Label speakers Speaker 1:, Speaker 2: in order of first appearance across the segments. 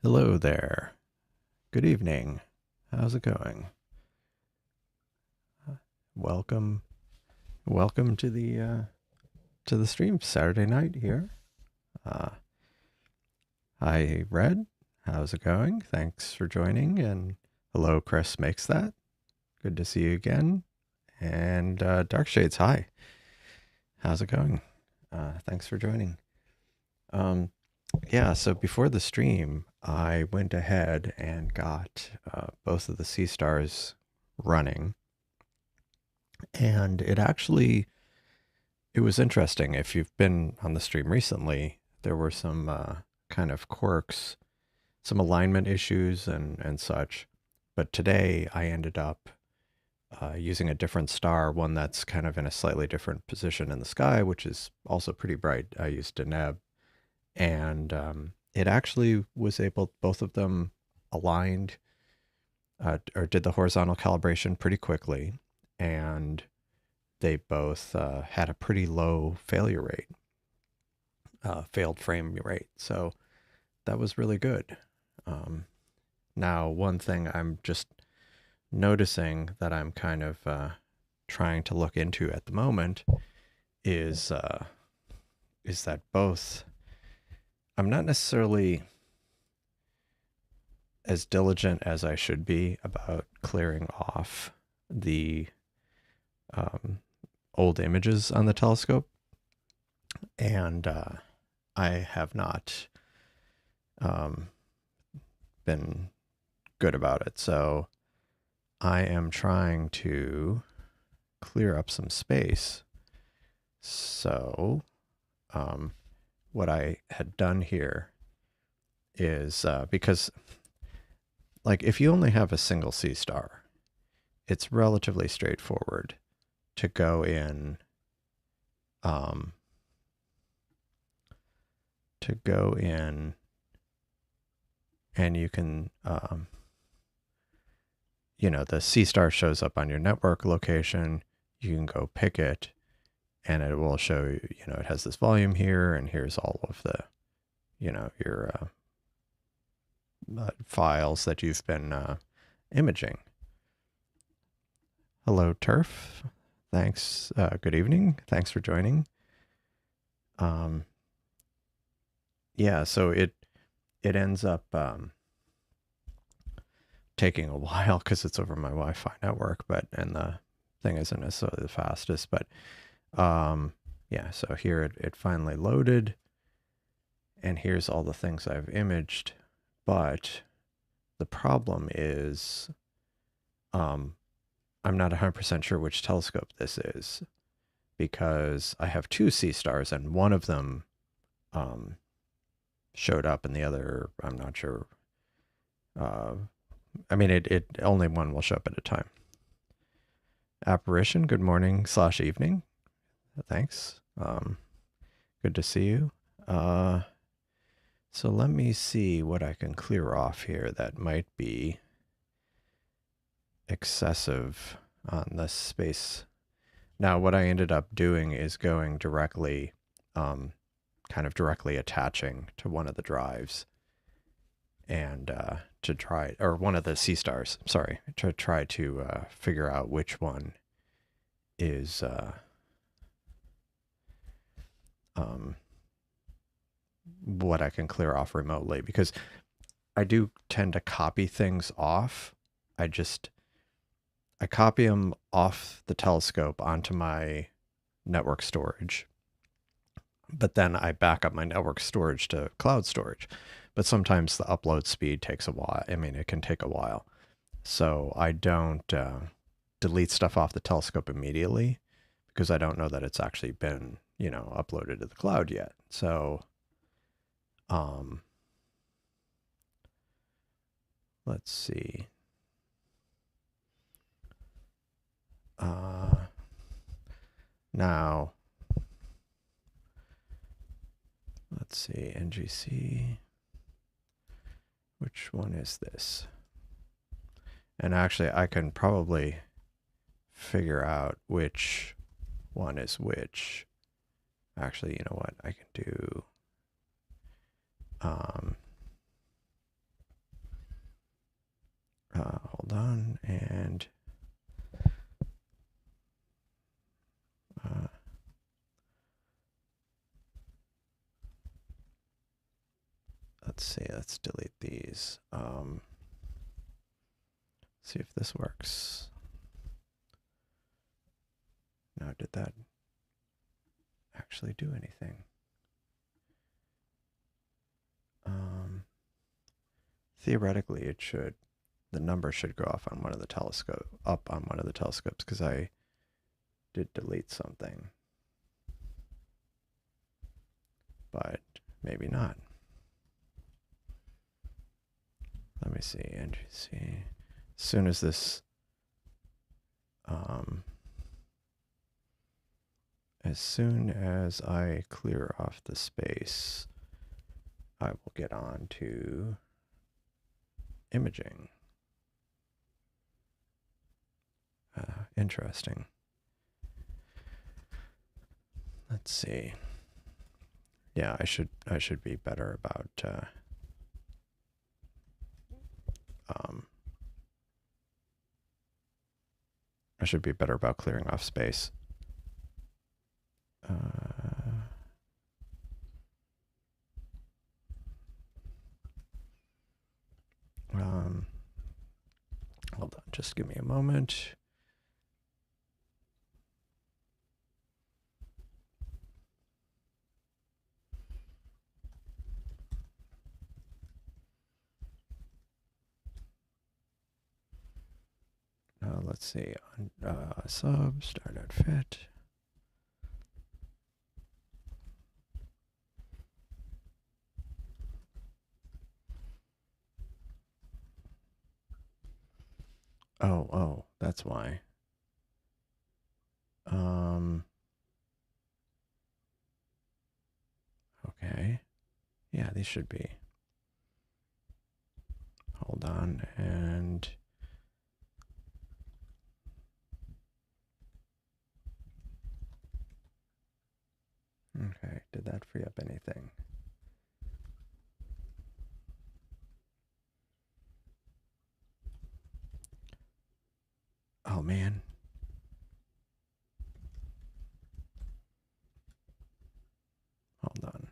Speaker 1: Hello there. Good evening. How's it going? Welcome, welcome to the stream Saturday night here. Uh, Hi, Red. How's it going? Thanks for joining. And hello, Chris makes that. Good to see you again. And Dark Shades, hi. How's it going? Thanks for joining. Yeah, so before the stream, I went ahead and got both of the Seestars running. And it was interesting. If you've been on the stream recently, there were some kind of quirks, some alignment issues and such. But today I ended up using a different star, one that's kind of in a slightly different position in the sky, which is also pretty bright. I used Deneb, and it actually was able, both of them aligned or did the horizontal calibration pretty quickly. And they both had a pretty low failure rate, failed frame rate. So that was really good. Now, one thing I'm just noticing that I'm kind of trying to look into at the moment is that both, I'm not necessarily as diligent as I should be about clearing off the old images on the telescope, and I have not been good about it. So I am trying to clear up some space. So what I had done here is because, like, if you only have a single Seestar, it's relatively straightforward to go in and you can the Seestar shows up on your network location. You can go pick it and it will show you, it has this volume here, and here's all of the your files that you've been imaging. Hello, Turf. Thanks. Good evening. Thanks for joining. Yeah, so it ends up taking a while because it's over my Wi-Fi network, and the thing isn't necessarily the fastest. But yeah, so here it finally loaded, and here's all the things I've imaged. But the problem is, I'm not 100% sure which telescope this is, because I have two Seestars, and one of them showed up, and the other, I'm not sure. I mean, it only one will show up at a time. Apparition, good morning / evening. Thanks. Good to see you. So let me see what I can clear off here that might be excessive on this space. Now, what I ended up doing is going directly, kind of directly attaching to one of the drives, and to try, or one of the Seestars, sorry, to try to figure out which one is what I can clear off remotely, because I do tend to copy things off. I copy them off the telescope onto my network storage, but then I back up my network storage to cloud storage. But sometimes the upload speed takes a while. I mean, it can take a while. So I don't delete stuff off the telescope immediately, because I don't know that it's actually been, uploaded to the cloud yet. So let's see. Now, let's see, NGC. Which one is this? And actually, I can probably figure out which one is which. Actually, you know what? I can do hold on, and let's see, let's delete these. See if this works. Now, did that actually do anything? Theoretically, it should. The number should go off on one of the up on one of the telescopes, because I did delete something. But maybe not. Let me see, NGC. As soon as this, as soon as I clear off the space, I will get on to imaging. Interesting. Let's see. Yeah, I should be better about I should be better about clearing off space. Hold on, just give me a moment. Let's see, sub, start at fit. Oh, that's why. Okay. Yeah, these should be. Hold on, and okay, did that free up anything? Oh man. Hold on.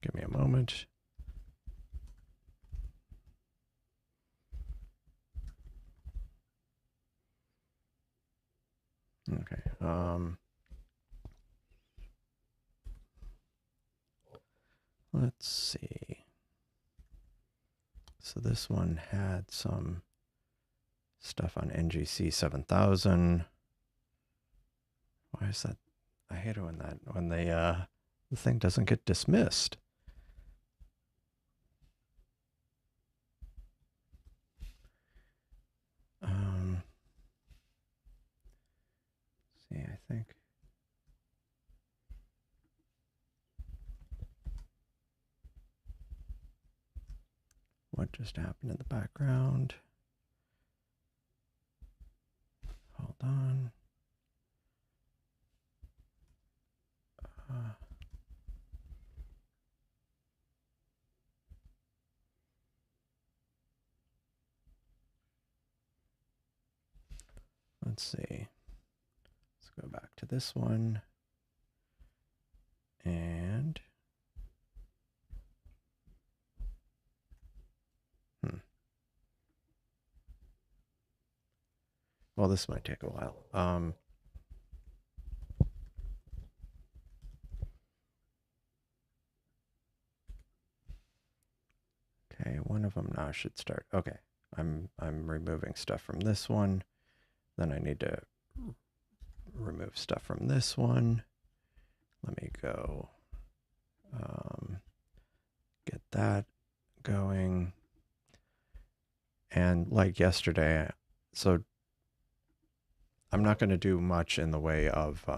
Speaker 1: Give me a moment. Okay. Let's see. So this one had some stuff on NGC 7000. Why is that? I hate it when the thing doesn't get dismissed. See, I think. What just happened in the background? Hold on. Let's see. Let's go back to this one. And well, this might take a while. Okay, one of them now should start. Okay, I'm removing stuff from this one. Then I need to remove stuff from this one. Let me go get that going. And like yesterday, so I'm not going to do much in the way of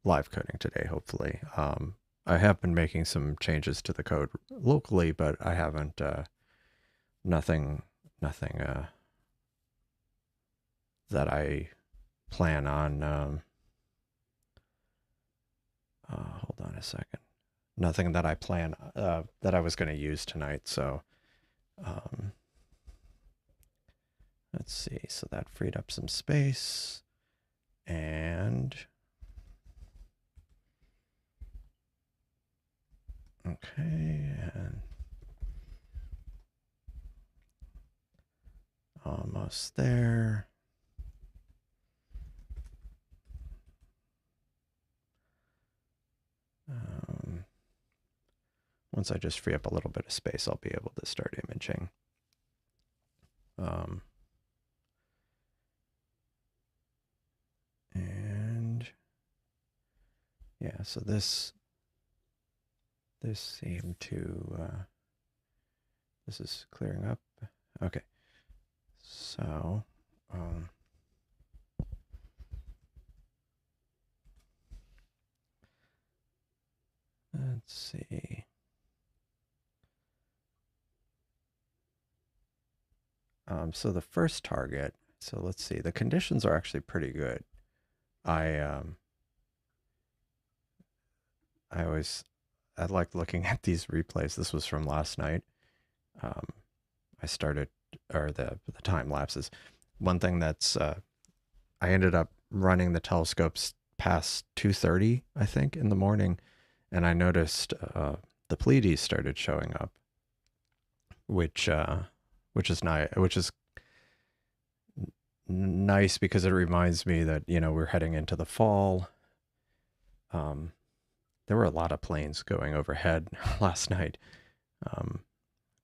Speaker 1: live coding today, hopefully. I have been making some changes to the code locally, but I haven't nothing that I plan on on a second. Nothing that I plan that I was going to use tonight. So let's see. So that freed up some space, and okay, and almost there. Once I just free up a little bit of space, I'll be able to start imaging. And yeah, so this seemed to, this is clearing up. Okay, so let's see. So the first target, so let's see, the conditions are actually pretty good. I like looking at these replays. This was from last night. I started, or the time lapses. One thing that's, I ended up running the telescopes past 2:30, I think, in the morning, and I noticed the Pleiades started showing up, which is nice because it reminds me that, you know, we're heading into the fall. There were a lot of planes going overhead last night. Kind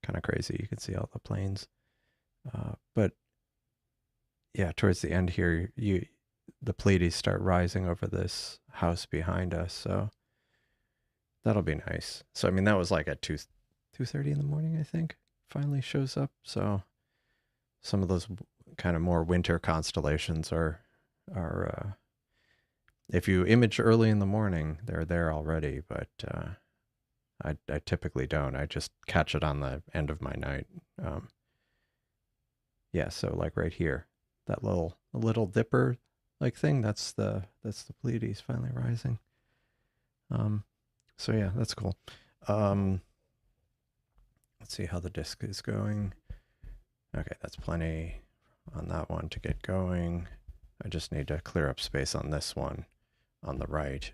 Speaker 1: of crazy. You can see all the planes. But yeah, towards the end here, the Pleiades start rising over this house behind us. So that'll be nice. So, I mean, that was like at 2:30 in the morning, I think, finally shows up. So some of those kind of more winter constellations are if you image early in the morning, they're there already, but I typically don't. I just catch it on the end of my night. Yeah, so like right here, that little dipper like thing, that's the Pleiades finally rising. So yeah, that's cool. Let's see how the disk is going. Okay, that's plenty on that one to get going. I just need to clear up space on this one on the right.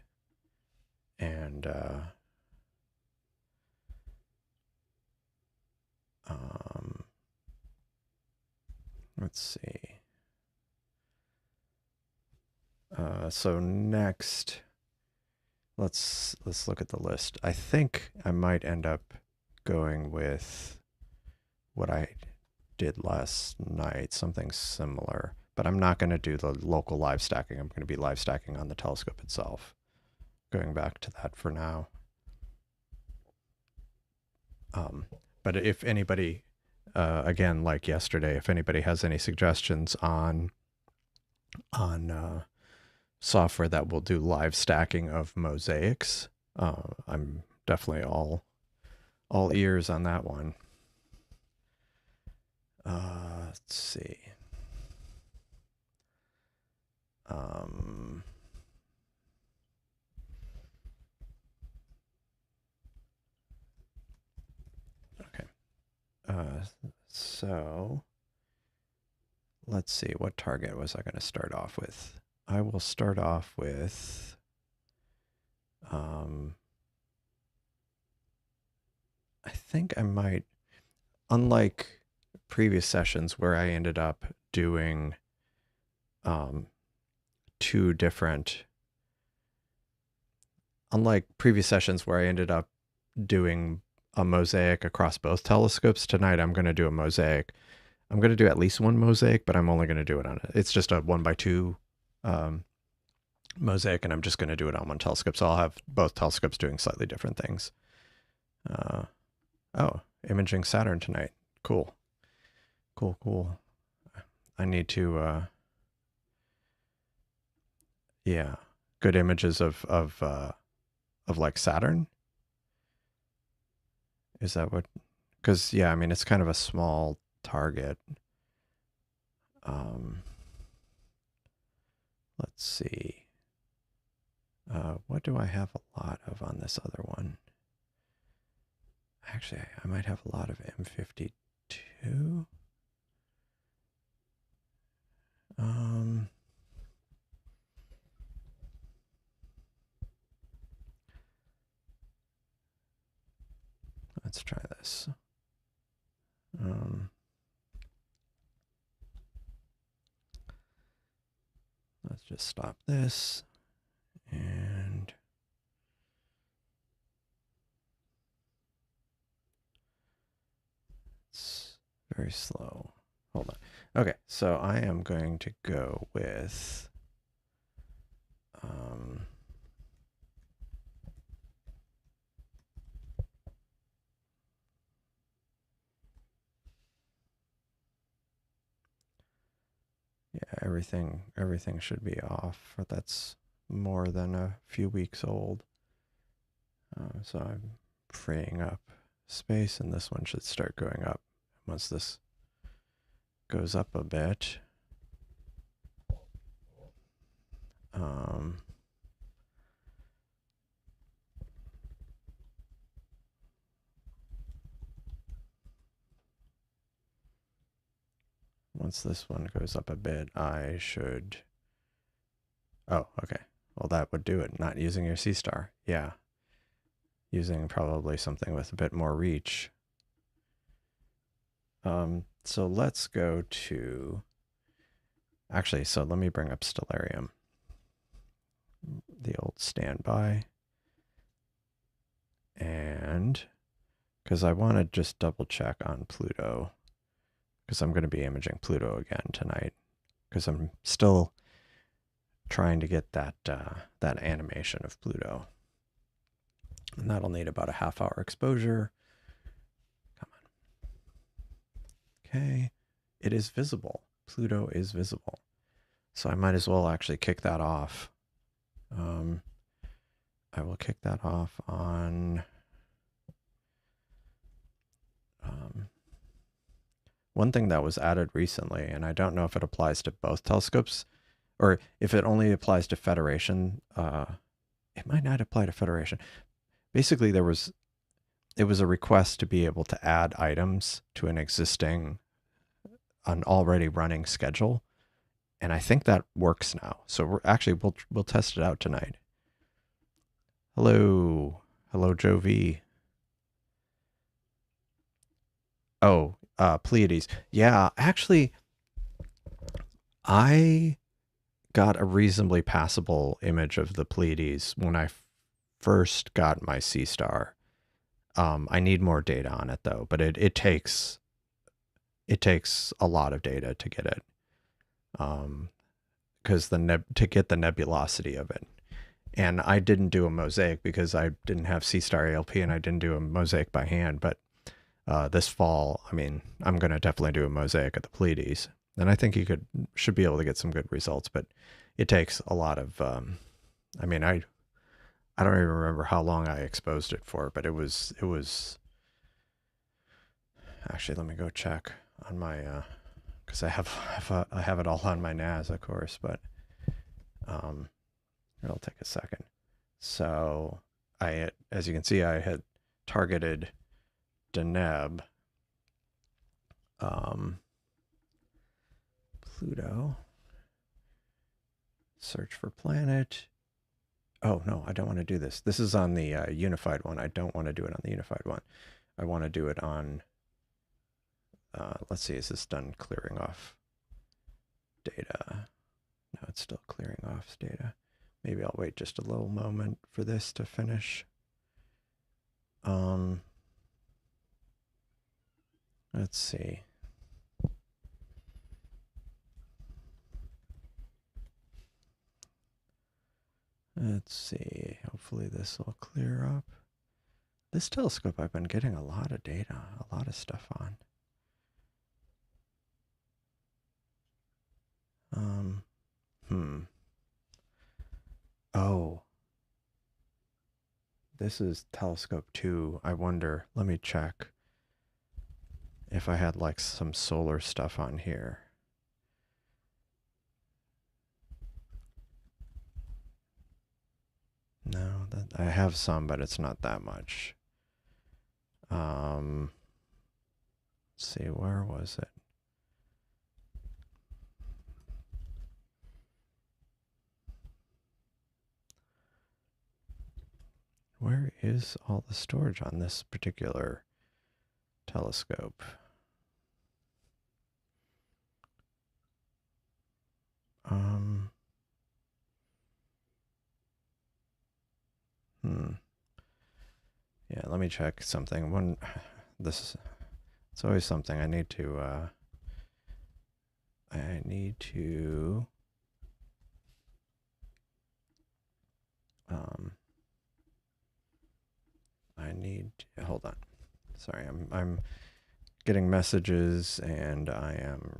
Speaker 1: And let's see. So next, let's look at the list. I think I might end up going with what I did last night, something similar, but I'm not going to do the local live stacking. I'm going to be live stacking on the telescope itself. Going back to that for now. But if anybody, again, like yesterday, if anybody has any suggestions on software that will do live stacking of mosaics, I'm definitely all ears on that one. Let's see. Okay. So let's see, what target was I going to start off with? I will start off with I think I might, unlike previous sessions where I ended up doing two different, unlike previous sessions where I ended up doing a mosaic across both telescopes, tonight I'm going to do a mosaic. I'm going to do at least one mosaic, but I'm only going to do it on it. It's just a 1x2 mosaic, and I'm just going to do it on one telescope. So I'll have both telescopes doing slightly different things. Oh, imaging Saturn tonight. Cool. Cool. I need to, yeah, good images of like Saturn. Is that what? Because yeah, I mean, it's kind of a small target. Let's see. What do I have a lot of on this other one? Actually, I might have a lot of M52. Let's try this. Let's just stop this and it's very slow. Hold on. Okay, so I am going to go with yeah, everything should be off. That's more than a few weeks old. So I'm freeing up space, and this one should start going up once this goes up a bit. Once this one goes up a bit, I should... Oh, okay. Well, that would do it. Not using your Seestar. Yeah. Using probably something with a bit more reach. So let's go to... Actually, so let me bring up Stellarium. The old standby. And... Because I want to just double check on Pluto. Because I'm going to be imaging Pluto again tonight. Because I'm still trying to get that that animation of Pluto. And that'll need about a half-hour exposure. Come on. Okay. It is visible. Pluto is visible. So I might as well actually kick that off. I will kick that off on... one thing that was added recently, and I don't know if it applies to both telescopes, or if it only applies to Federation. It might not apply to Federation. Basically, it was a request to be able to add items to an already running schedule, and I think that works now. So we'll test it out tonight. Hello, Joe V. Oh, Pleiades. Yeah, actually, I got a reasonably passable image of the Pleiades when I first got my Seestar. I need more data on it though, but it takes a lot of data to get it. Because to get the nebulosity of it. And I didn't do a mosaic because I didn't have Seestar Alp and I didn't do a mosaic by hand, but this fall, I mean, I'm going to definitely do a mosaic of the Pleiades. And I think you should be able to get some good results, but it takes a lot of, I mean, I don't even remember how long I exposed it for, but it was, actually, let me go check on my, because I have it all on my NAS, of course, but it'll take a second. So as you can see, I had targeted Deneb, Pluto, search for planet. Oh no, I don't want to do this. This is on the unified one. I don't want to do it on the unified one. I want to do it on, let's see, is this done clearing off data? No, it's still clearing off data. Maybe I'll wait just a little moment for this to finish. Let's see. Let's see. Hopefully this will clear up. This telescope I've been getting a lot of data, a lot of stuff on. Oh. This is telescope 2. I wonder, let me check if I had like some solar stuff on here. No, I have some, but it's not that much. Let's see, where was it? Where is all the storage on this particular telescope? Yeah, let me check something. It's always something I need to hold on. Sorry, I'm getting messages and I am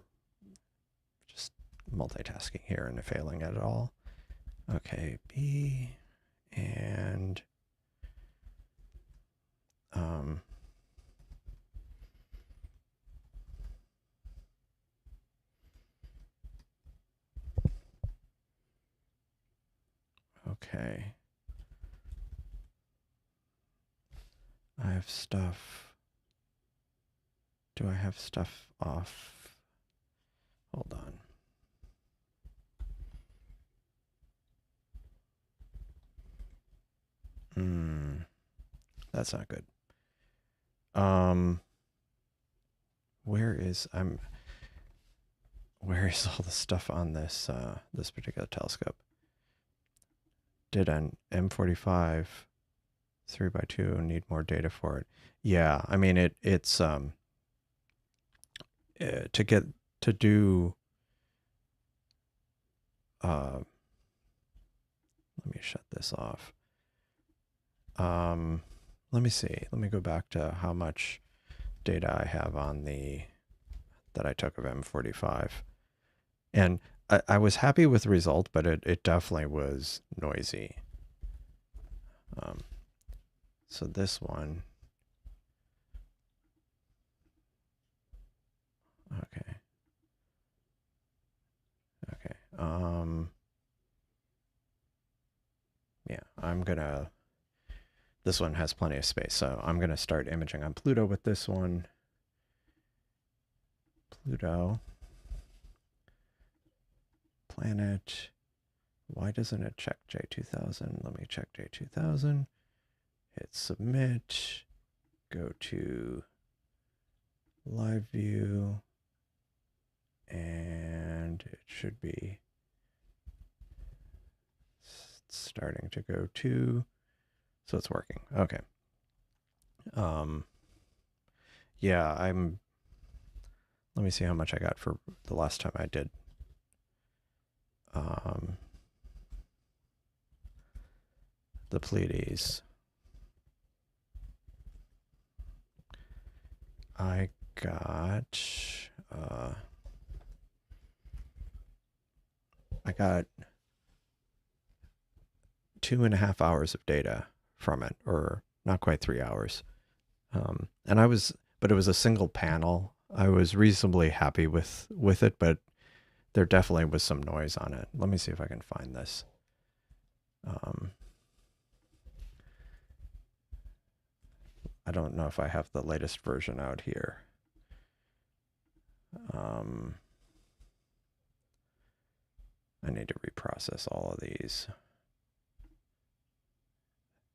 Speaker 1: just multitasking here and failing at it all. Okay, B and okay. I have stuff. Do I have stuff off? Hold on. That's not good. Where is all the stuff on this this particular telescope? Did an M45 3x2 need more data for it? Yeah, I mean it's to do let me shut this off. Let me see. Let me go back to how much data I have on that I took of M45. And I was happy with the result, but it definitely was noisy. So this one. Okay. Yeah, this one has plenty of space, so I'm gonna start imaging on Pluto with this one. Pluto. Planet. Why doesn't it check J2000? Let me check J2000. Hit submit. Go to live view. And it should be starting to go to. So it's working. Okay. Yeah, let me see how much I got for the last time I did. The Pleiades. I got 2.5 hours of data from it, or not quite 3 hours. And but it was a single panel. I was reasonably happy with it, but there definitely was some noise on it. Let me see if I can find this. I don't know if I have the latest version out here. I need to reprocess all of these.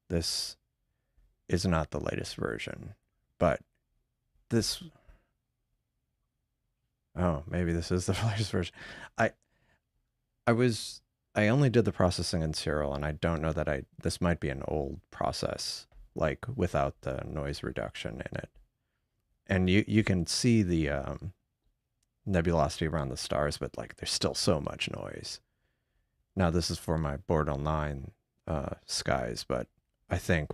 Speaker 1: This is not the latest version, but this. Oh, maybe this is the latest version. I only did the processing in serial, and I don't know that this might be an old process, like without the noise reduction in it. And you can see the nebulosity around the stars, but like there's still so much noise. Now this is for my Bortle 9 skies, but I think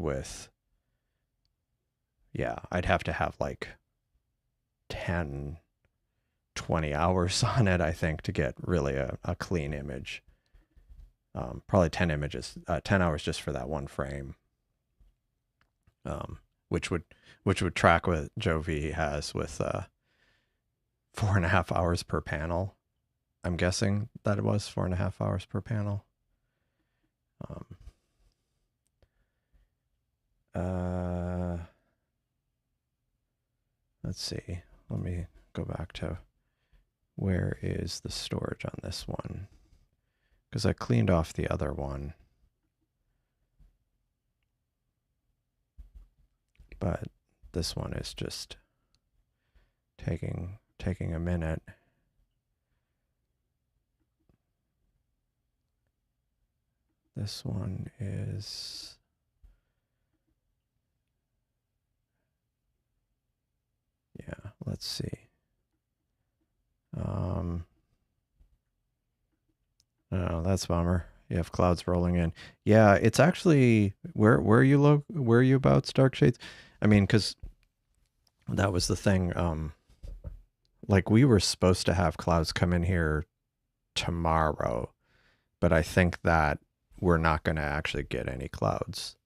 Speaker 1: I'd have to have like 10, 20 hours on it, I think, to get really a clean image. Probably 10 hours just for that one frame. Which would track what Joe V has with 4.5 hours per panel. I'm guessing that it was 4.5 hours per panel. Uh, let's see. Let me go back to where is the storage on this one? Because I cleaned off the other one. But this one is just taking a minute. This one is let's see. Oh, that's a bummer. You have clouds rolling in. Yeah, it's actually where are you where are you about, Stark Shades? I mean, because that was the thing. Like we were supposed to have clouds come in here tomorrow, but I think that we're not going to actually get any clouds.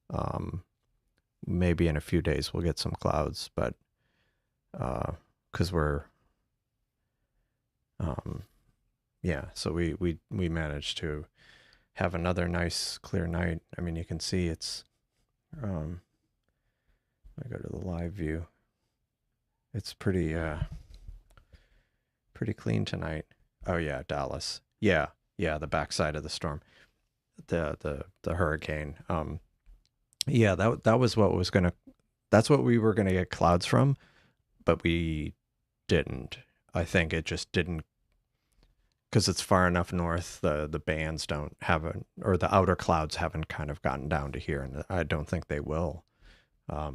Speaker 1: Maybe in a few days we'll get some clouds, but because we're yeah, so we managed to have another nice clear night. I mean, you can see it's I go to the live view. It's pretty pretty clean tonight. Oh yeah, Dallas. Yeah, yeah, the backside of the storm, the hurricane. Yeah, that was what was gonna. That's what we were gonna get clouds from, but we didn't. I think it just didn't because it's far enough north. The bands don't have or the outer clouds haven't kind of gotten down to here, and I don't think they will.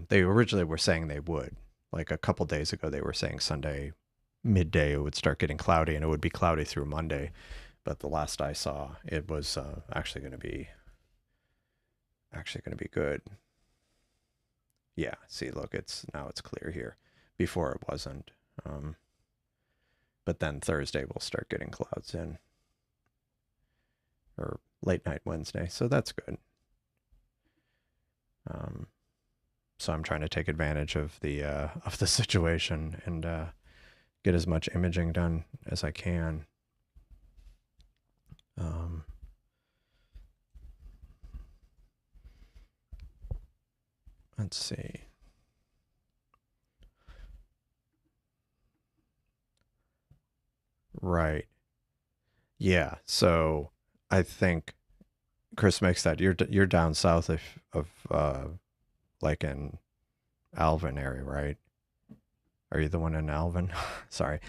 Speaker 1: They originally were saying they would. Like a couple days ago, they were saying Sunday midday it would start getting cloudy, and it would be cloudy through Monday. But the last I saw, it was actually going to be good. Yeah, see, look, now it's clear here. Before it wasn't. But then Thursday we'll start getting clouds in, or late night Wednesday, so that's good. So I'm trying to take advantage of the situation and get as much imaging done as I can. Let's see. Right. Yeah. So I think Chris makes that you're down south of like in Alvin area, right? Are you the one in Alvin? Sorry.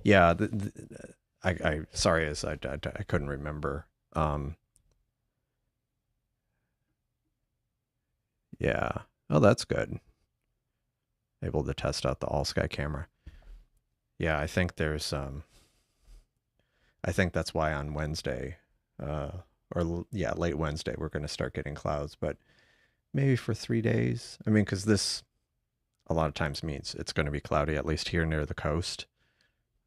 Speaker 1: Yeah. I sorry as I couldn't remember. Yeah. Oh, that's good. Able to test out the all sky camera. Yeah, I think there's I think that's why on Wednesday, or yeah, late Wednesday, we're going to start getting clouds, but maybe for 3 days. I mean, because this a lot of times means it's going to be cloudy, at least here near the coast.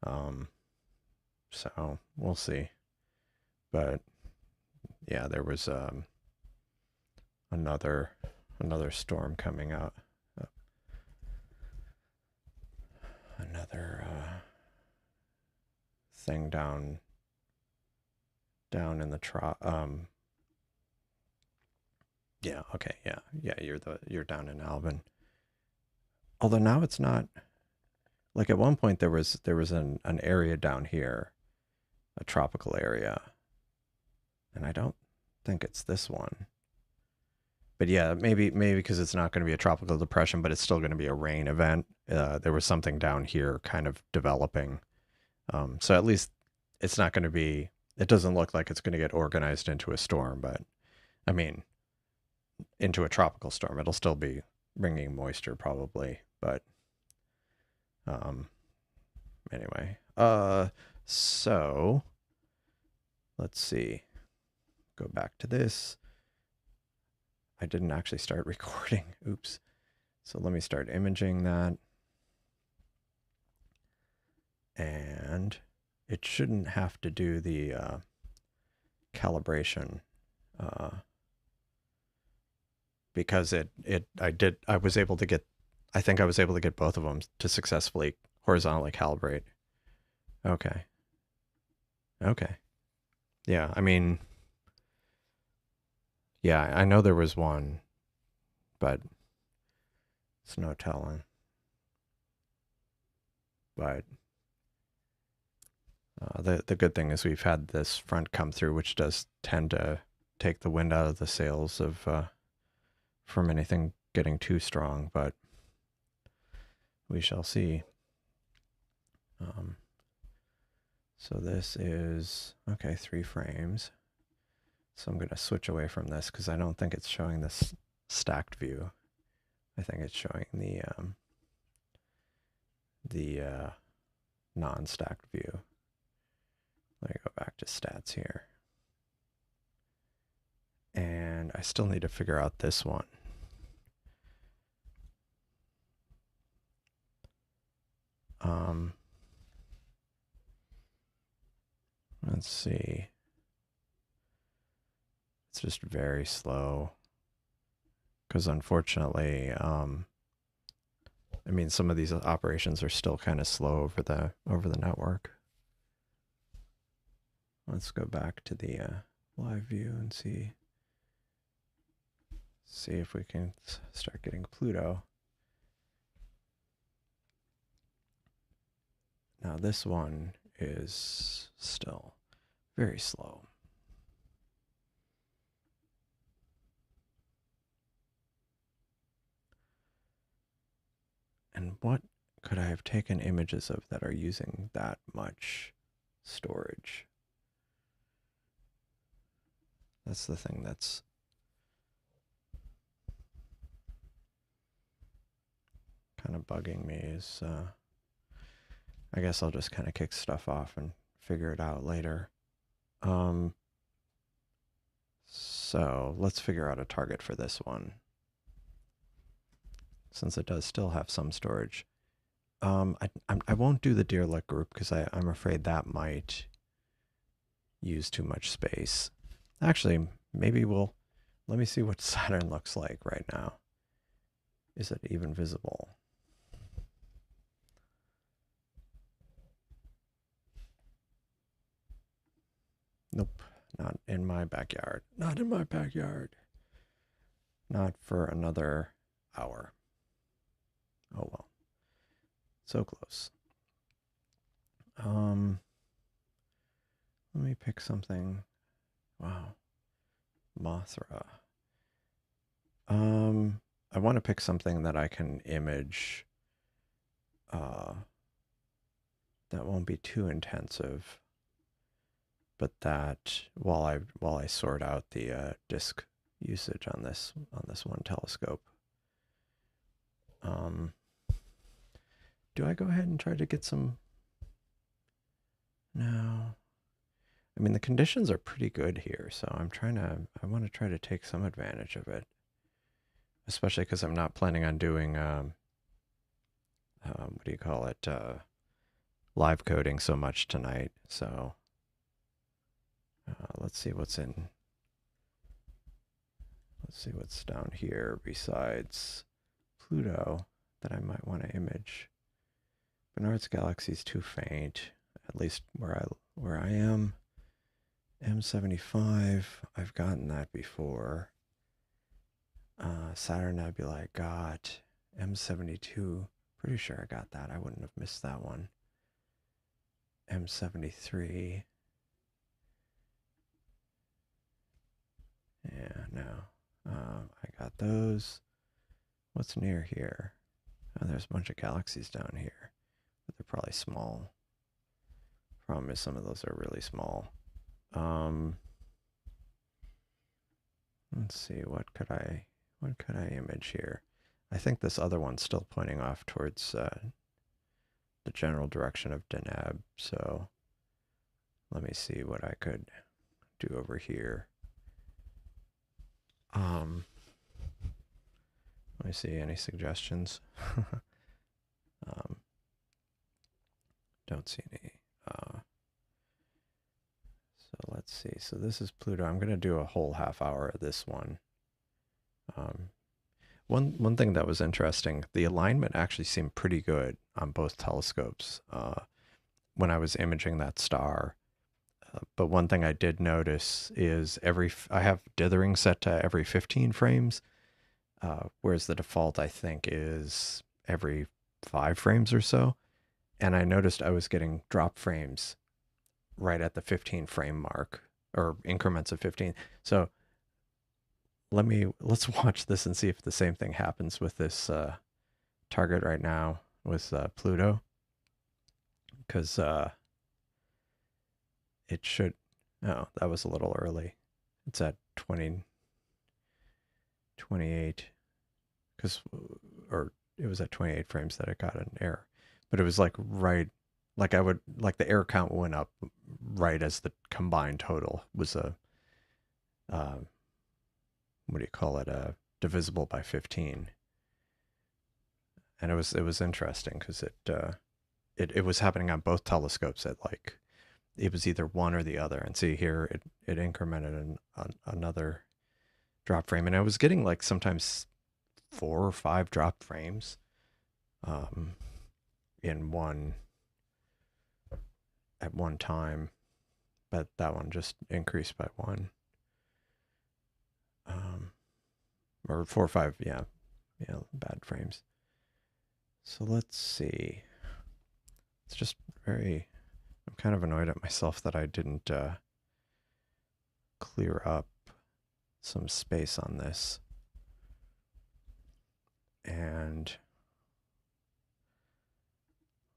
Speaker 1: So we'll see. But yeah, there was another storm coming out. Another thing down in the yeah, okay, yeah, you're down in Alvin. Although now it's not, like at one point there was an area down here, a tropical area, and I don't think it's this one. But yeah, maybe because it's not going to be a tropical depression, but it's still going to be a rain event. There was something down here kind of developing. So at least it's not going to be. It doesn't look like it's going to get organized into a storm, but I mean, into a tropical storm. It'll still be bringing moisture probably, but anyway. So let's see. Go back to this. I didn't actually start recording. Oops. So let me start imaging that. And it shouldn't have to do the calibration because I was able to get, I think I was able to get both of them to successfully horizontally calibrate. Okay. Okay. Yeah, I mean, yeah, I know there was one, but It's no telling. But the good thing is we've had this front come through, which does tend to take the wind out of the sails of from anything getting too strong. But we shall see. So this is, okay, 3 frames. So I'm going to switch away from this because I don't think it's showing this stacked view. I think it's showing the non-stacked view. Let me go back to stats here. And I still need to figure out this one. Let's see. It's just very slow. Because unfortunately, I mean, some of these operations are still kind of slow over the network. Let's go back to the live view and see if we can start getting Pluto. Now this one is still very slow. And what could I have taken images of that are using that much storage? That's the thing that's kind of bugging me is I guess I'll just kind of kick stuff off and figure it out later. So let's figure out a target for this one, since it does still have some storage. I won't do the Deerlick group because I'm afraid that might use too much space. Actually, maybe let me see what Saturn looks like right now. Is it even visible? Nope, not in my backyard. Not in my backyard. Not for another hour. Oh well. So close. Let me pick something. Wow. Mothra. I want to pick something that I can image that won't be too intensive, but that while I sort out the disk usage on this one telescope. Do I go ahead and try to get some? No. I mean, the conditions are pretty good here, so I want to try to take some advantage of it. Especially because I'm not planning on doing, what do you call it, live coding so much tonight. So let's see what's down here besides Pluto that I might want to image. Bernard's galaxy is too faint, at least where I am. M75, I've gotten that before. Saturn Nebula I got. M72, pretty sure I got that. I wouldn't have missed that one. M73. Yeah, no. I got those. What's near here? Oh, there's a bunch of galaxies down here. But they're probably small. Problem is some of those are really small. Let's see, what could I image here? I think this other one's still pointing off towards the general direction of Deneb, so let me see what I could do over here. Let me see, any suggestions? Don't see any. So let's see. So this is Pluto. I'm going to do a whole half hour of this one. One thing that was interesting, the alignment actually seemed pretty good on both telescopes when I was imaging that star. But one thing I did notice is I have dithering set to every 15 frames, whereas the default, I think, is every 5 frames or so. And I noticed I was getting drop frames right at the 15 frame mark, or increments of 15. So let's watch this and see if the same thing happens with this target right now with Pluto, because it should. Oh, that was a little early. It's at 20, 28, because or it was at 28 frames that it got an error, but it was like right, like I would like the error count went up right as the combined total was a uh, what do you call it, divisible by 15. And it was interesting because it was happening on both telescopes at like it was either one or the other. And see here it incremented another drop frame, and I was getting like sometimes 4 or 5 drop frames um, in one at one time, but that one just increased by one, or 4 or 5, yeah, bad frames. So let's see. It's just very. I'm kind of annoyed at myself that I didn't clear up some space on this. And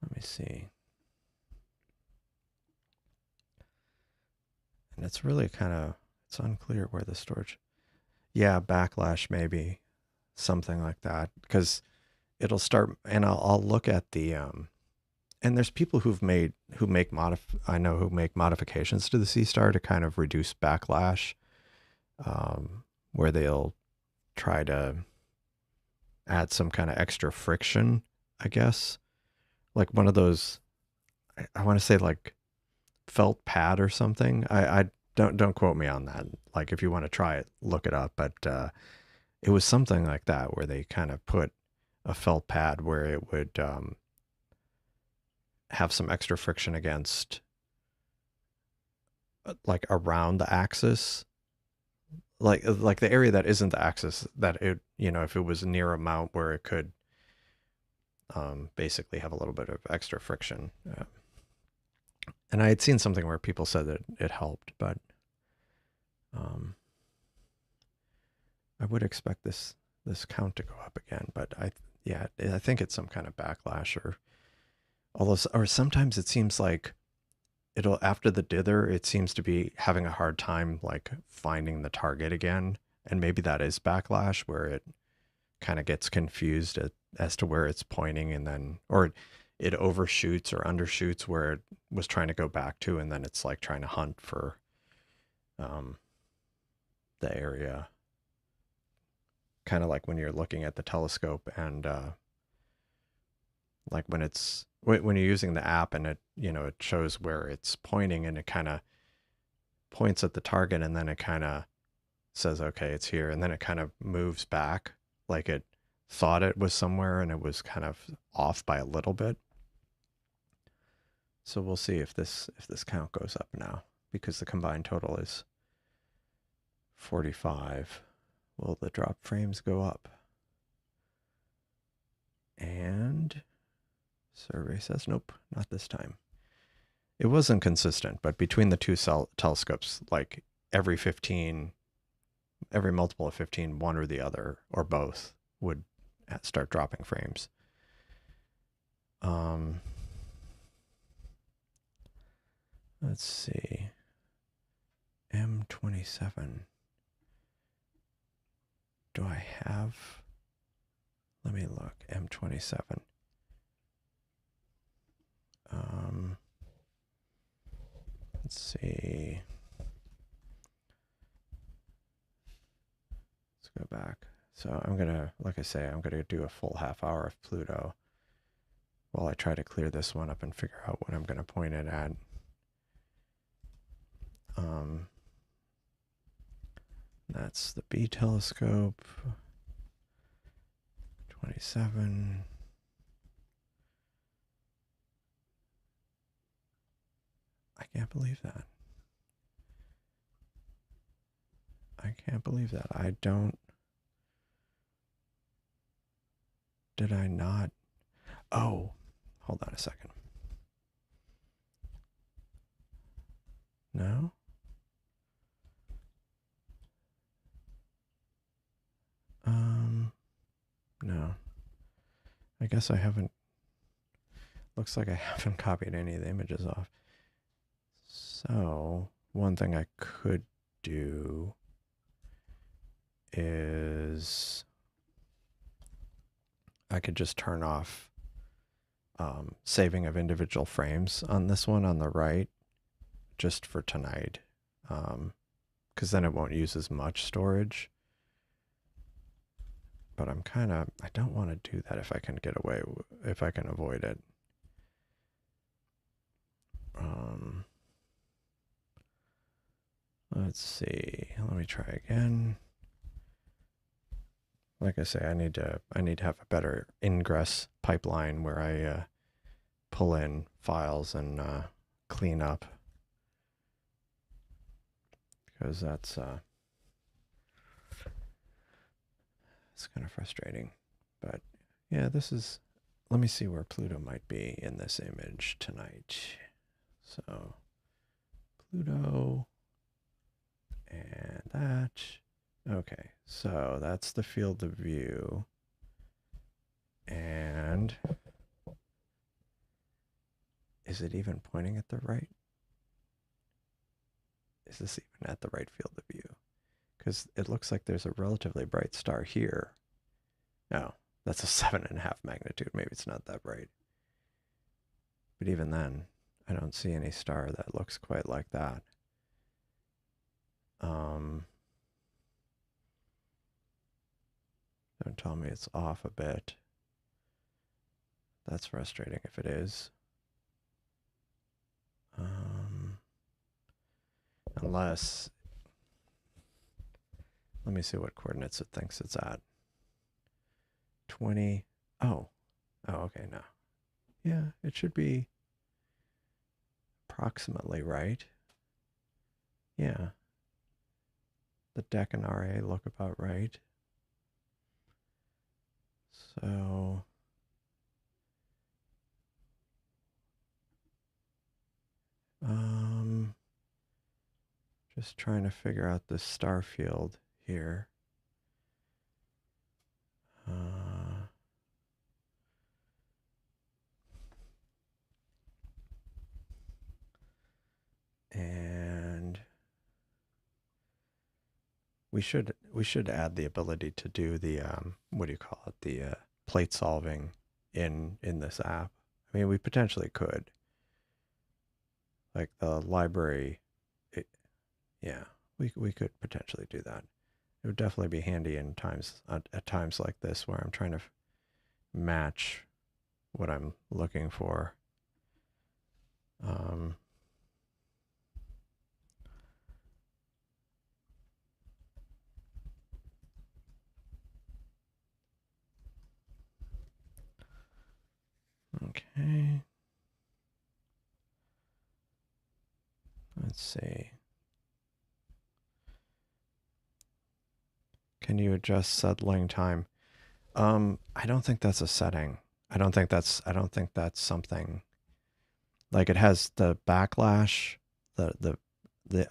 Speaker 1: let me see. And it's really it's unclear where the storage. Yeah, backlash maybe, something like that. Because it'll start, and I'll look at the and there's people who make modifications to the Seestar to kind of reduce backlash, where they'll try to add some kind of extra friction, I guess. Like one of those, I want to say like felt pad or something. I don't quote me on that. Like if you want to try it, look it up. But it was something like that where they kind of put a felt pad where it would have some extra friction against like around the axis, like the area that isn't the axis, that it, if it was near a mount where it could basically have a little bit of extra friction. And I had seen something where people said that it helped, but I would expect this count to go up again. But I think it's some kind of backlash, or sometimes it seems like it'll, after the dither, it seems to be having a hard time like finding the target again, and maybe that is backlash where it kind of gets confused as to where it's pointing, and then or it overshoots or undershoots where it was trying to go back to, and then it's like trying to hunt for the area, kind of like when you're looking at the telescope, and like when you're using the app, and it shows where it's pointing, and it kind of points at the target, and then it kind of says, okay, it's here, and then it kind of moves back like it thought it was somewhere, and it was kind of off by a little bit. So we'll see if this count goes up now, because the combined total is 45. Will the drop frames go up? And survey says nope, not this time. It wasn't consistent, but between the two telescopes, like every multiple of 15, one or the other or both would start dropping frames. Let's see. M27. Do I have? Let me look. M27. Let's see. Let's go back. So I'm gonna, like I say, I'm gonna do a full half hour of Pluto while I try to clear this one up and figure out what I'm gonna point it at. That's the B telescope. 27. I can't believe that. I can't believe that. I don't. did I not? Oh, hold on a second. No? No. I guess I haven't. Looks like I haven't copied any of the images off. So, one thing I could do is I could just turn off saving of individual frames on this one on the right just for tonight, because then it won't use as much storage. But I don't want to do that if I can get away, if I can avoid it. Let's see. Let me try again. Like I say, I need to have a better ingress pipeline where I pull in files and clean up, because that's it's kind of frustrating. But yeah, this is. Let me see where Pluto might be in this image tonight. So Pluto and that. Okay, so that's the field of view. And is it even pointing at the right? Is this even at the right field of view? Because it looks like there's a relatively bright star here. No, that's a 7.5 magnitude. Maybe it's not that bright. But even then, I don't see any star that looks quite like that. Don't tell me it's off a bit. That's frustrating if it is. Unless, let me see what coordinates it thinks it's at. 20. Oh, okay, no. Yeah, it should be approximately right. Yeah. The deck and RA look about right. So just trying to figure out this star field here. And we should add the ability to do the what do you call it, the plate solving in this app. I mean, we potentially could, like the library. Yeah, we could potentially do that. It would definitely be handy in times at times like this where I'm trying to match what I'm looking for. Okay. Let's see. Can you adjust settling time? I don't think that's a setting. I don't think that's something. Like, it has the backlash, the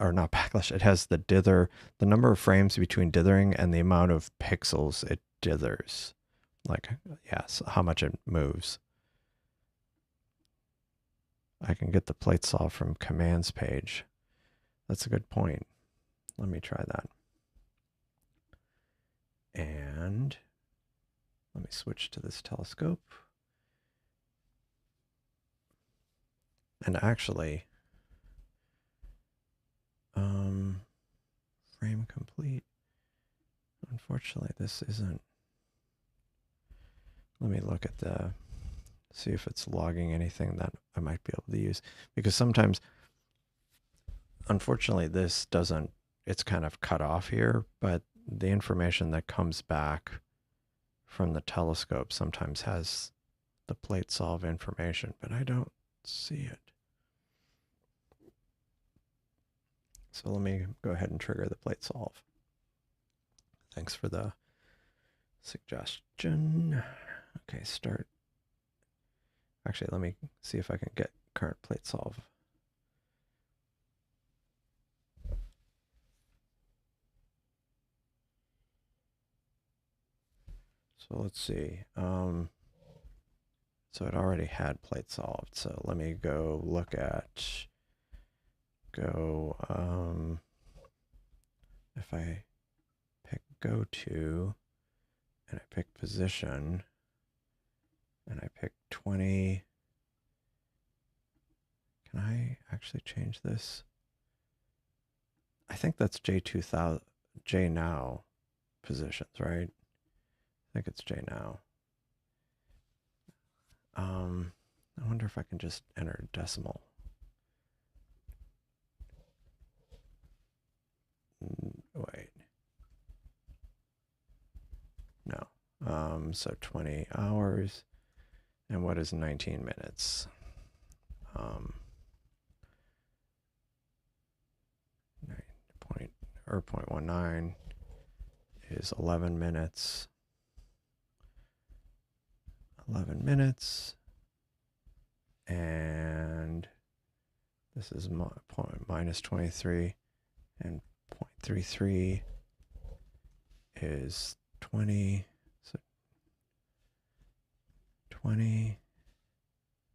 Speaker 1: or not backlash, it has the dither, the number of frames between dithering and the amount of pixels it dithers. Like, yes, how much it moves. I can get the plate solve from commands page. That's a good point. Let me try that. And let me switch to this telescope. And actually, frame complete. Unfortunately, this isn't. Let me look at the, see if it's logging anything that I might be able to use. Because sometimes, unfortunately, this doesn't, it's kind of cut off here, but the information that comes back from the telescope sometimes has the plate solve information, but I don't see it. So let me go ahead and trigger the plate solve. Thanks for the suggestion. Okay, start. Actually, let me see if I can get current plate solve. So let's see. So it already had plate solved. So let me go look at, if I pick go to, and I pick position, and I pick 20, can I actually change this? I think that's J2000, J now positions, right? I think it's J now. I wonder if I can just enter decimal. Wait. No. So 20 hours. And what is 19 minutes? 0.19 is 11 minutes. 11 minutes. And this is minus 23. And 0.33 is 20. So 20.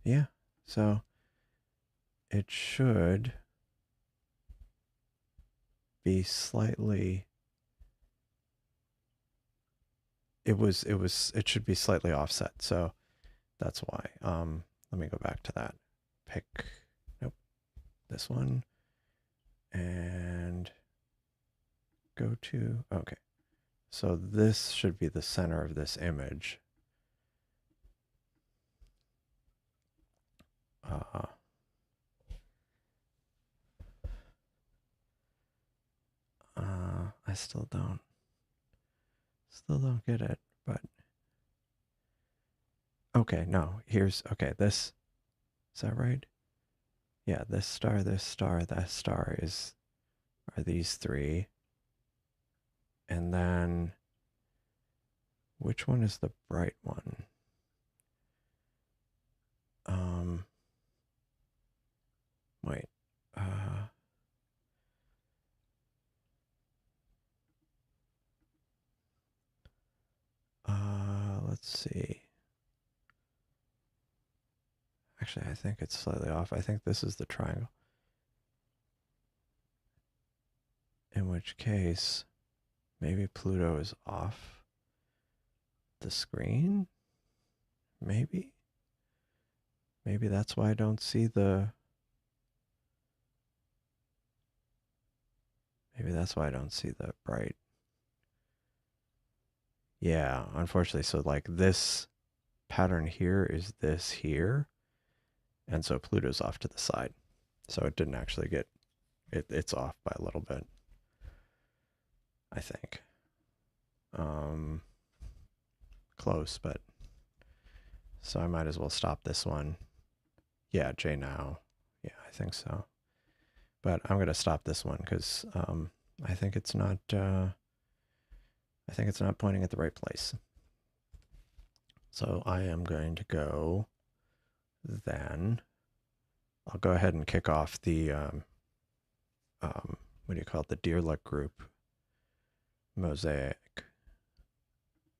Speaker 1: Yeah. So it should be slightly, it should be slightly offset. So that's why. Let me go back to that. Pick, nope, this one, and go to, okay. So this should be the center of this image. I still don't get it, but okay, no, here's, okay, this, is that right? Yeah, this star, that star are these three. And then, which one is the bright one? Wait, let's see. Actually, I think it's slightly off. I think this is the triangle. In which case, maybe Pluto is off the screen? Maybe? Maybe that's why I don't see the... Maybe that's why I don't see the bright. Yeah, unfortunately. So like this pattern here is this here. And so Pluto's off to the side. So it didn't actually get, it's off by a little bit, I think. Close, but so I might as well stop this one. Yeah, J now. Yeah, I think so. But I'm gonna stop this one because I think it's not pointing at the right place. So I am going to go then. I'll go ahead and kick off the what do you call it? The deer luck group mosaic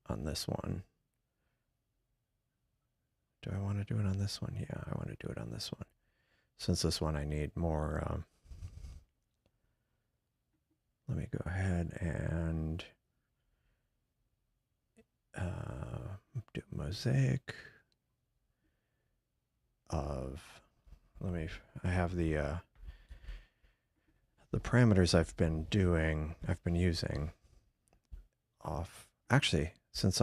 Speaker 1: on this one. Do I want to do it on this one? Yeah, I want to do it on this one. Since this one I need more, let me go ahead and do mosaic of, I have the parameters I've been using off. Actually, let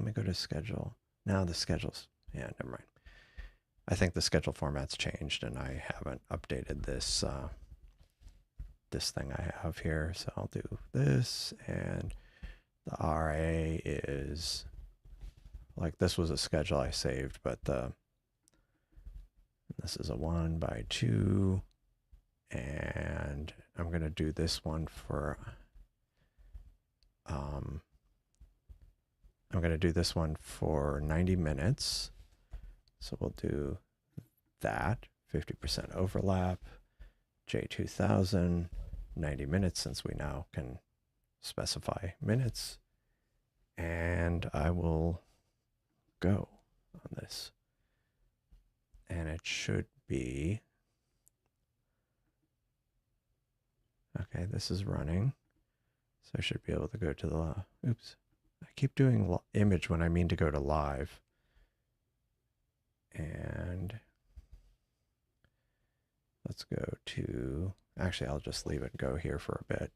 Speaker 1: me go to schedule. Now the schedules, yeah, never mind. I think the schedule format's changed and I haven't updated this, this thing I have here. So I'll do this, and the RA is, like, this was a schedule I saved, but this is a 1x2, and I'm going to do this one for, I'm going to do this one for 90 minutes. So we'll do that, 50% overlap, J2000, 90 minutes since we now can specify minutes. And I will go on this. And it should be, okay, this is running. So I should be able to go to the, oops. I keep doing image when I mean to go to live. And let's go to, actually, I'll just leave it go here for a bit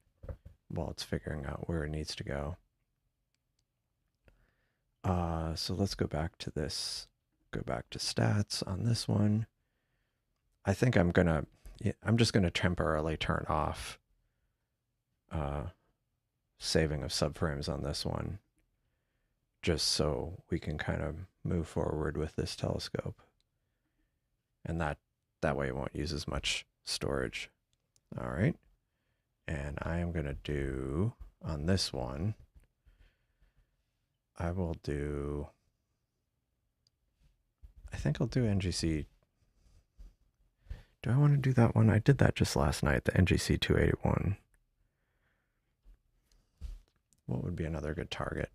Speaker 1: while it's figuring out where it needs to go. So let's go back to this, go back to stats on this one. I think I'm just gonna temporarily turn off saving of subframes on this one, just so we can kind of move forward with this telescope. And that way it won't use as much storage. All right. And I am going to do on this one, I think I'll do NGC. Do I want to do that one? I did that just last night, the NGC 281. What would be another good target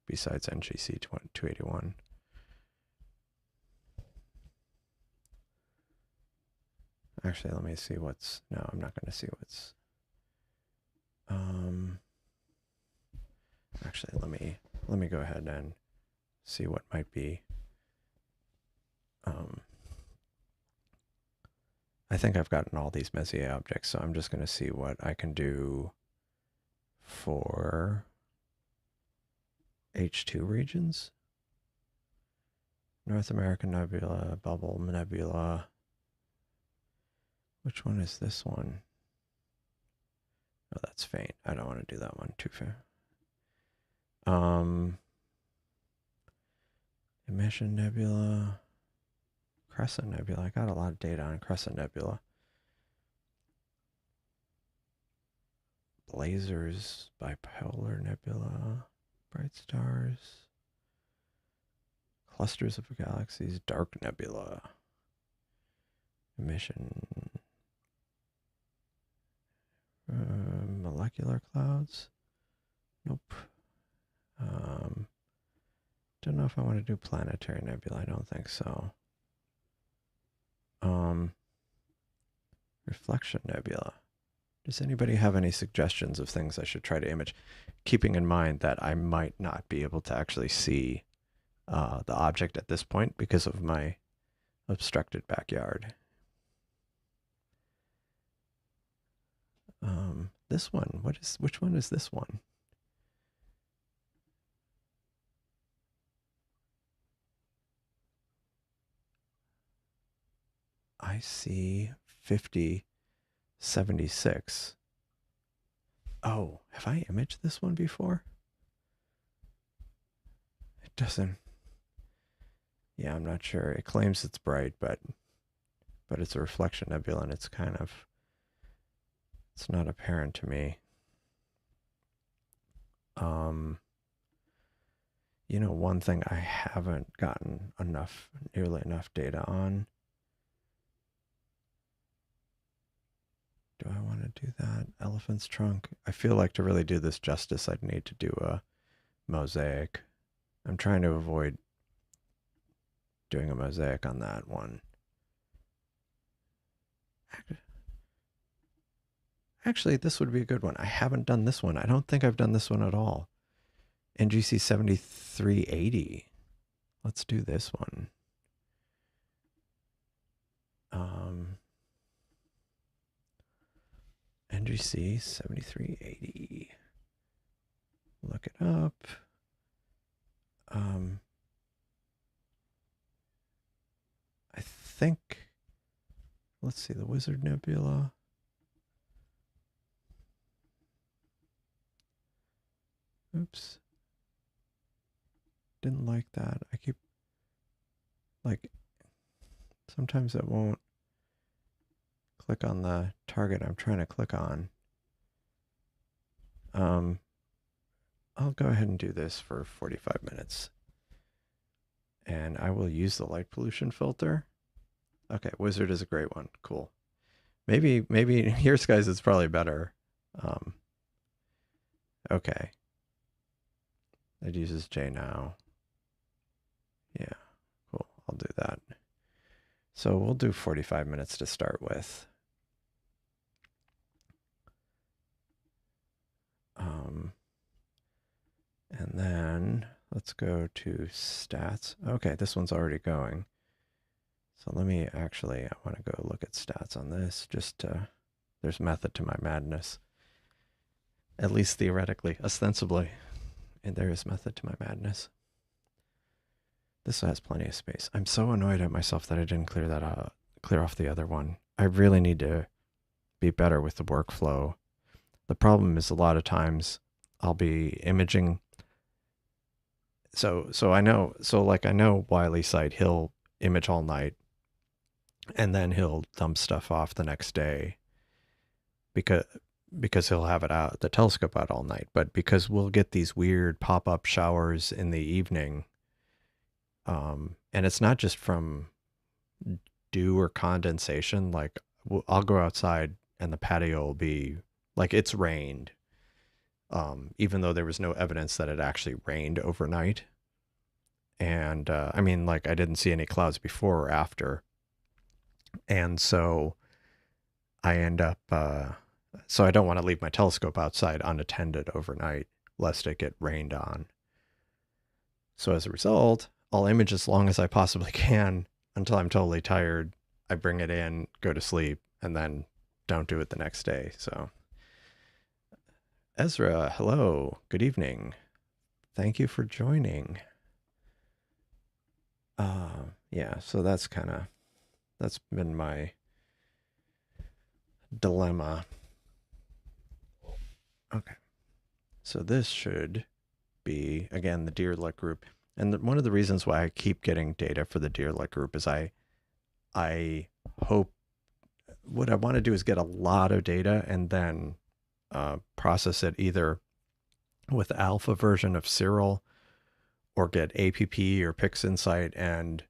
Speaker 1: besides NGC 281? Actually, let me see what's, no, I'm not going to see what's, actually, let me go ahead and see what might be, I think I've gotten all these Messier objects, so I'm just going to see what I can do for H2 regions. North American Nebula, Bubble Nebula. Which one is this one? Oh, that's faint. I don't want to do that one. Too fair. Emission Nebula. Crescent Nebula. I got a lot of data on Crescent Nebula. Blazers, Bipolar Nebula. Bright stars. Clusters of galaxies. Dark Nebula. Emission. Molecular clouds. Nope. Don't know if I want to do planetary nebula. I don't think so. Reflection nebula. Does anybody have any suggestions of things I should try to image? Keeping in mind that I might not be able to actually see the object at this point because of my obstructed backyard. This one, which one is this one? I see 5076. Oh, have I imaged this one before? It doesn't. Yeah, I'm not sure. It claims it's bright, but it's a reflection nebula, and it's kind of, it's not apparent to me. You know, one thing I haven't gotten nearly enough data on. Do I want to do that? Elephant's trunk. I feel like to really do this justice, I'd need to do a mosaic. I'm trying to avoid doing a mosaic on that one. Actually, this would be a good one. I haven't done this one. I don't think I've done this one at all. NGC 7380. Let's do this one. NGC 7380. Look it up. I think, let's see, the Wizard Nebula. Oops. Didn't like that. I keep, like, sometimes it won't click on the target I'm trying to click on. I'll go ahead and do this for 45 minutes. And I will use the light pollution filter. Okay, Wizard is a great one. Cool. Maybe Here Skies is probably better. Um, okay. It uses J now. Yeah, cool. I'll do that. So we'll do 45 minutes to start with. And then let's go to stats. Okay, this one's already going. So let me actually, I want to go look at stats on this. Just there's method to my madness. At least theoretically, ostensibly. And there is method to my madness. This has plenty of space. I'm so annoyed at myself that I didn't clear that out, clear off the other one. I really need to be better with the workflow. The problem is a lot of times I'll be imaging. So I know, I know Wiley's site, he'll image all night and then he'll dump stuff off the next day because he'll have it out, the telescope out all night. But because we'll get these weird pop-up showers in the evening, and it's not just from dew or condensation. Like I'll go outside and the patio will be like it's rained, even though there was no evidence that it actually rained overnight. And I mean, like I didn't see any clouds before or after, and so I end up. So I don't want to leave my telescope outside unattended overnight, lest it get rained on. So as a result, I'll image as long as I possibly can until I'm totally tired. I bring it in, go to sleep, and then don't do it the next day. So Ezra, hello, good evening. Thank you for joining. Yeah, so that's been my dilemma. Okay. So this should be, again, the Deer Luck group. And one of the reasons why I keep getting data for the Deer Luck group is I hope, what I want to do is get a lot of data and then process it either with alpha version of Cyril or get APP or PixInsight and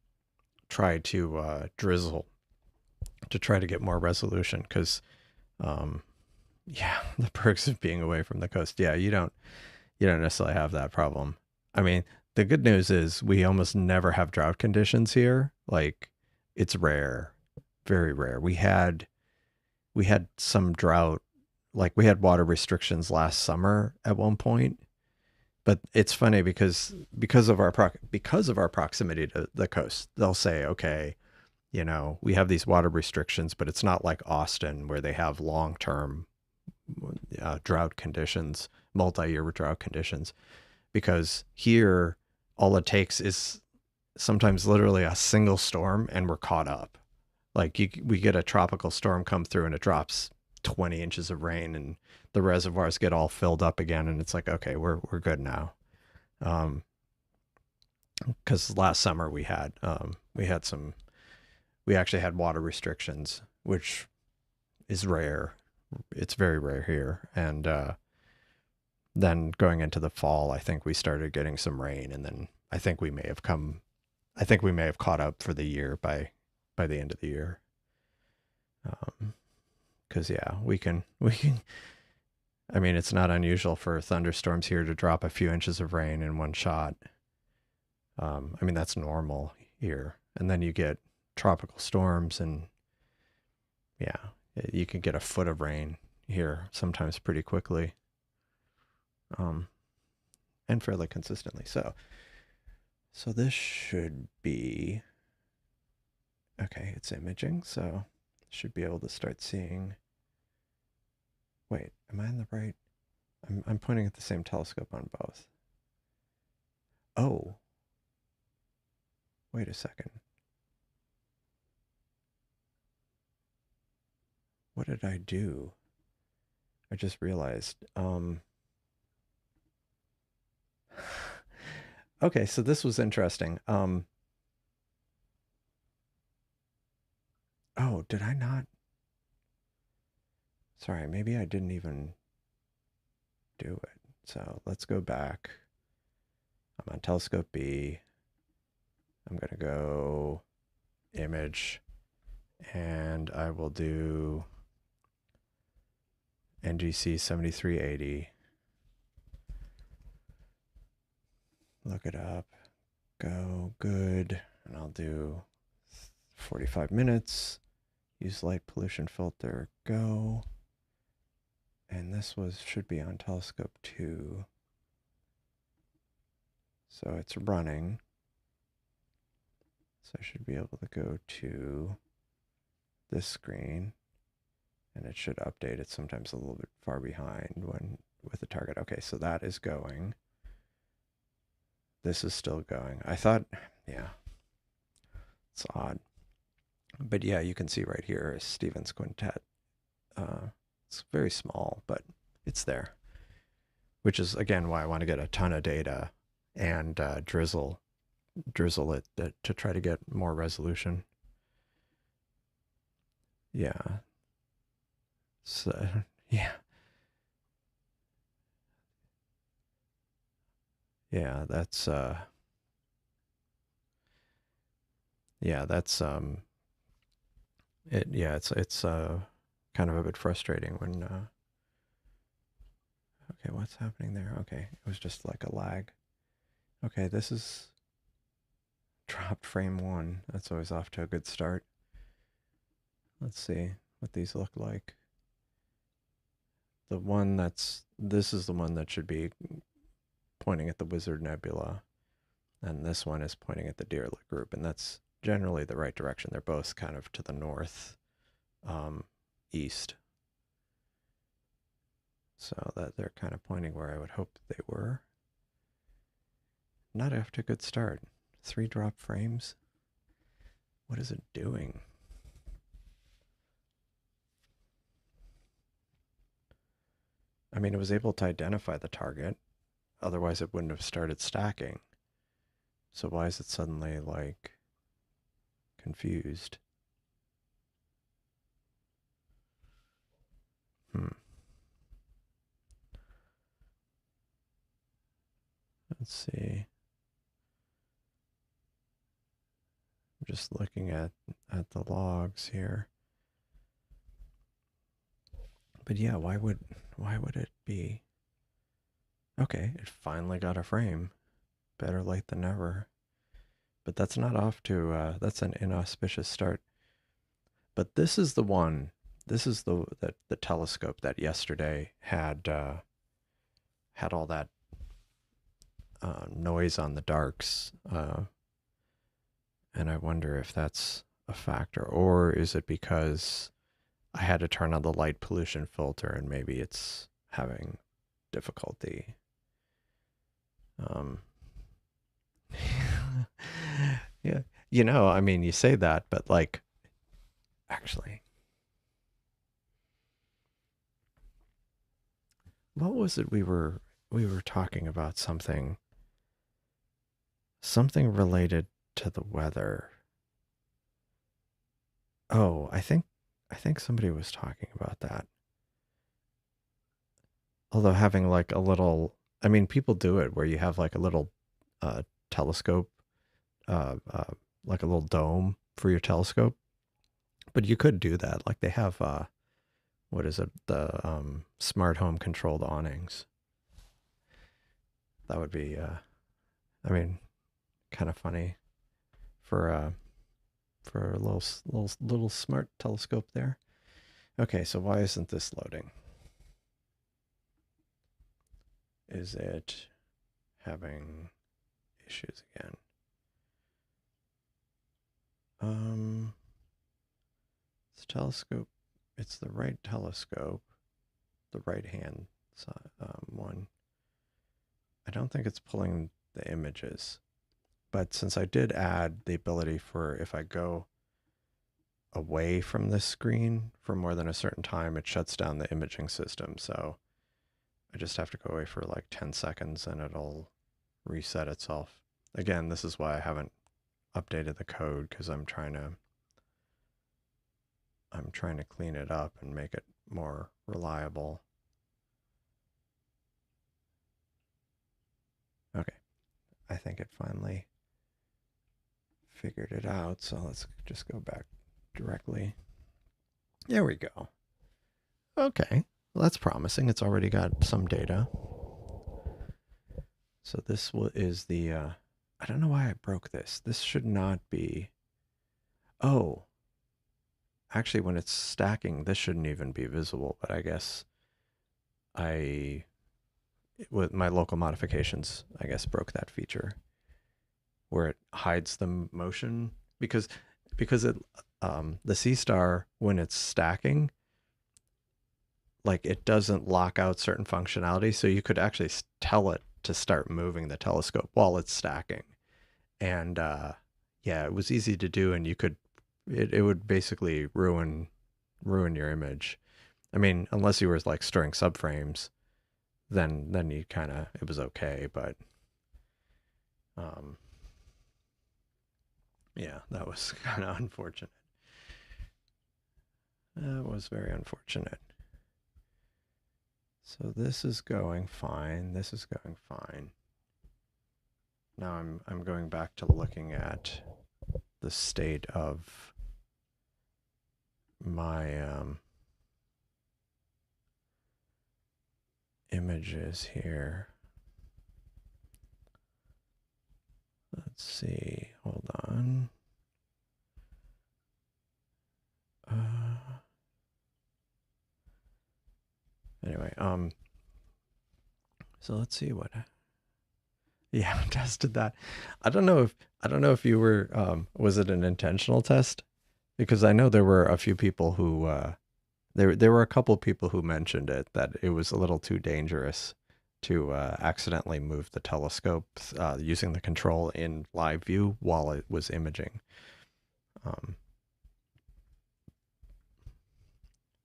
Speaker 1: try to drizzle to try to get more resolution. Because yeah, the perks of being away from the coast. Yeah, you don't necessarily have that problem. I mean, the good news is we almost never have drought conditions here. Like it's rare, very rare. We had some drought, like we had water restrictions last summer at one point. But it's funny because of our proximity to the coast, they'll say, okay, you know, we have these water restrictions, but it's not like Austin where they have long-term drought conditions, multi-year drought conditions, because here all it takes is sometimes literally a single storm and we're caught up. Like we get a tropical storm come through and it drops 20 inches of rain and the reservoirs get all filled up again and it's like, okay, we're good now. Because last summer we actually had water restrictions, which is rare. It's very rare here. And then going into the fall, I think we started getting some rain, and then I think we may have caught up for the year by the end of the year. Because yeah, we can. I mean, it's not unusual for thunderstorms here to drop a few inches of rain in one shot. I mean, that's normal here. And then you get tropical storms, and yeah, you can get a foot of rain here sometimes pretty quickly, and fairly consistently. So this should be okay. It's imaging, so should be able to start seeing. Wait, am I in the right? I'm pointing at the same telescope on both. Oh, wait a second. What did I do? I just realized. Okay, so this was interesting. Oh, did I not? Sorry, maybe I didn't even do it. So let's go back. I'm on telescope B. I'm going to go image, and I will do NGC 7380. Look it up. Go, good. And I'll do 45 minutes. Use light pollution filter, go. And this should be on telescope 2. So it's running. So I should be able to go to this screen, and it should update. It's sometimes a little bit far behind with the target. Okay, so that is going. This is still going. I thought, yeah, it's odd. But yeah, you can see right here is Stevens Quintet. It's very small, but it's there, which is, again, why I want to get a ton of data and drizzle it to try to get more resolution. Yeah. So, yeah. Yeah, that's it's kind of a bit frustrating when okay, what's happening there? Okay, it was just like a lag. Okay, this is dropped frame 1. That's always off to a good start. Let's see what these look like. This is the one that should be pointing at the Wizard Nebula, and this one is pointing at the Dirichlet group, and that's generally the right direction. They're both kind of to the north, east, so that they're kind of pointing where I would hope they were. Not after a good start. 3 drop frames. What is it doing? I mean, it was able to identify the target. Otherwise, it wouldn't have started stacking. So why is it suddenly, like, confused? Let's see. I'm just looking at the logs here. But yeah, why would it be? Okay, it finally got a frame. Better late than never. But that's not off to that's an inauspicious start. But this is the one. This is the telescope that yesterday had all that noise on the darks, and I wonder if that's a factor, or is it because I had to turn on the light pollution filter and maybe it's having difficulty. Yeah, I mean, you say that, but like, actually, what was it we were talking about? Something related to the weather. Oh, I think somebody was talking about that. Although having like a little, I mean, people do it where you have like a little telescope, like a little dome for your telescope. But you could do that. Like they have, what is it? The smart home controlled awnings. That would be, I mean, kind of funny for a little smart telescope there. Okay, so why isn't this loading? Is it having issues again? It's telescope. It's the right telescope, the right hand one. I don't think it's pulling the images, but since I did add the ability for if I go away from this screen for more than a certain time, it shuts down the imaging system. So I just have to go away for like 10 seconds and it'll reset itself. Again, this is why I haven't updated the code, because I'm trying to clean it up and make it more reliable. Okay, I think it finally figured it out. So let's just go back directly. There we go. Okay, well, that's promising. It's already got some data. So this is the, I don't know why I broke this. This should not be, oh, actually when it's stacking, this shouldn't even be visible, but I guess I, with my local modifications, I guess broke that feature where it hides the motion because it, the Seestar, when it's stacking, like it doesn't lock out certain functionality. So you could actually tell it to start moving the telescope while it's stacking. And yeah, it was easy to do, and you could, it would basically ruin your image. I mean, unless you were like storing subframes, then you kind of, it was okay, but um yeah, that was kind of unfortunate. That was very unfortunate. So this is going fine. This is going fine. Now I'm going back to looking at the state of my images here. Let's see. Hold on. Anyway, so let's see what. Yeah, tested that. I don't know if you were was it an intentional test? Because I know there were a few people who there were a couple of people who mentioned it, that it was a little too dangerous to accidentally move the telescope using the control in live view while it was imaging.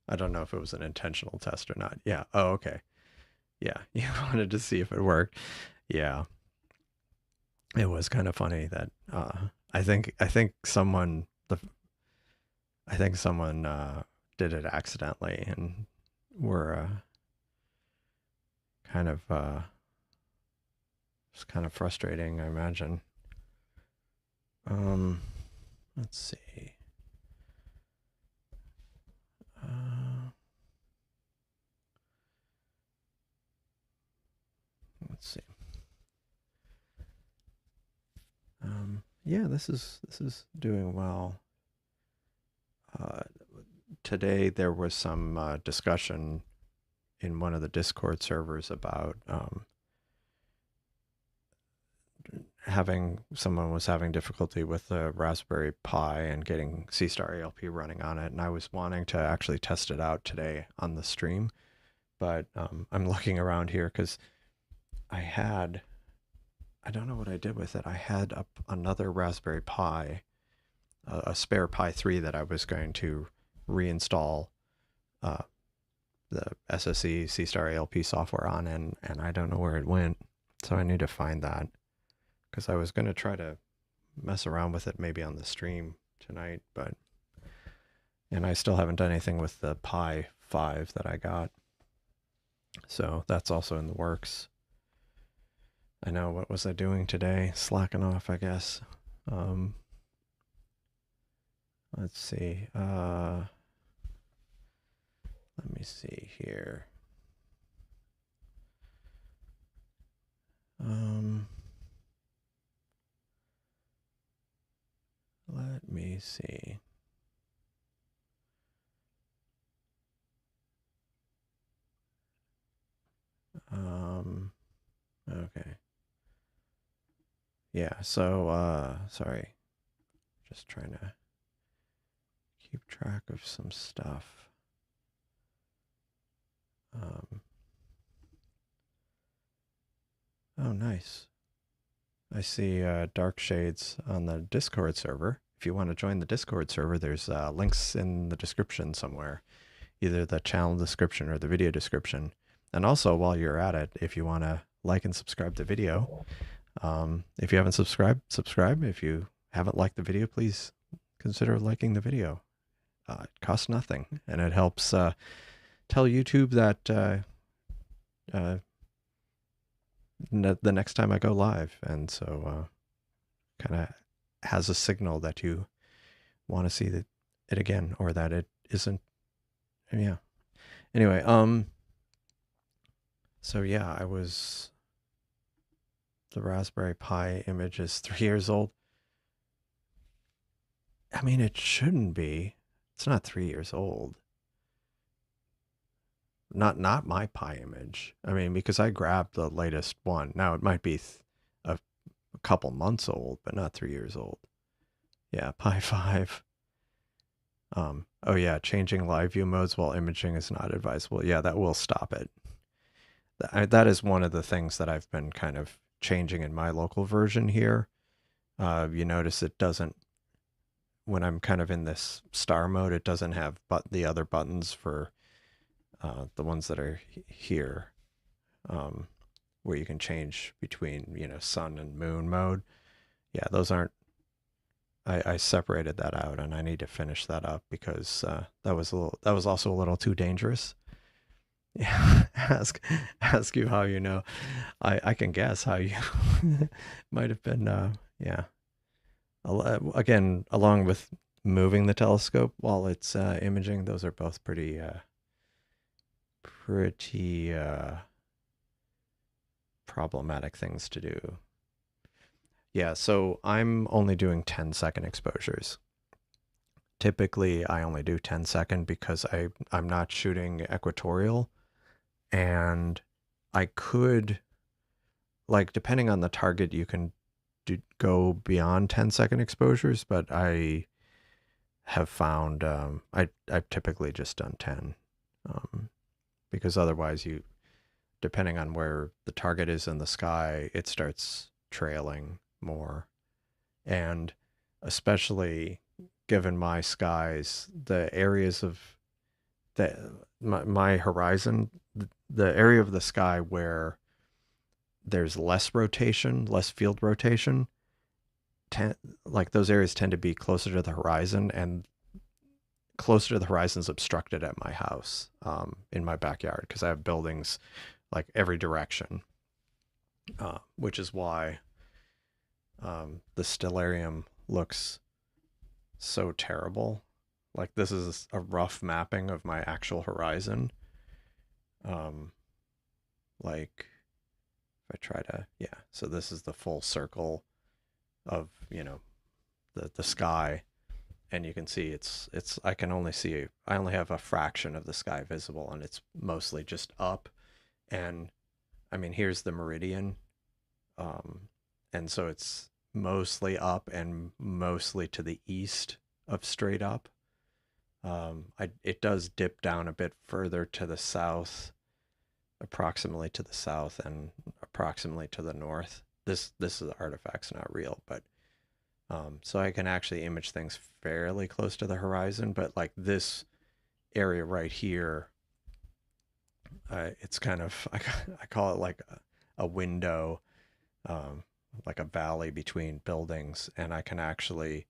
Speaker 1: I don't know if it was an intentional test or not. Yeah. Oh, okay. Yeah. You wanted to see if it worked. Yeah. It was kind of funny that I think someone did it accidentally, and were kind of it's kind of frustrating, I imagine. Um, let's see. Let's see. Yeah, this is doing well. Today there was some discussion in one of the Discord servers about someone was having difficulty with the Raspberry Pi and getting Seestar Alp running on it, and I was wanting to actually test it out today on the stream, but I'm looking around here because I don't know what I did with it. I had another Raspberry Pi, a spare Pi 3 that I was going to reinstall uh, the SSE Seestar Alp software on, and I don't know where it went, so I need to find that, because I was going to try to mess around with it maybe on the stream tonight, and I still haven't done anything with the Pi 5 that I got, so that's also in the works. I know, what was I doing today? Slacking off, I guess. Let's see. Let me see here. Let me see. Okay. Yeah, so sorry. Just trying to keep track of some stuff. Oh, nice. I see dark shades on the Discord server. If you want to join the Discord server, there's links in the description somewhere, either the channel description or the video description. And also, while you're at it, if you want to like and subscribe the video, if you haven't subscribed, subscribe. If you haven't liked the video, please consider liking the video. It costs nothing, and it helps tell YouTube that the next time I go live. And so kind of has a signal that you want to see it again, or that it isn't. Yeah. Anyway, so yeah, the Raspberry Pi image is 3 years old. I mean, it shouldn't be. It's not 3 years old. Not my Pi image. I mean, because I grabbed the latest one. Now it might be a couple months old, but not 3 years old. Yeah, Pi 5. Oh yeah, changing live view modes while imaging is not advisable. Yeah, that will stop it. That is one of the things that I've been kind of changing in my local version here. You notice it doesn't, when I'm kind of in this star mode, it doesn't have the other buttons for the ones that are here, where you can change between, sun and moon mode. Yeah, those aren't. I separated that out, and I need to finish that up because that was also a little too dangerous. Yeah, ask you how you know. I can guess how you might have been. Yeah. Again, along with moving the telescope while it's imaging, those are both pretty problematic things to do. Yeah, so I'm only doing 10-second exposures. Typically, I only do 10-second because I'm not shooting equatorial, and I could, like, depending on the target, you can go beyond 10-second exposures, but I have found I've typically just done 10, because otherwise depending on where the target is in the sky, it starts trailing more. And especially given my skies, the areas of my horizon, the area of the sky where there's less rotation, less field rotation, like those areas tend to be closer to the horizon, and closer to the horizon is obstructed at my house, in my backyard, because I have buildings like every direction, which is why the stellarium looks so terrible. Like, this is a rough mapping of my actual horizon. Um, like, if I try to, yeah, so this is the full circle of, the sky, and you can see I only have a fraction of the sky visible, and it's mostly just up. And I mean, here's the meridian, and so it's mostly up and mostly to the east of straight up. It does dip down a bit further to the south, approximately to the south, and approximately to the north. This is artifact's not real, but so I can actually image things fairly close to the horizon. But like this area right here, it's kind of I call it like a window, like a valley between buildings, and I can actually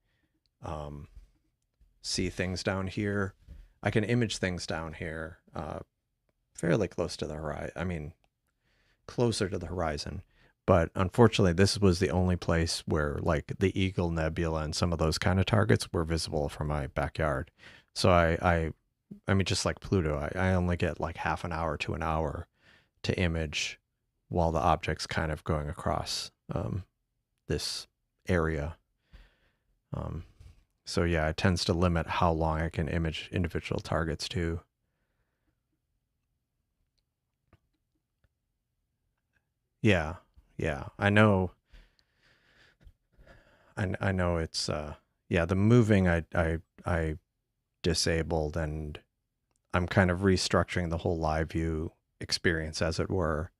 Speaker 1: see things down here. I can image things down here, fairly close to the horizon. I mean, closer to the horizon. But unfortunately, this was the only place where, like, the Eagle Nebula and some of those kind of targets were visible from my backyard. So I mean, just like Pluto, I only get like half an hour to an hour to image while the object's kind of going across this area. So yeah, it tends to limit how long I can image individual targets too. Yeah, yeah, I know. I know it's yeah, the moving I disabled, and I'm kind of restructuring the whole live view experience, as it were.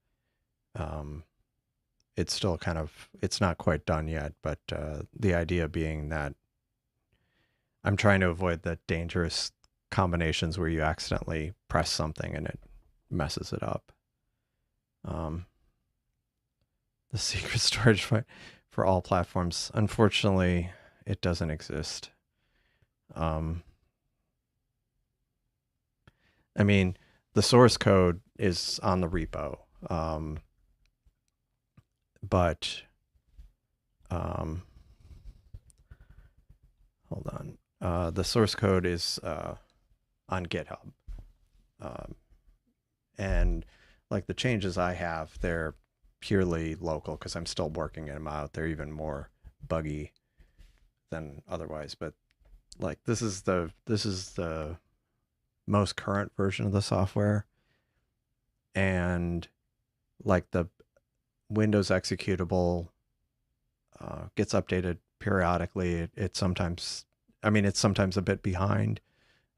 Speaker 1: Um, it's still kind of, it's not quite done yet, but the idea being that I'm trying to avoid the dangerous combinations where you accidentally press something and it messes it up. The secret storage for all platforms, unfortunately, it doesn't exist. Um, I mean, the source code is on the repo. but hold on. The source code is on GitHub. Um, and like the changes I have, they're purely local because I'm still working them out. They're even more buggy than otherwise. But like this is the most current version of the software, and like the Windows executable gets updated periodically. It sometimes, I mean, it's sometimes a bit behind.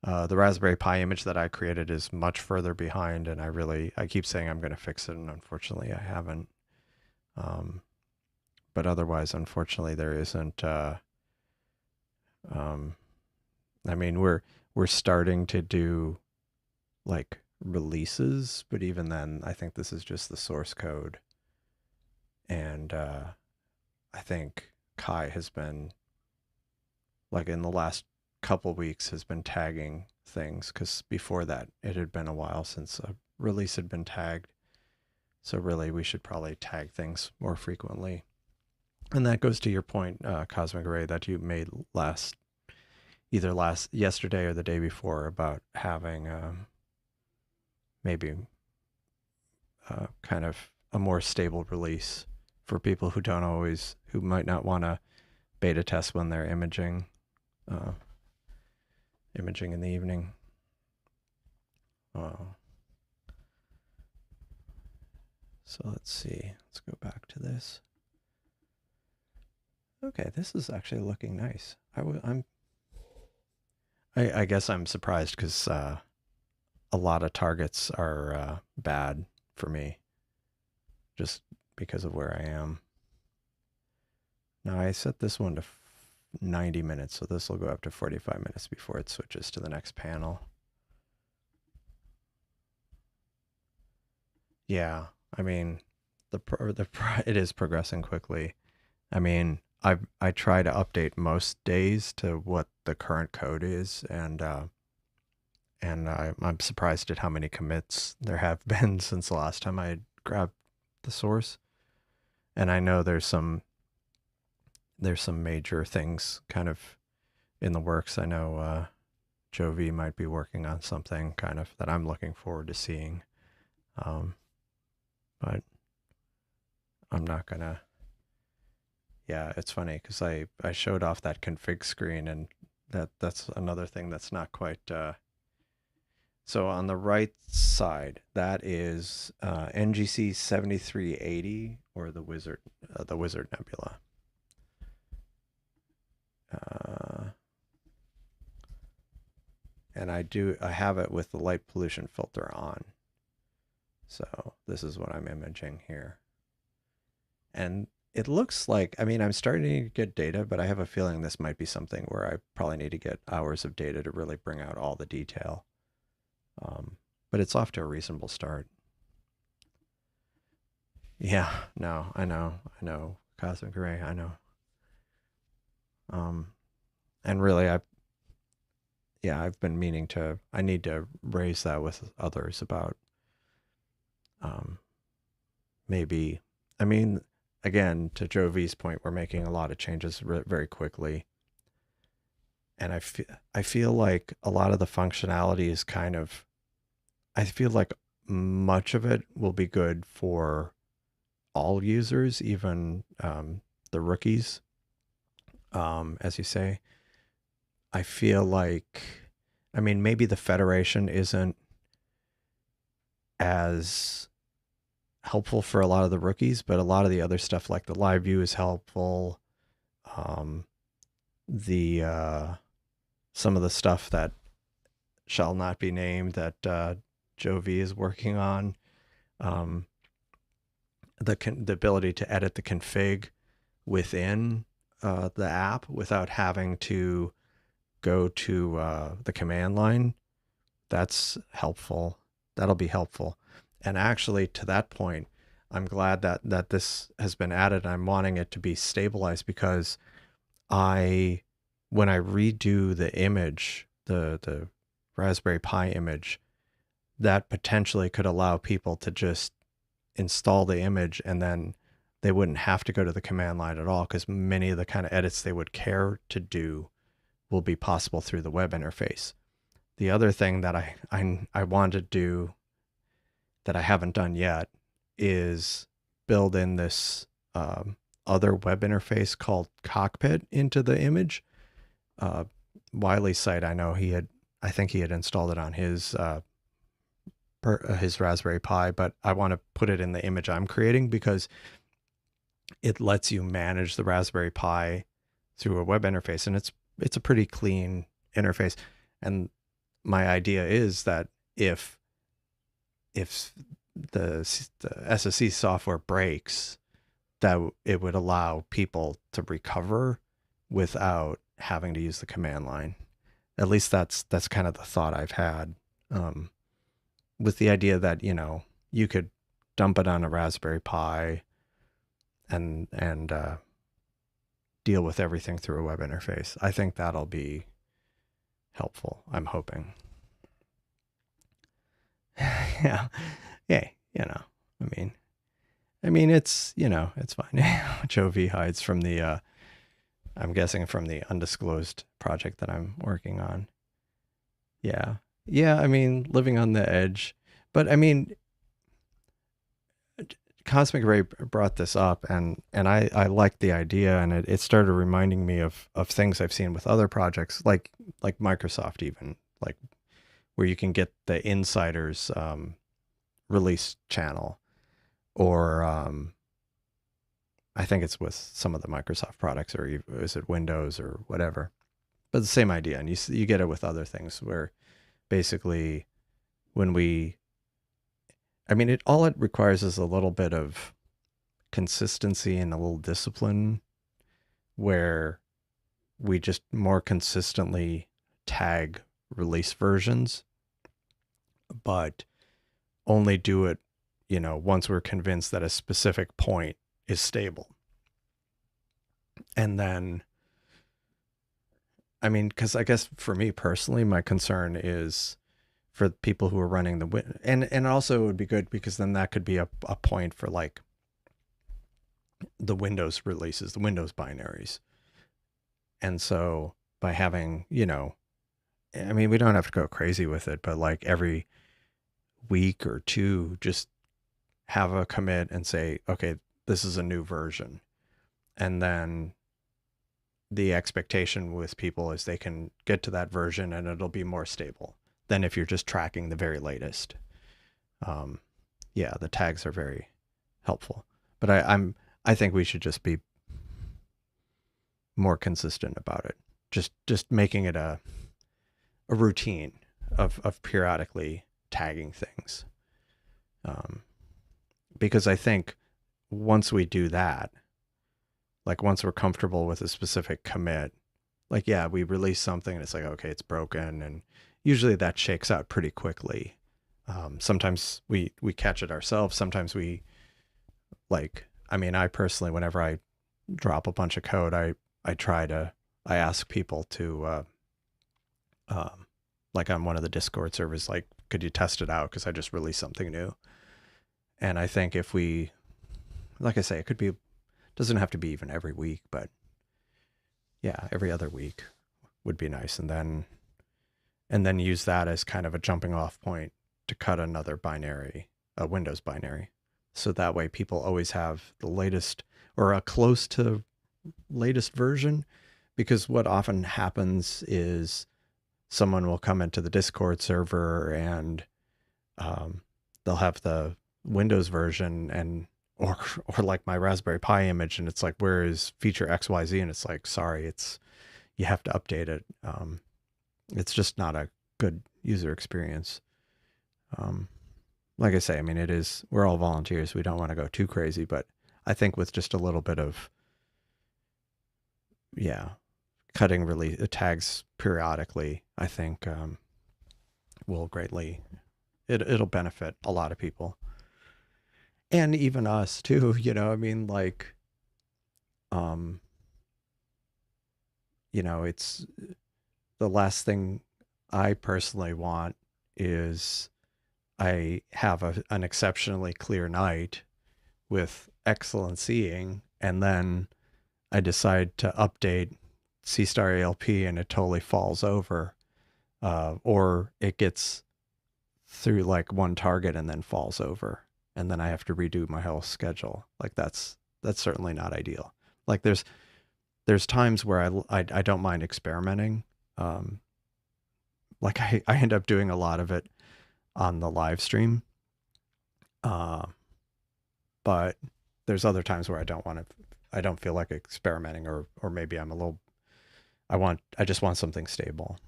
Speaker 1: The Raspberry Pi image that I created is much further behind, and I keep saying I'm going to fix it, and unfortunately I haven't. Um, but otherwise, unfortunately, there isn't. Um, I mean, we're starting to do like releases, but even then, I think this is just the source code, and I think Kai has been like in the last couple weeks has been tagging things because before that it had been a while since a release had been tagged. So really, we should probably tag things more frequently. And that goes to your point, Cosmic Ray, that you made either yesterday or the day before about having maybe kind of a more stable release for people who might not want to beta test when they're uh, imaging in the evening. So let's see. Let's go back to this. Okay, this is actually looking nice. I guess I'm surprised because a lot of targets are bad for me, just because of where I am. Now I set this one to 90 minutes, so this will go up to 45 minutes before it switches to the next panel. Yeah, I mean, it is progressing quickly. I mean, I try to update most days to what the current code is, and I'm surprised at how many commits there have been since the last time I grabbed the source. And I know there's some major things kind of in the works. I know Joe V might be working on something kind of that I'm looking forward to seeing. But I'm not gonna. Yeah, it's funny because I showed off that config screen, and that's another thing that's not quite. So on the right side, that is NGC 7380 or the Wizard Nebula. And I have it with the light pollution filter on. So this is what I'm imaging here. And it looks like, I mean, I'm starting to get data, but I have a feeling this might be something where I probably need to get hours of data to really bring out all the detail. But it's off to a reasonable start. Yeah, no, I know. Cosmic Ray, I know. And really, I've been meaning to, I need to raise that with others about maybe, I mean, again, to Joe V's point, we're making a lot of changes very quickly. And I feel like a lot of the functionality is kind of, I feel like much of it will be good for all users, even the rookies, as you say. I feel like, I mean, maybe the Federation isn't as helpful for a lot of the rookies, but a lot of the other stuff like the live view is helpful. The some of the stuff that shall not be named that Joe V is working on, the ability to edit the config within the app without having to go to the command line, that's helpful. That'll be helpful. And actually, to that point, I'm glad that this has been added. I'm wanting it to be stabilized because when I redo the image, the Raspberry Pi image, that potentially could allow people to just install the image and then they wouldn't have to go to the command line at all, because many of the kind of edits they would care to do will be possible through the web interface. The other thing that I want to do that I haven't done yet is build in this other web interface called Cockpit into the image. Wiley's site, I think he had installed it on his Raspberry Pi, but I want to put it in the image I'm creating because it lets you manage the Raspberry Pi through a web interface, and it's a pretty clean interface. And my idea is that if the SSC software breaks, that it would allow people to recover without having to use the command line. At least that's kind of the thought I've had, with the idea that, you could dump it on a Raspberry Pi and deal with everything through a web interface. I think that'll be helpful. I'm hoping. Yeah. Yeah. I mean, it's, it's fine. Jovi hides from the, I'm guessing from the undisclosed project that I'm working on. Yeah. Yeah. I mean, living on the edge, but I mean, Cosmic Ray brought this up, and I liked the idea, and it started reminding me of things I've seen with other projects, like Microsoft, even, like where you can get the insiders release channel, or I think it's with some of the Microsoft products, or is it Windows or whatever, but the same idea. And you get it with other things where basically all it requires is a little bit of consistency and a little discipline, where we just more consistently tag release versions, but only do it, once we're convinced that a specific point is stable. And then, because I guess for me personally, my concern is for people who are running and also it would be good because then that could be a point for like the Windows releases, the Windows binaries. And so by having, we don't have to go crazy with it, but like every week or two, just have a commit and say, okay, this is a new version. And then the expectation with people is they can get to that version and it'll be more stable than if you're just tracking the very latest. The tags are very helpful, but I think we should just be more consistent about it. Just making it a routine of periodically tagging things. Because I think once we do that, like once we're comfortable with a specific commit, like, yeah, we release something and it's like, okay, it's broken. And usually that shakes out pretty quickly. Sometimes we catch it ourselves. Sometimes I personally, whenever I drop a bunch of code, I ask people to, like on one of the Discord servers, like, could you test it out? Cause I just released something new. And I think if we, like I say, doesn't have to be even every week, but yeah, every other week would be nice. And then use that as kind of a jumping off point to cut another binary, a Windows binary. So that way people always have the latest or a close to latest version, because what often happens is someone will come into the Discord server and they'll have the Windows version or like my Raspberry Pi image, and it's like, where is feature XYZ? And it's like, sorry, you have to update it. It's just not a good user experience. Like I say, we're all volunteers. We don't want to go too crazy, but I think with just a little bit of, cutting release tags periodically, I think will greatly, it'll benefit a lot of people. And even us too, it's the last thing I personally want is I have an exceptionally clear night with excellent seeing, and then I decide to update Seestar Alp and it totally falls over, or it gets through like one target and then falls over, and then I have to redo my whole schedule. Like that's certainly not ideal. Like there's times where I don't mind experimenting. Um, like I end up doing a lot of it on the live stream, uh, but there's other times where I don't feel like experimenting, or maybe I'm a little, I just want something stable.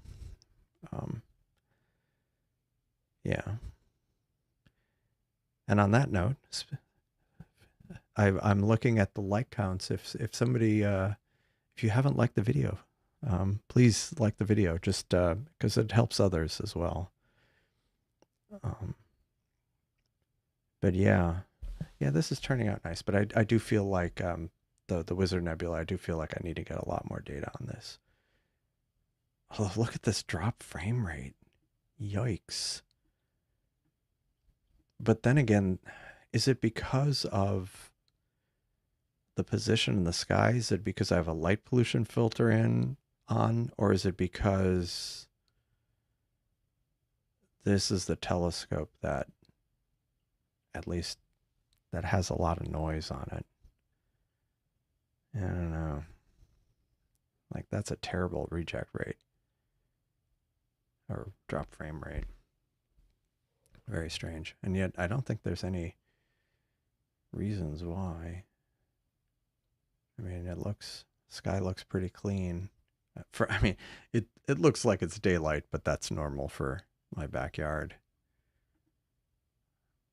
Speaker 1: Um, yeah. And on that note, I'm looking at the like counts. If somebody, if you haven't liked the video, please like the video, just because it helps others as well. Um, but yeah, this is turning out nice. But I do feel like the Wizard Nebula, I do feel like I need to get a lot more data on this. Oh, look at this drop frame rate. Yikes. But then again, is it because of the position in the sky? Is it because I have a light pollution filter on, or is it because this is the telescope that at least that has a lot of noise on it? I don't know. Like that's a terrible reject rate or drop frame rate. Very strange. And yet I don't think there's any reasons why. I mean, sky looks pretty clean. I mean, it looks like it's daylight, but that's normal for my backyard.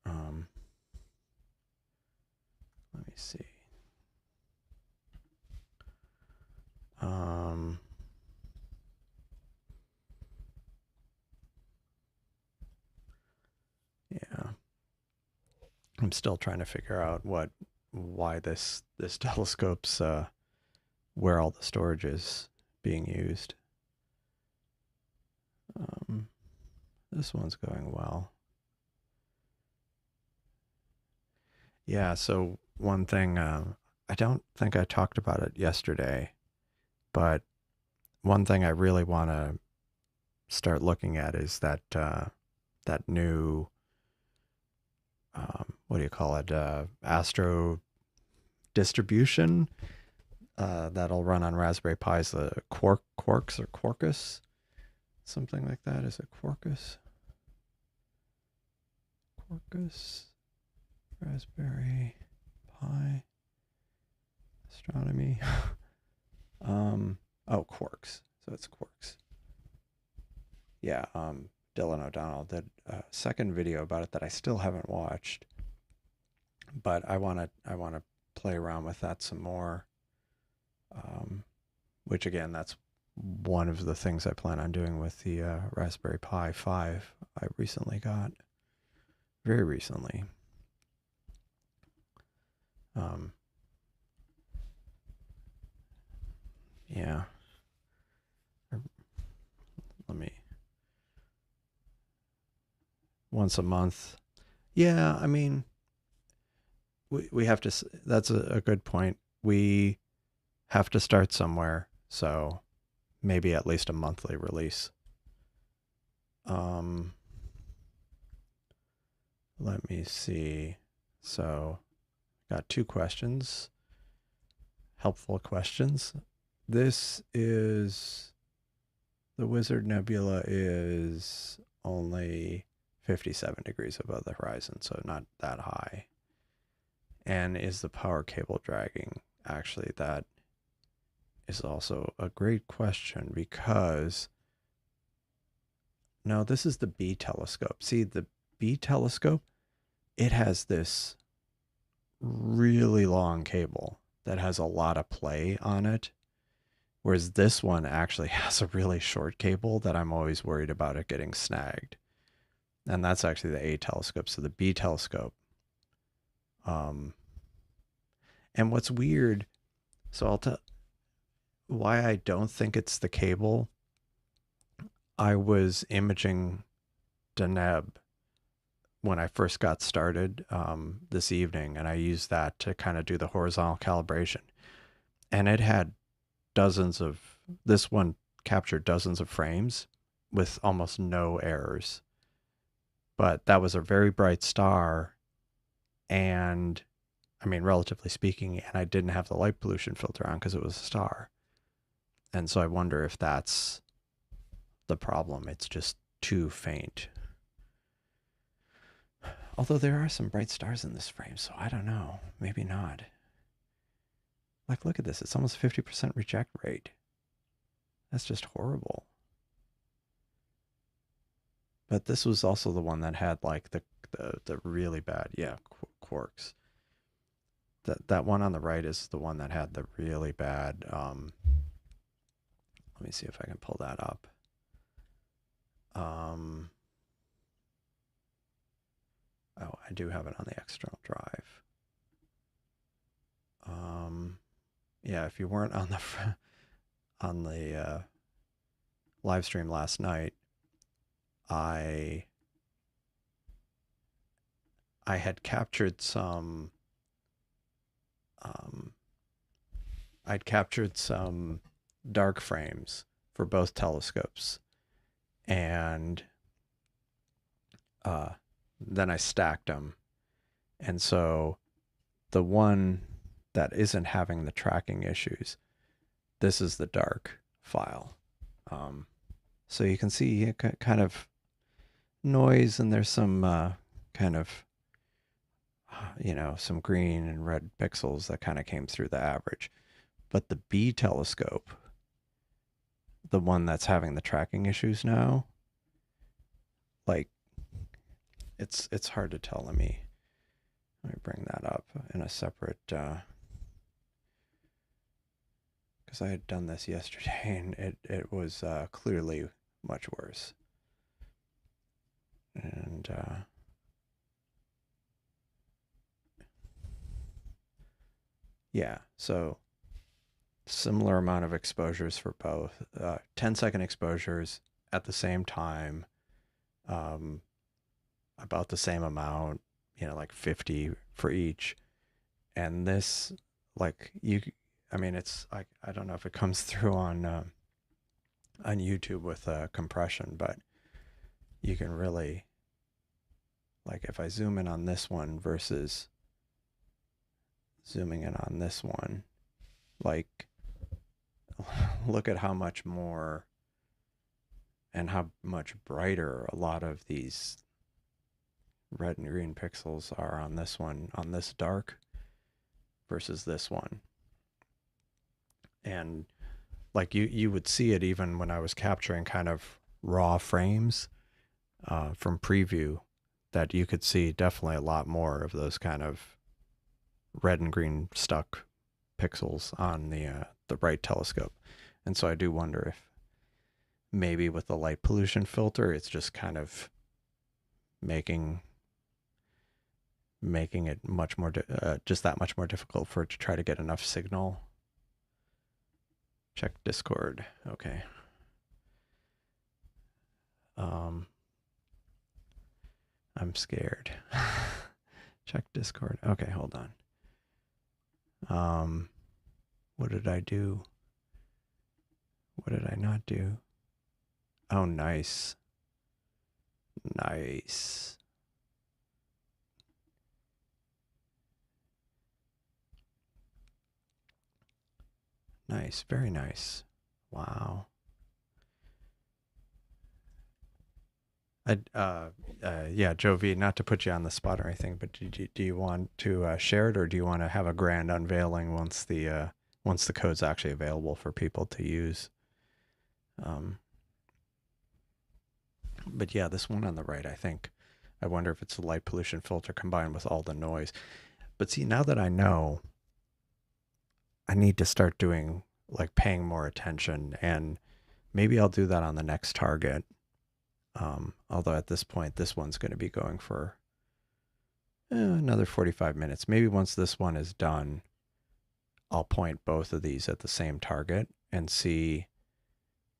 Speaker 1: Let me see. Yeah. I'm still trying to figure out why this telescope's where all the storage is being used. This one's going well. Yeah, so one thing, I don't think I talked about it yesterday, but one thing I really want to start looking at is that that new, what do you call it, astro distribution that'll run on Raspberry Pis, the Quarks or Quarkus, something like that. Is it Quarkus? Quarkus, Raspberry Pi, astronomy. Oh, Quarks. So it's Quarks. Yeah. Dylan O'Donnell did a second video about it that I still haven't watched, but I want to play around with that some more. Which again, that's one of the things I plan on doing with the Raspberry Pi 5 I recently got. Very recently. Yeah. Let me. Once a month. Yeah, I mean, we have to, that's a good point. We have to start somewhere. So maybe at least a monthly release. Let me see. So got two questions. Helpful questions. This is, the Wizard Nebula is only 57 degrees above the horizon, so not that high. And is the power cable dragging? Actually, that is also a great question, because no, this is the B telescope. See, the B telescope, it has this really long cable that has a lot of play on it, whereas this one actually has a really short cable that I'm always worried about it getting snagged. And that's actually the A telescope. So the B telescope, and what's weird, so I'll tell why I don't think it's the cable. I was imaging Deneb when I first got started this evening, and I used that to kind of do the horizontal calibration. And it had this one captured dozens of frames with almost no errors. But that was a very bright star, and I mean, relatively speaking, and I didn't have the light pollution filter on because it was a star. And so I wonder if that's the problem. It's just too faint. Although there are some bright stars in this frame, so I don't know. Maybe not. Like, look at this. It's almost 50% reject rate. That's just horrible. But this was also the one that had like the really bad, quarks. That one on the right is the one that had the really bad. Let me see if I can pull that up. Oh, I do have it on the external drive. Yeah, if you weren't on the live stream last night, I had captured some. I'd captured some dark frames for both telescopes, and then I stacked them, and so the one that isn't having the tracking issues, this is the dark file. So you can see kind of noise, and there's some kind of, some green and red pixels that kind of came through the average. But the B telescope, the one that's having the tracking issues now, like, it's hard to tell. Let me bring that up in a separate, because I had done this yesterday, and it was clearly much worse. And yeah, so similar amount of exposures for both, 10-second exposures at the same time, about the same amount, like 50 for each. And this, like, it's like, I don't know if it comes through on YouTube with compression, but you can really, like, if I zoom in on this one versus zooming in on this one, like, look at how much more and how much brighter a lot of these red and green pixels are on this one, on this dark, versus this one. And like, you would see it even when I was capturing kind of raw frames from preview, that you could see definitely a lot more of those kind of red and green stuck pixels on the right telescope. And so I do wonder if maybe with the light pollution filter, it's just kind of making it much more just that much more difficult for it to try to get enough signal. Check Discord. Okay. I'm scared. Check Discord. Okay, hold on. What did I do? What did I not do? Oh, nice. Nice. Nice. Very nice. Wow. Yeah, Joe V, not to put you on the spot or anything, but do you want to share it, or do you want to have a grand unveiling once the code's actually available for people to use? But yeah, this one on the right, I wonder if it's the light pollution filter combined with all the noise. But see, now that I know, I need to start doing, like, paying more attention, and maybe I'll do that on the next target. Although at this point, this one's going to be going for another 45 minutes. Maybe once this one is done, I'll point both of these at the same target and see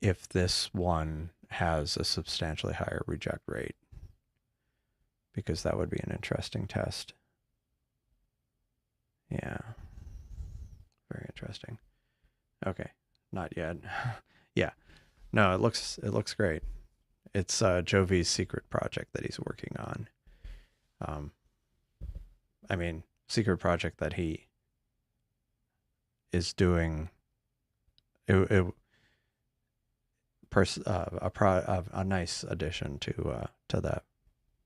Speaker 1: if this one has a substantially higher reject rate. because that would be an interesting test. Yeah, very interesting. Okay, not yet. Yeah, no, it looks great. It's Jovi's secret project that he's working on. Um, I mean, secret project that he is doing. It a nice addition to the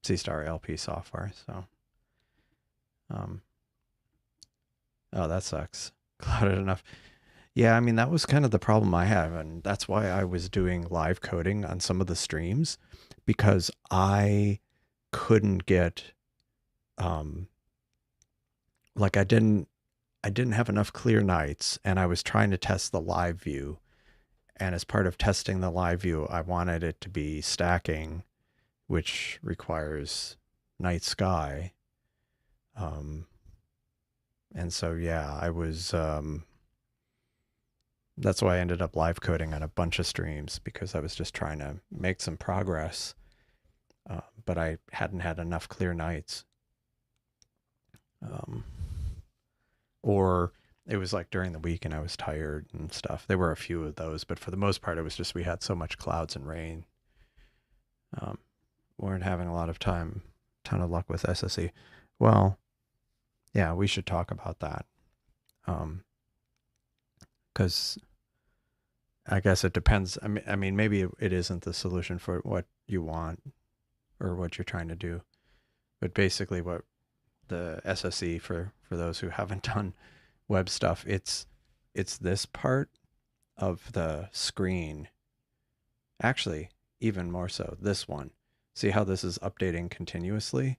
Speaker 1: Seestar LP software. So, um, oh, that sucks. Clouded enough. Yeah, I mean, that was kind of the problem I have, and that's why I was doing live coding on some of the streams, because I couldn't get, um, like I didn't have enough clear nights, and I was trying to test the live view, and as part of testing the live view, I wanted it to be stacking, which requires night sky. And so, yeah, I was, that's why I ended up live coding on a bunch of streams, because I was just trying to make some progress. But I hadn't had enough clear nights. Or it was like during the week and I was tired and stuff. There were a few of those, but for the most part, it was just we had so much clouds and rain. Weren't having a lot of ton of luck with SSE. Well, yeah, we should talk about that. Because I guess it depends. I mean, maybe it isn't the solution for what you want or what you're trying to do. But basically what the SSE, for those who haven't done web stuff, it's this part of the screen. Actually, even more so, this one. See how this is updating continuously?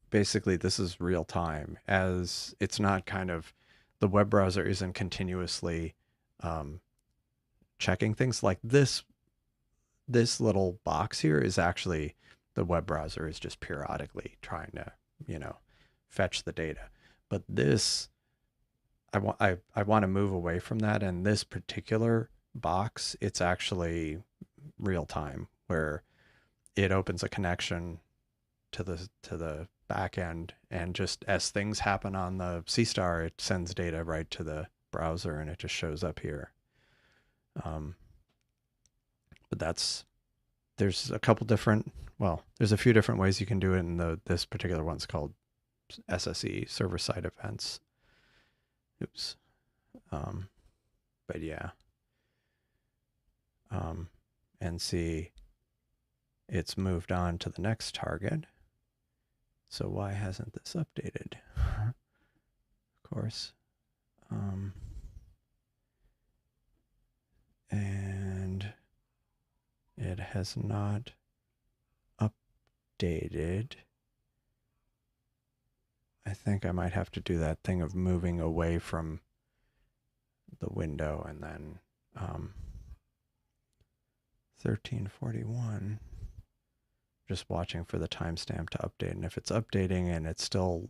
Speaker 1: Basically, this is real time, as it's not kind of, the web browser isn't continuously checking things like this. This little box here is actually, the web browser is just periodically trying to, fetch the data. But this, I want to move away from that. And this particular box, it's actually real time, where it opens a connection to the back end, and just as things happen on the Seestar, it sends data right to the browser and it just shows up here. But there's a couple different, there's a few different ways you can do it, and this particular one's called SSE, server-side events. Oops. But yeah. And see, it's moved on to the next target. So why hasn't this updated? Of course. And it has not updated. I think I might have to do that thing of moving away from the window, and then 1341. Just watching for the timestamp to update, and if it's updating and it still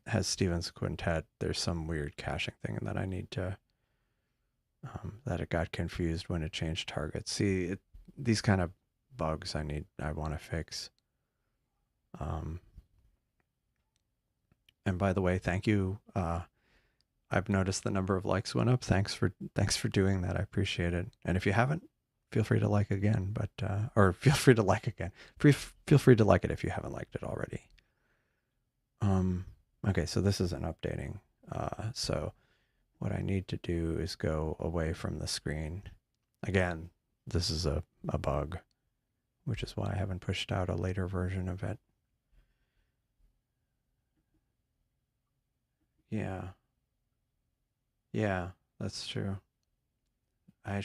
Speaker 1: has Stevens Quintet, there's some weird caching thing that I need to, that it got confused when it changed targets. See, these kind of bugs I want to fix. And by the way, thank you. I've noticed the number of likes went up. Thanks for doing that. I appreciate it. And if you haven't, feel free to like again, or feel free to like again. Feel free to like it if you haven't liked it already. Okay, so this isn't updating. So what I need to do is go away from the screen. Again, this is a bug, which is why I haven't pushed out a later version of it. Yeah. Yeah, that's true. I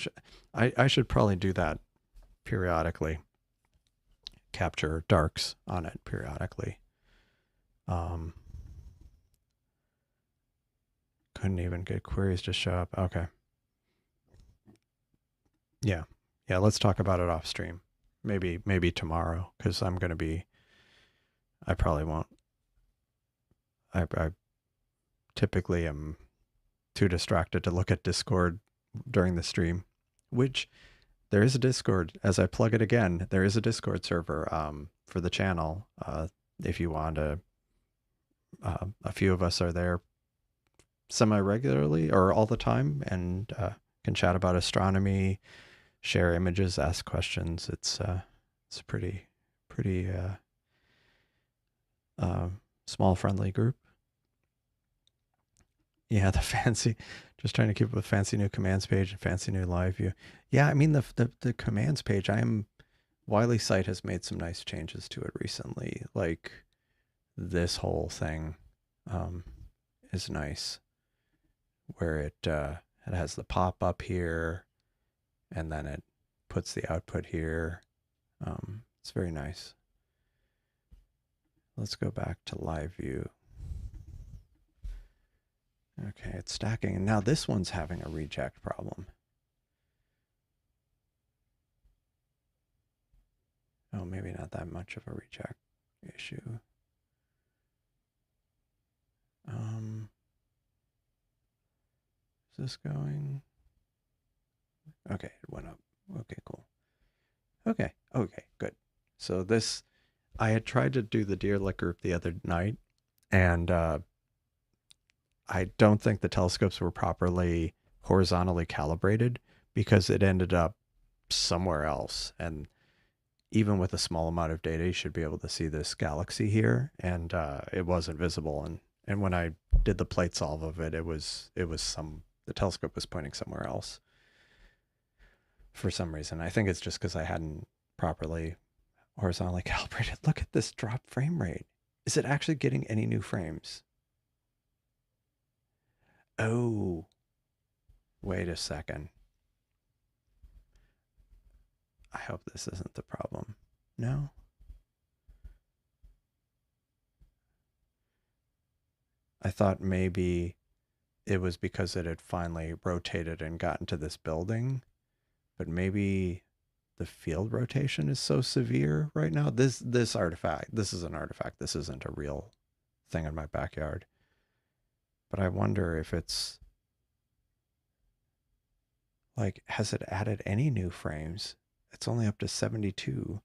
Speaker 1: should probably do that periodically. Capture darks on it periodically. Couldn't even get queries to show up. Okay. Yeah. Yeah, let's talk about it off stream. Maybe tomorrow, because I'm going to be, I probably won't. I typically am too distracted to look at Discord during the stream, which there is a Discord. As I plug it again, there is a Discord server for the channel. If you want to, a few of us are there semi-regularly or all the time, and can chat about astronomy, share images, ask questions. It's a pretty small, friendly group. Yeah, the fancy, just trying to keep up with fancy new commands page and fancy new live view. Yeah, I mean the commands page. Wiley Site has made some nice changes to it recently. Like this whole thing is nice, where it has the pop up here, and then it puts the output here. It's very nice. Let's go back to live view. Okay, it's stacking, and now this one's having a reject problem. Oh, maybe not that much of a reject issue. Is this going? Okay, it went up. Okay, cool. Okay, good. So this, I had tried to do the deer lick group the other night, and I don't think the telescopes were properly horizontally calibrated because it ended up somewhere else. And even with a small amount of data, you should be able to see this galaxy here, and it wasn't visible. And when I did the plate solve of it, the telescope was pointing somewhere else for some reason. I think it's just because I hadn't properly horizontally calibrated. Look at this drop frame rate. Is it actually getting any new frames? Oh, wait a second. I hope this isn't the problem. No? I thought maybe it was because it had finally rotated and gotten to this building, but maybe the field rotation is so severe right now. This artifact, this is an artifact. This isn't a real thing in my backyard. But I wonder if it's like, has it added any new frames? It's only up to 72.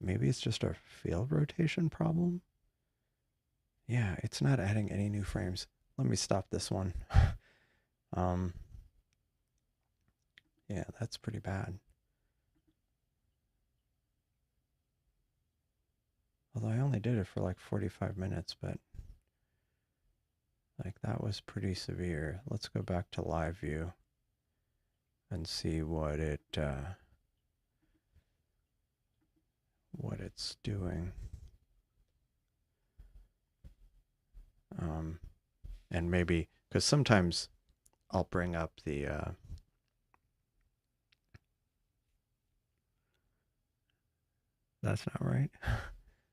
Speaker 1: Maybe it's just a field rotation problem. Yeah, it's not adding any new frames. Let me stop this one. Yeah, that's pretty bad. Although I only did it for like 45 minutes, but like that was pretty severe. Let's go back to live view and see what it's doing. And maybe, because sometimes I'll bring up the that's not right.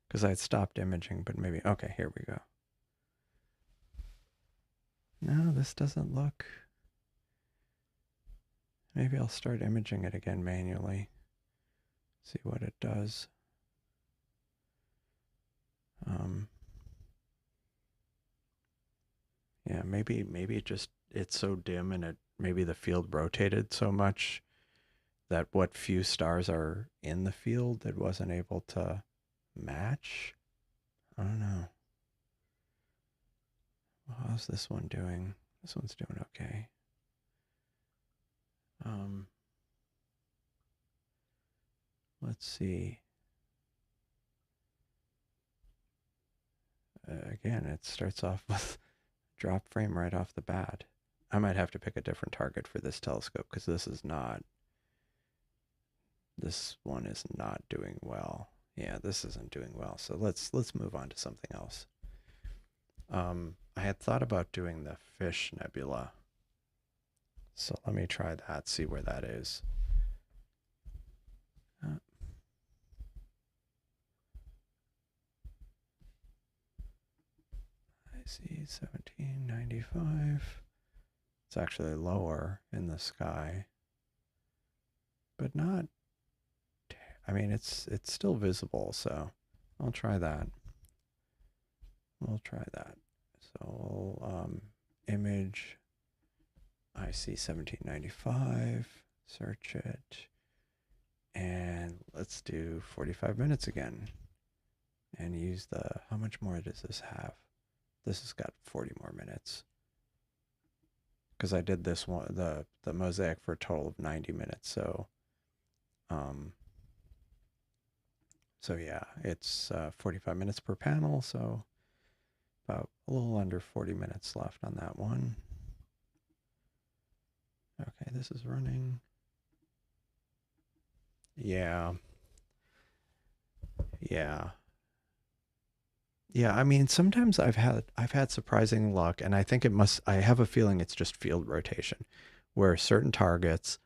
Speaker 1: Because I had stopped imaging, but maybe, okay, here we go. No, this doesn't look. Maybe I'll start imaging it again manually. See what it does. Yeah, maybe it just, it's so dim, and maybe the field rotated so much that what few stars are in the field it wasn't able to match. I don't know. Well, how's this one doing? This one's doing okay. Let's see. Again, it starts off with drop frame right off the bat. I might have to pick a different target for this telescope because this one is not doing well. Yeah, this isn't doing well. So let's move on to something else. I had thought about doing the Fish Nebula. So let me try that, see where that is. I see 1795. It's actually lower in the sky, but not, I mean, it's still visible, so I'll try that. We'll try that. So we'll image I see 1795, search it, and let's do 45 minutes again. And use the, how much more does this have? This has got 40 more minutes. Because I did this one, the mosaic, for a total of 90 minutes. So yeah, it's 45 minutes per panel. So about a little under 40 minutes left on that one. Okay, this is running. Yeah. Yeah. Yeah, I mean, sometimes I've had surprising luck, and I have a feeling it's just field rotation, where certain targets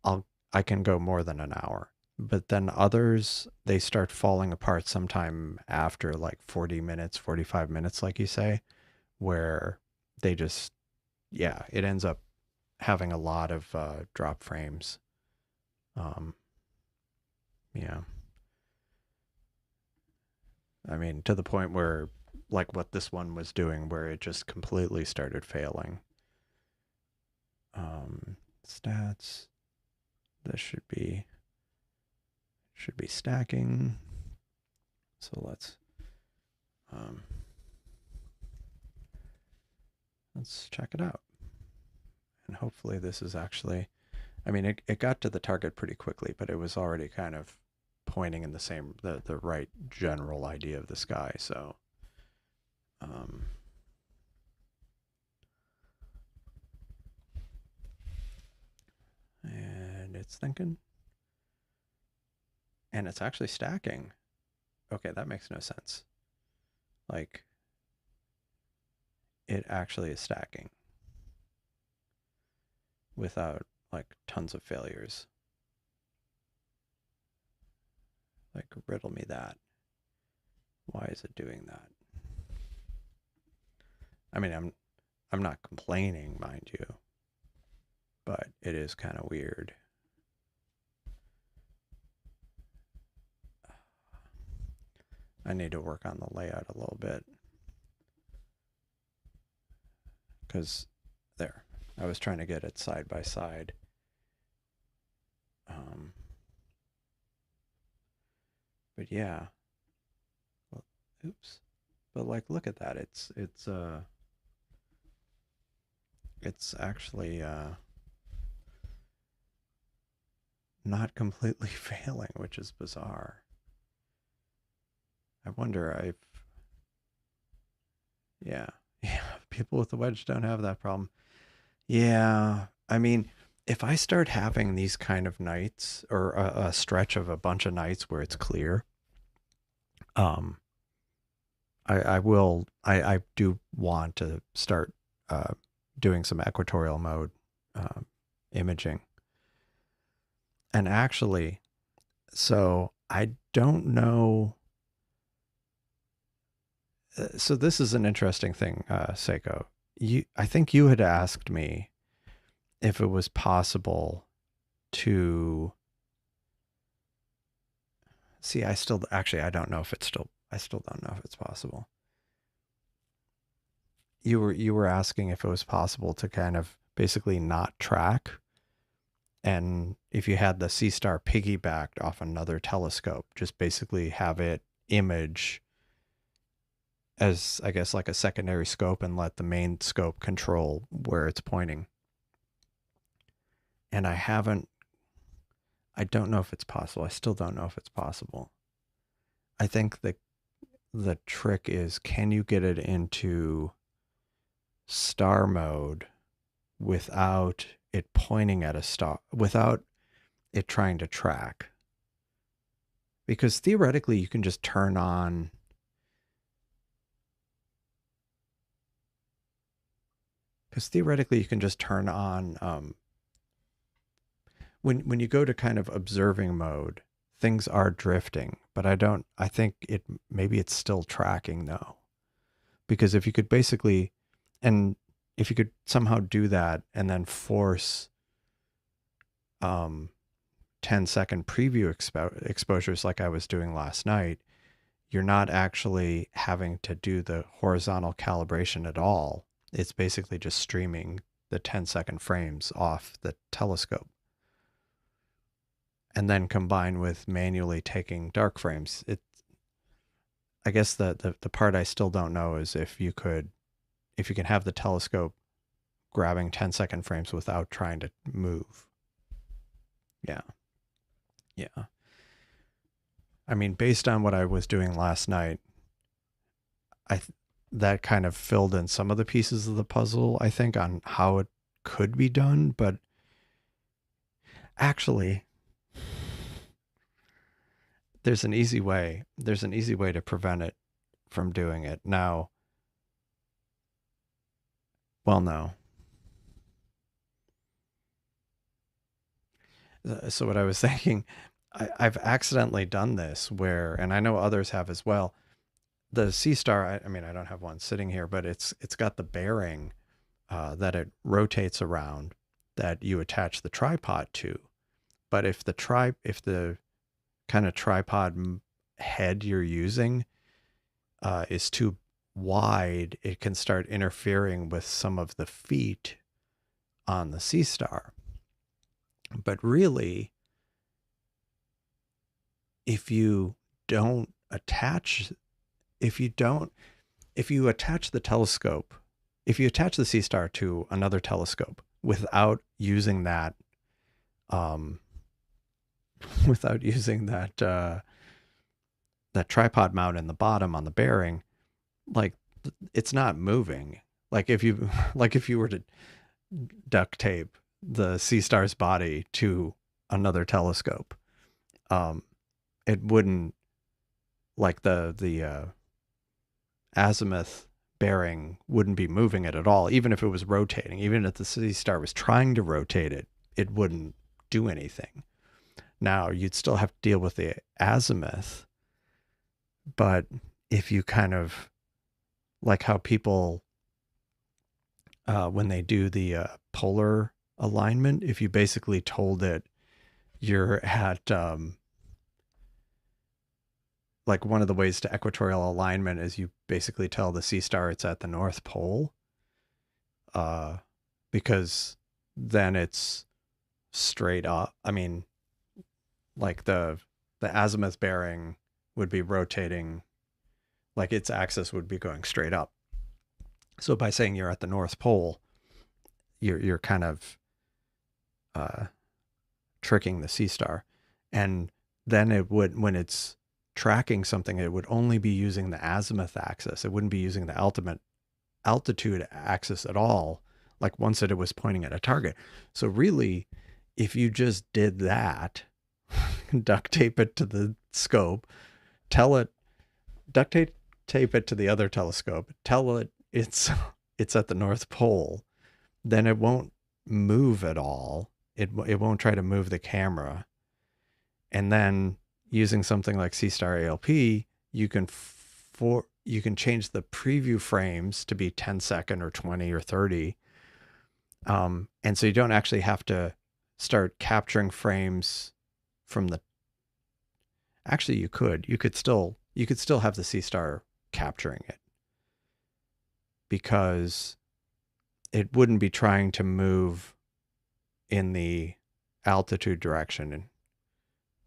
Speaker 1: I can go more than an hour, but then others they start falling apart sometime after like 40 minutes, 45 minutes, like you say, where they just, yeah, it ends up having a lot of drop frames. Um, yeah, I mean, to the point where, like what this one was doing, where it just completely started failing. Stats. This should be stacking. So um, let's check it out. And hopefully this is actually, I mean, it got to the target pretty quickly, but it was already kind of pointing in the right general idea of the sky. So, um, and it's thinking, and it's actually stacking. Okay, that makes no sense. Like, it actually is stacking without like tons of failures. Like, riddle me that. Why is it doing that? I mean, I'm not complaining, mind you, but it is kind of weird. I need to work on the layout a little bit, because there, I was trying to get it side by side. But yeah, well, oops. But like, look at that. It's actually not completely failing, which is bizarre. I wonder. Yeah, yeah. People with the wedge don't have that problem. Yeah, I mean, if I start having these kind of nights, or a stretch of a bunch of nights where it's clear, um, I do want to start uh, doing some equatorial mode uh, imaging. And actually, so I don't know. So this is an interesting thing, Seiko. I think you had asked me if it was possible to see. I still actually I don't know if it's still. I still don't know if it's possible. You were asking if it was possible to kind of basically not track, and if you had the Seestar piggybacked off another telescope, just basically have it image as, I guess, like a secondary scope, and let the main scope control where it's pointing. And I don't know if it's possible. I still don't know if it's possible. I think the trick is, can you get it into star mode without it pointing at a star, without it trying to track? Because theoretically you can just turn on, when you go to kind of observing mode, things are drifting, but I think maybe it's still tracking though. Because if you could basically, and if you could somehow do that and then force 10-second preview exposures like I was doing last night, you're not actually having to do the horizontal calibration at all. It's basically just streaming the 10-second frames off the telescope, and then combine with manually taking dark frames. I guess the part I still don't know is if you can have the telescope grabbing 10-second frames without trying to move. Yeah. Yeah. I mean, based on what I was doing last night, that kind of filled in some of the pieces of the puzzle, I think, on how it could be done. But actually, there's an easy way. There's an easy way to prevent it from doing it. Now, well, no. So what I was thinking, I've accidentally done this where, and I know others have as well. The Seestar, I mean, I don't have one sitting here, but it's got the bearing that it rotates around that you attach the tripod to. But if the kind of tripod head you're using is too wide, it can start interfering with some of the feet on the Seestar. But really, if you attach the telescope, if you attach the Seestar to another telescope without using that, that tripod mount in the bottom on the bearing, like it's not moving. Like if you were to duct tape the Seestar's body to another telescope, it wouldn't, like the azimuth bearing wouldn't be moving it at all. Even if it was rotating, even if the Seestar was trying to rotate it, it wouldn't do anything. Now you'd still have to deal with the azimuth, but if you kind of, like how people, when they do the polar alignment, if you basically told it you're at, like one of the ways to equatorial alignment is you basically tell the Seestar it's at the North Pole, because then it's straight up. I mean, like the azimuth bearing would be rotating, like its axis would be going straight up. So by saying you're at the North Pole, you're kind of tricking the Seestar. And then it would, when it's tracking something, it would only be using the azimuth axis. It wouldn't be using the altitude axis at all, like once it was pointing at a target. So really, if you just did that, duct tape it to the scope, duct tape it to the other telescope, tell it it's at the North Pole, then it won't move at all. It won't try to move the camera. And then using something like Seestar Alp, you can change the preview frames to be 10-second or 20 or 30. And so you don't actually have to start capturing frames from the, actually you could still have the Seestar capturing it, because it wouldn't be trying to move in the altitude direction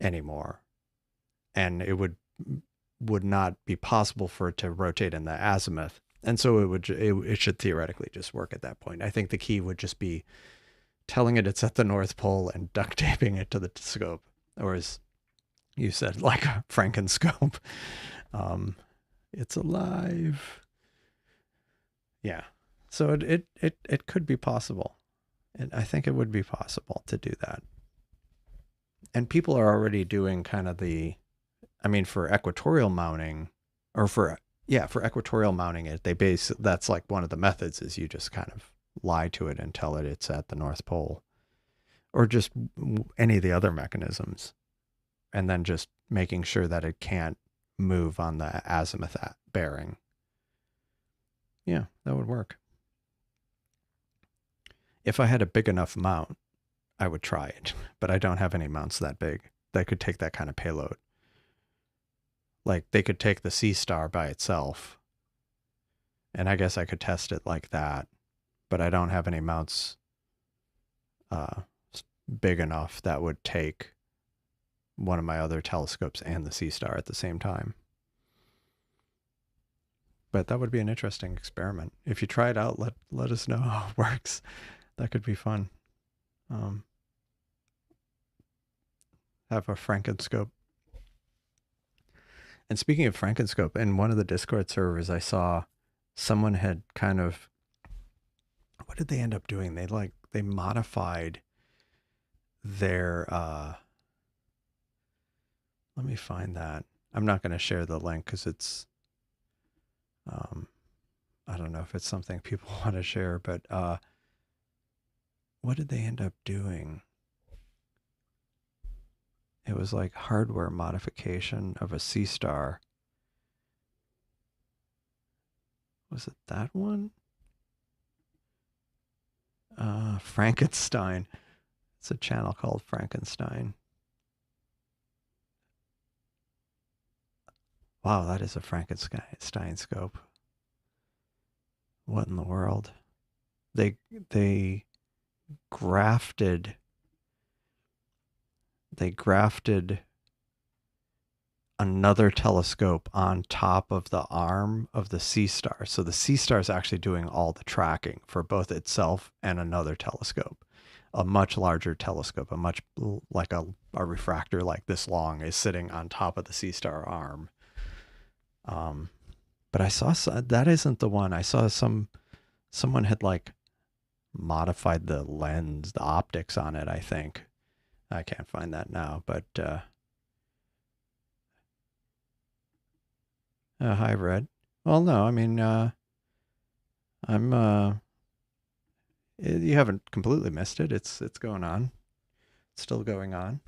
Speaker 1: anymore. And it would not be possible for it to rotate in the azimuth. And so it should theoretically just work at that point. I think the key would just be telling it it's at the North Pole and duct taping it to the scope, or as you said, like a Frankenscope. It's alive. Yeah. So it could be possible. And I think it would be possible to do that. And people are already doing kind of for equatorial mounting, or for equatorial mounting it, that's like one of the methods is you just kind of lie to it and tell it it's at the North Pole, or just any of the other mechanisms, and then just making sure that it can't move on the azimuth bearing. Yeah, that would work. If I had a big enough mount, I would try it, but I don't have any mounts that big that could take that kind of payload. Like they could take the Seestar by itself, and I guess I could test it like that. but I don't have any mounts uh, big enough that would take one of my other telescopes and the Seestar at the same time. But that would be an interesting experiment. If you try it out, let us know how it works. That could be fun. Have a Frankenscope. And speaking of Frankenscope, in one of the Discord servers, I saw someone had kind of, what did they end up doing? They modified their, let me find that. I'm not going to share the link because it's, I don't know if it's something people want to share, but what did they end up doing? It was like hardware modification of a Seestar. Was it that one? Frankenstein. It's a channel called Frankenstein. Wow, that is a Frankenstein scope. What in the world? They grafted another telescope on top of the arm of the Seestar. So the Seestar is actually doing all the tracking for both itself and another telescope. A much larger telescope, like a refractor like this long, is sitting on top of the Seestar arm. But I saw that isn't the one. I saw someone had like modified the lens, the optics on it, I think. I can't find that now, but hi, Red. Well, no, I mean, I'm you haven't completely missed it. It's going on. It's still going on.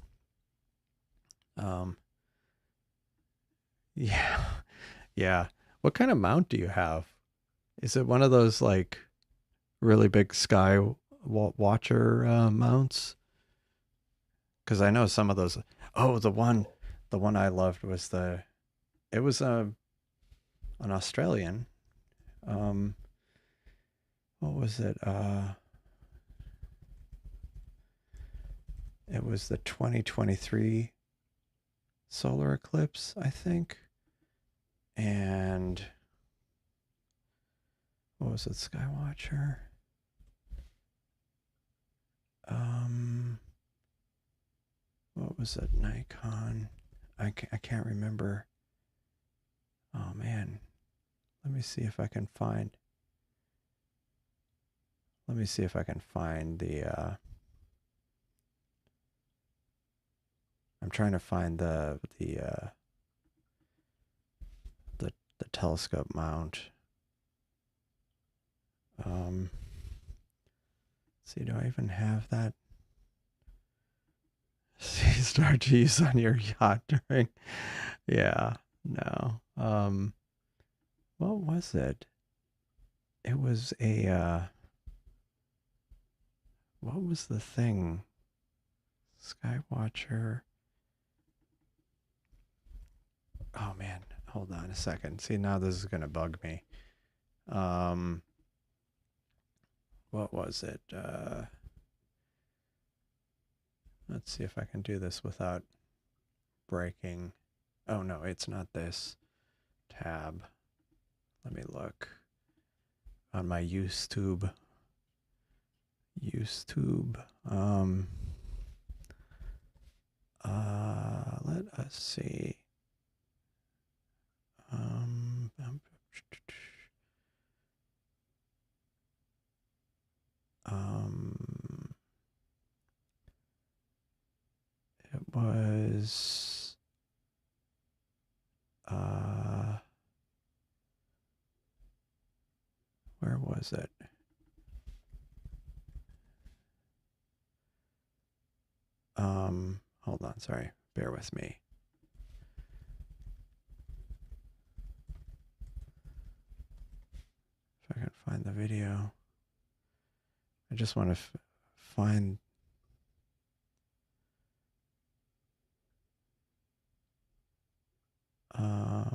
Speaker 1: Yeah. Yeah. What kind of mount do you have? Is it one of those like really big sky watcher mounts? Because I know some of those. Oh, the one I loved was it was an Australian. What was it? It was the 2023 solar eclipse, I think. And what was it? Skywatcher. What was it? Nikon. I can't remember. Oh man. Let me see if I can find. Let me see if I can find the. I'm trying to find the telescope mount. Let's see, do I even have that? Seestar to use on your yacht during. Yeah, no. What was it? It was a. What was the thing? Skywatcher. Oh man, hold on a second. See, now this is gonna bug me. What was it? Let's see if I can do this without breaking. Oh no, it's not this tab. Let me look on my YouTube. Let us see. It was where was it? Hold on, sorry. Bear with me. If I can find the video. I just want to find. I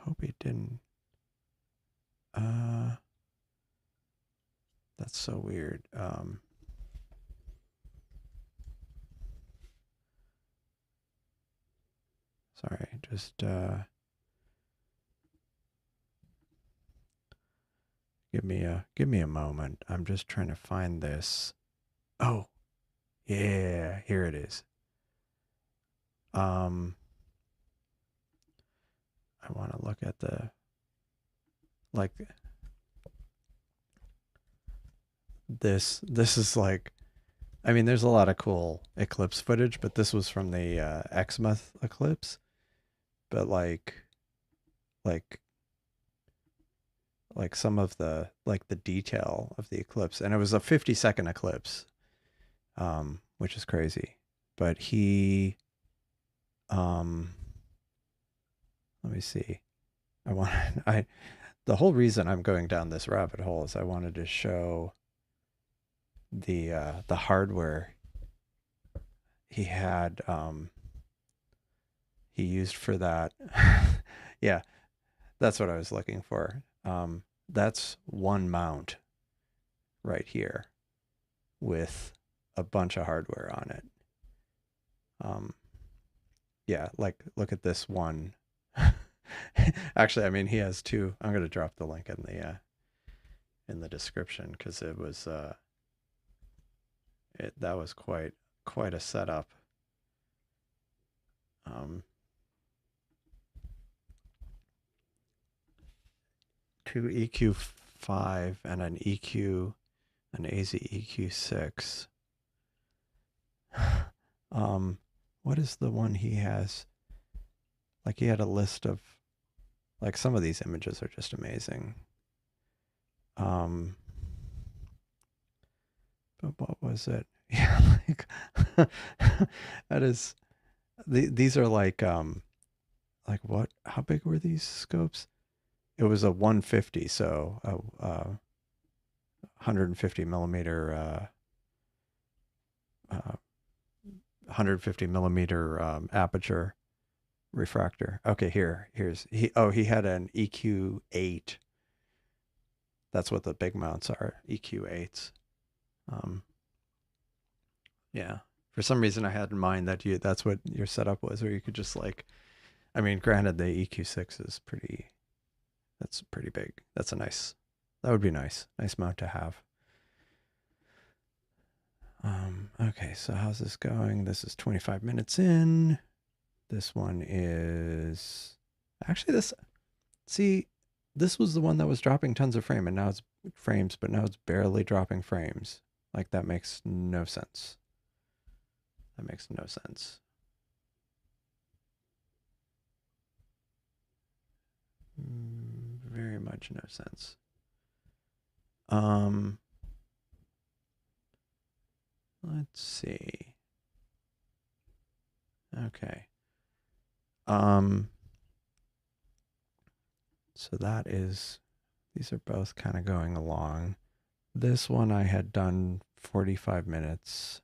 Speaker 1: hope he didn't. That's so weird. Sorry, just give me a moment. I'm just trying to find this. Oh, yeah, here it is. I want to look at the like this is like, I mean, there's a lot of cool eclipse footage, but this was from the Xmas eclipse. But like like some of the like the detail of the eclipse, and it was a 50-second eclipse, which is crazy. But he, um, let me see. I want I the whole reason I'm going down this rabbit hole is I wanted to show the hardware he had he used for that. Yeah, that's what I was looking for. That's one mount right here with a bunch of hardware on it. Yeah, like look at this one. Actually, I mean he has two. I'm gonna drop the link in the description because it was that was quite a setup. Two EQ5 and an AZ EQ6. What is the one he has? Like he had a list of, like some of these images are just amazing. But what was it? Yeah, like that is these are like what? How big were these scopes? It was a 150, so a 150 millimeter 150 millimeter aperture refractor. Okay, here's he had an EQ8. That's what the big mounts are, EQ8s. Yeah. For some reason I had in mind that that's what your setup was, where you could just like, I mean, granted the EQ6 is that's pretty big. That would be nice. Nice mount to have. Okay, so how's this going? This is 25 minutes in. This one is actually this was the one that was dropping tons of frames, but now it's barely dropping frames. Like that makes no sense. That makes no sense. Very much no sense. Let's see. Okay. So these are both kind of going along. This one I had done 45 minutes.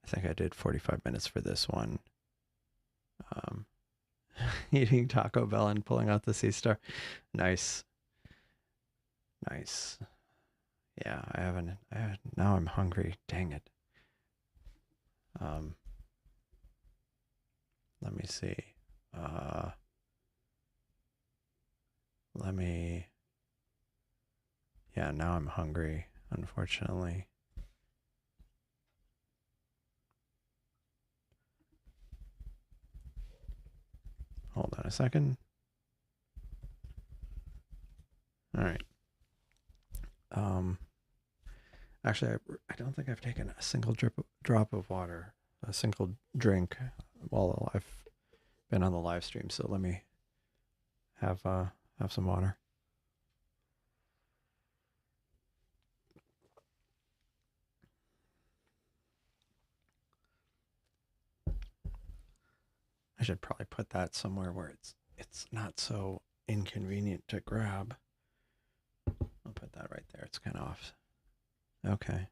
Speaker 1: I think I did 45 minutes for this one. Eating Taco Bell and pulling out the Seestar. Nice. Nice. Yeah, now I'm hungry. Dang it. Let me see. Yeah, now I'm hungry, unfortunately. Hold on a second. All right. Actually, I don't think I've taken a single drop of water, a single drink while I've been on the live stream. So let me have some water. I should probably put that somewhere where it's not so inconvenient to grab. I'll put that right there. It's kind of off. Okay.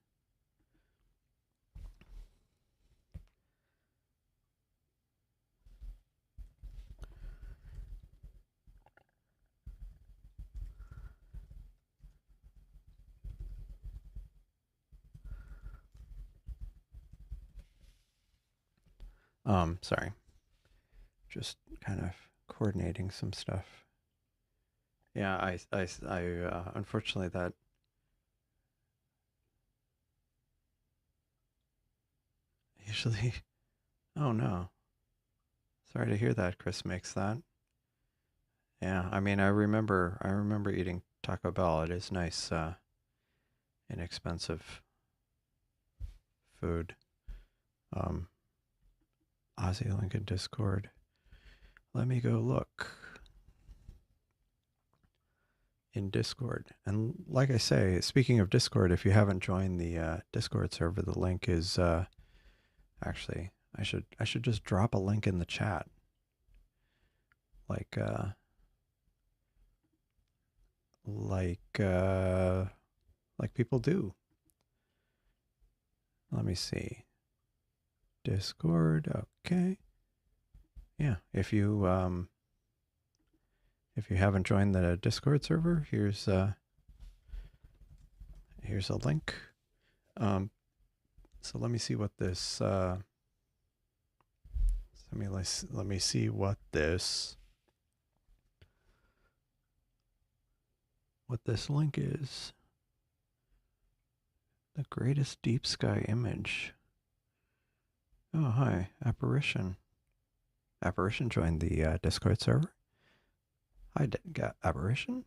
Speaker 1: Sorry, just kind of coordinating some stuff. Yeah, unfortunately that usually, oh no, sorry to hear that Chris makes that. Yeah, I mean, I remember eating Taco Bell. It is nice, inexpensive food. Um, Ozzy Lincoln Discord. Let me go look in Discord. And like I say, speaking of Discord, if you haven't joined the Discord server, the link is actually I should just drop a link in the chat, like like uh, like people do. Let me see. Discord. Okay. Yeah. If you haven't joined the Discord server, here's a link. So let me see what this. Let me see what this link is. The greatest deep sky image. Oh hi, Apparition. Apparition joined the Discord server. Hi, Apparition.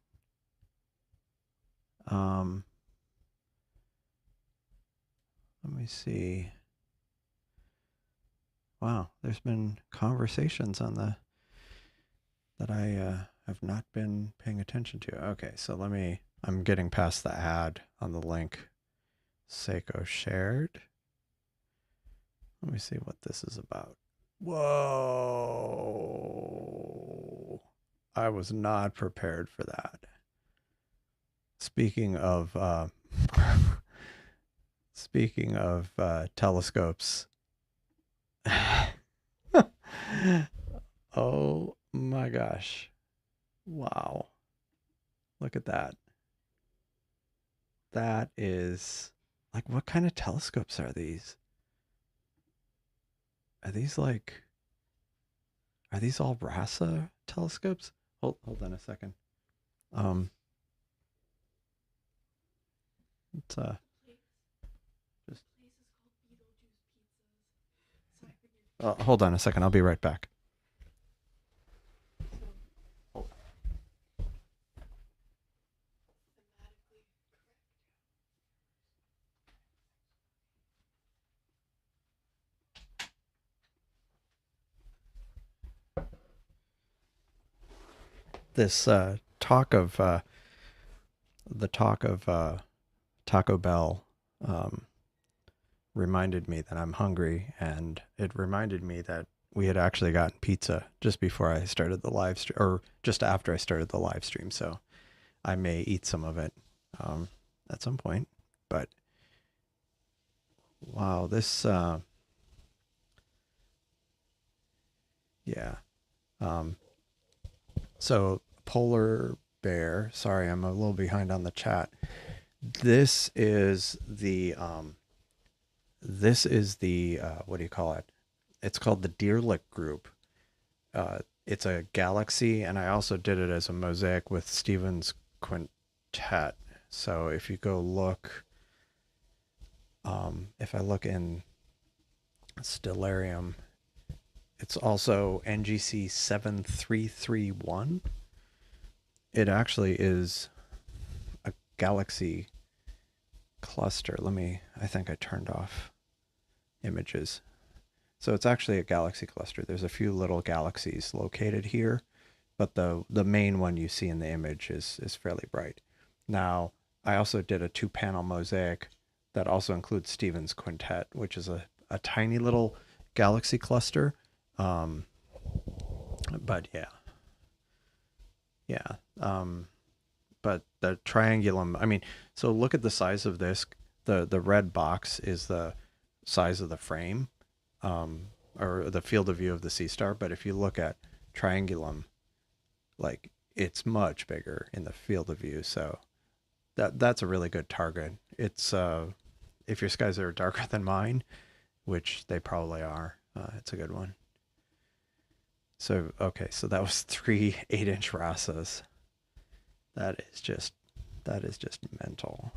Speaker 1: Let me see. Wow, there's been conversations on that I have not been paying attention to. Okay, so I'm getting past the ad on the link. Seiko shared. Let me see what this is about. Whoa. I was not prepared for that. Speaking of telescopes. Oh my gosh. Wow. Look at that. That is like, what kind of telescopes are these? Are these all RASA telescopes? Hold on a second. It's just hold on a second. I'll be right back. This talk of Taco Bell reminded me that I'm hungry, and it reminded me that we had actually gotten pizza just before I started the live stream, or just after I started the live stream. So I may eat some of it at some point. But wow, this yeah. So Polar Bear, sorry, I'm a little behind on the chat. This is the what do you call it? It's called the Deerlick Group. It's a galaxy, and I also did it as a mosaic with Stevens Quintet. So if you go look, if I look in Stellarium, it's also NGC 7331. It actually is a galaxy cluster. I think I turned off images. So it's actually a galaxy cluster. There's a few little galaxies located here, but the main one you see in the image is fairly bright. Now, I also did a 2-panel mosaic that also includes Stevens Quintet, which is a tiny little galaxy cluster. But yeah. But the triangulum, I mean, so look at the size of this. The red box is the size of the frame, or the field of view of the Seestar. But if you look at triangulum, like, it's much bigger in the field of view. So that's a really good target. It's if your skies are darker than mine, which they probably are, It's a good one. So, okay, so that was 3 8-inch Rasas. That is just mental.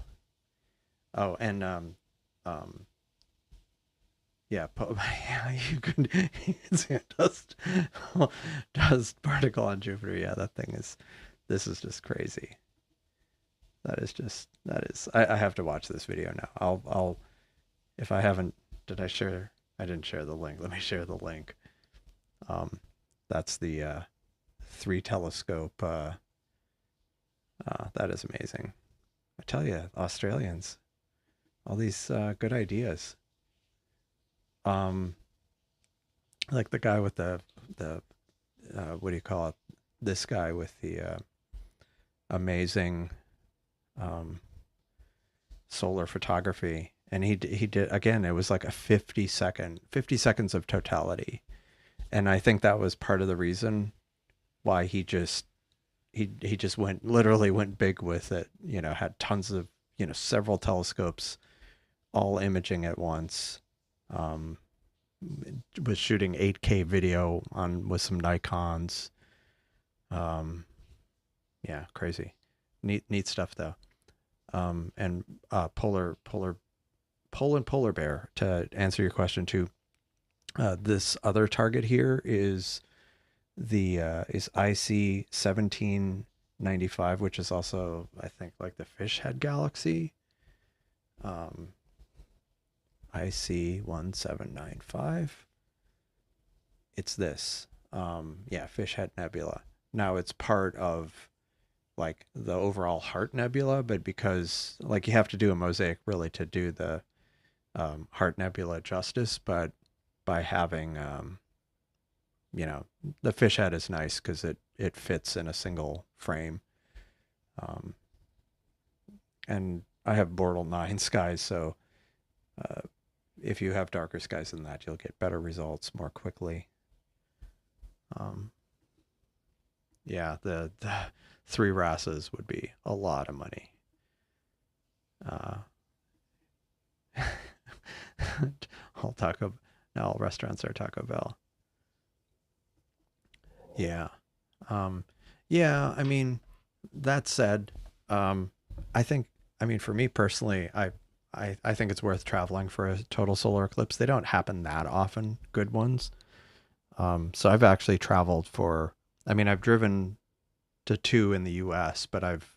Speaker 1: Oh, and um yeah, yeah, you could see a dust particle on Jupiter. Yeah, that thing is, this is just crazy. I have to watch this video now. I'll if I haven't, did I share? I didn't share the link. Let me share the link. Um, that's the 3 telescope. That is amazing. I tell you, Australians, all these good ideas. Um, like the guy with the what do you call it? This guy with the amazing um, solar photography, and he did again. It was like a 50 seconds of totality, and I think that was part of the reason why he just literally went big with it. You know, had tons of, several telescopes all imaging at once. Um, was shooting 8K video on with some Nikons. Um, yeah, crazy, neat stuff though. And polar bear, to answer your question too. This other target here is the is IC 1795, which is also, I think, like the fish head galaxy. Um, IC 1795. It's this. Yeah, fish head nebula. Now it's part of like the overall Heart Nebula, but because like you have to do a mosaic really to do the Heart Nebula justice, but by having the fish head is nice because it fits in a single frame. Um, and I have Bortle 9 skies, so uh, if you have darker skies than that, you'll get better results more quickly. Yeah, the 3 Rasas would be a lot of money. All Taco, now all restaurants are Taco Bell. Yeah. Yeah, I mean, that said, um, I think, I mean, for me personally, I think it's worth traveling for a total solar eclipse. They don't happen that often, good ones. So I've actually traveled for, I mean, I've driven to 2 in the US, but I've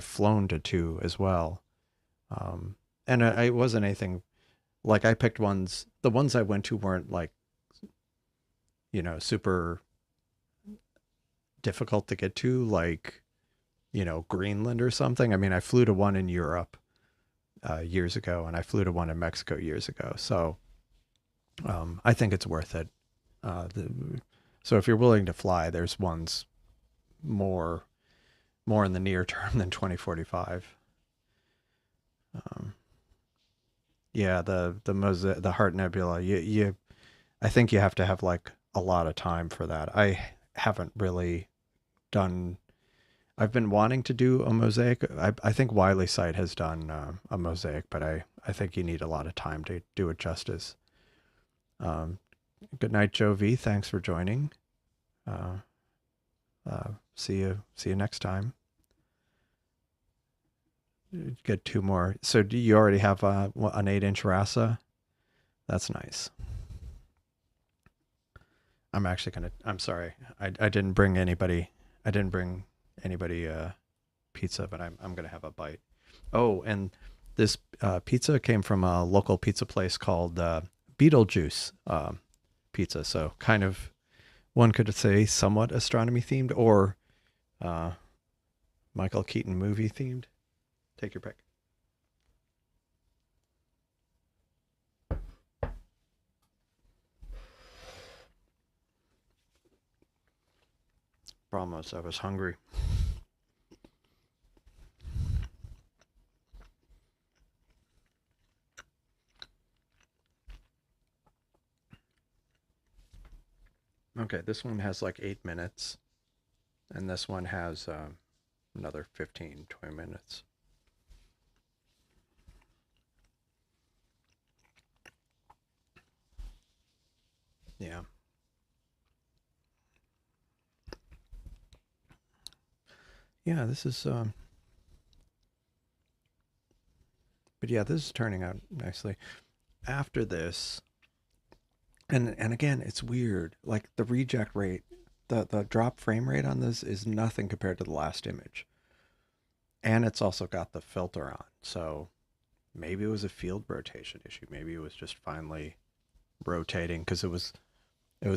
Speaker 1: flown to 2 as well. Um, and it wasn't anything like I picked ones, the ones I went to weren't like, super difficult to get to, like, Greenland or something. I mean, I flew to one in Europe years ago, and I flew to one in Mexico years ago. So I think it's worth it. So if you're willing to fly, there's ones more in the near term than 2045. Yeah, the Heart Nebula. I think you have to have like a lot of time for that. I haven't really done. I've been wanting to do a mosaic. I think Wiley Site has done a mosaic, but I think you need a lot of time to do it justice. Good night, Joe V. Thanks for joining. See you next time. Get 2 more. So do you already have an 8-inch Rasa? That's nice. I'm actually gonna. I'm sorry. I didn't bring anybody. I didn't bring anybody pizza, but I'm gonna have a bite. Oh, and this pizza came from a local pizza place called Beetlejuice Pizza. So kind of, one could say, somewhat astronomy themed, or Michael Keaton movie themed. Take your pick. Problem was I was hungry. Okay, this one has like 8 minutes, and this one has another 15, 20 minutes. Yeah. Yeah, this is but yeah, this is turning out nicely. After this, and again, it's weird. Like the reject rate, the drop frame rate on this is nothing compared to the last image. And it's also got the filter on. So maybe it was a field rotation issue. Maybe it was just finally rotating because it was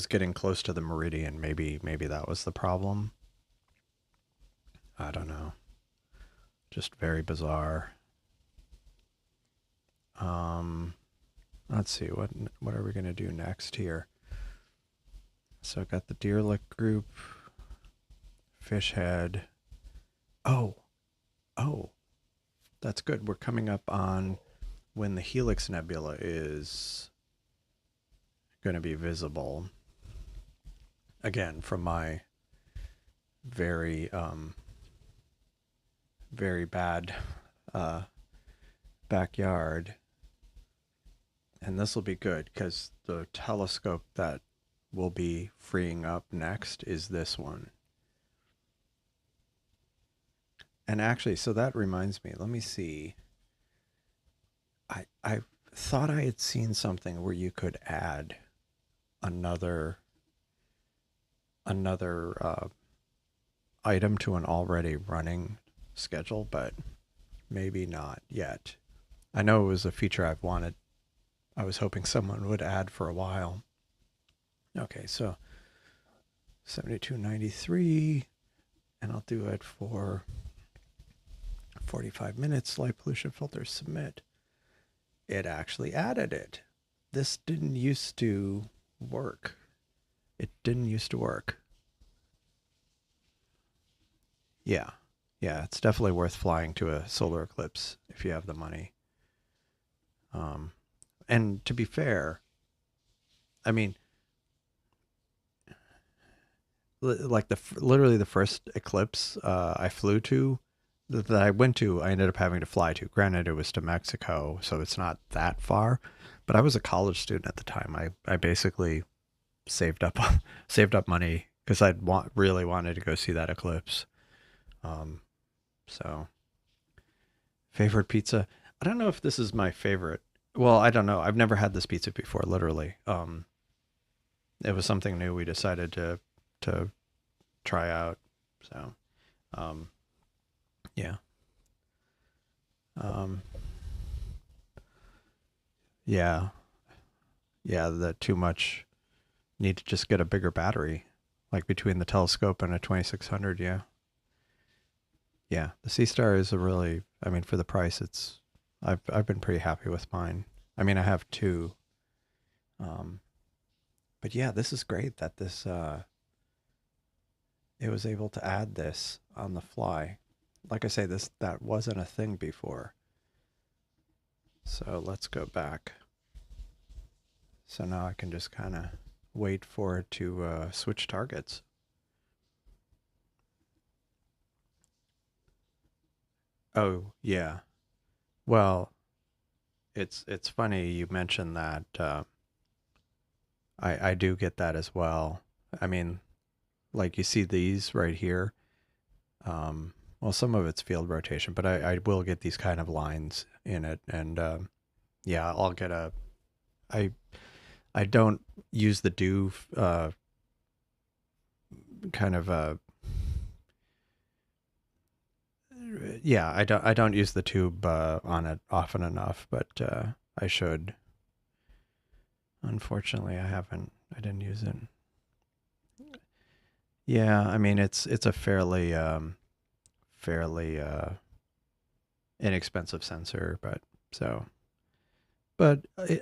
Speaker 1: getting close to the meridian. Maybe that was the problem. I don't know. Just very bizarre. Um, let's see what are we gonna do next here. So I got the deer lick group, fish head. Oh, oh, that's good. We're coming up on when the Helix Nebula is going to be visible. Again, from my very very bad uh, backyard, and this will be good because the telescope that will be freeing up next is this one. And actually, so that reminds me. Let me see. I thought I had seen something where you could add another item to an already running schedule, but maybe not yet. I know it was a feature I was hoping someone would add for a while. Okay, so 7293, and I'll do it for 45 minutes. Light pollution filter, submit. It actually added it. This didn't used to work. It didn't used to work. Yeah. Yeah, it's definitely worth flying to a solar eclipse if you have the money. Um, and to be fair, I mean, like literally the first eclipse I flew to, that I went to, I ended up having to fly to. Granted, it was to Mexico, so it's not that far. But I was a college student at the time. I basically saved up saved up money because really wanted to go see that eclipse. Um, so favorite pizza. I don't know if this is my favorite. Well, I don't know. I've never had this pizza before. Literally, it was something new we decided to try out. So, um, yeah, um, yeah, yeah. The too much. Need to just get a bigger battery, like between the telescope and a 2600. Yeah, yeah. The Seestar is a really. I mean, for the price, it's. I've been pretty happy with mine. I mean, I have two. Um, but yeah, this is great that this it was able to add this on the fly. Like I say, that wasn't a thing before. So let's go back. So now I can just kind of wait for it to switch targets. Oh yeah. Well, it's funny you mentioned that. I do get that as well. I mean, like you see these right here. Well, some of it's field rotation, but I will get these kind of lines in it, and yeah, I'll get a. I I don't use the do kind of yeah, I don't use the tube on it often enough, but I should. Unfortunately, I haven't. I didn't use it. Yeah, I mean it's a fairly inexpensive sensor, but so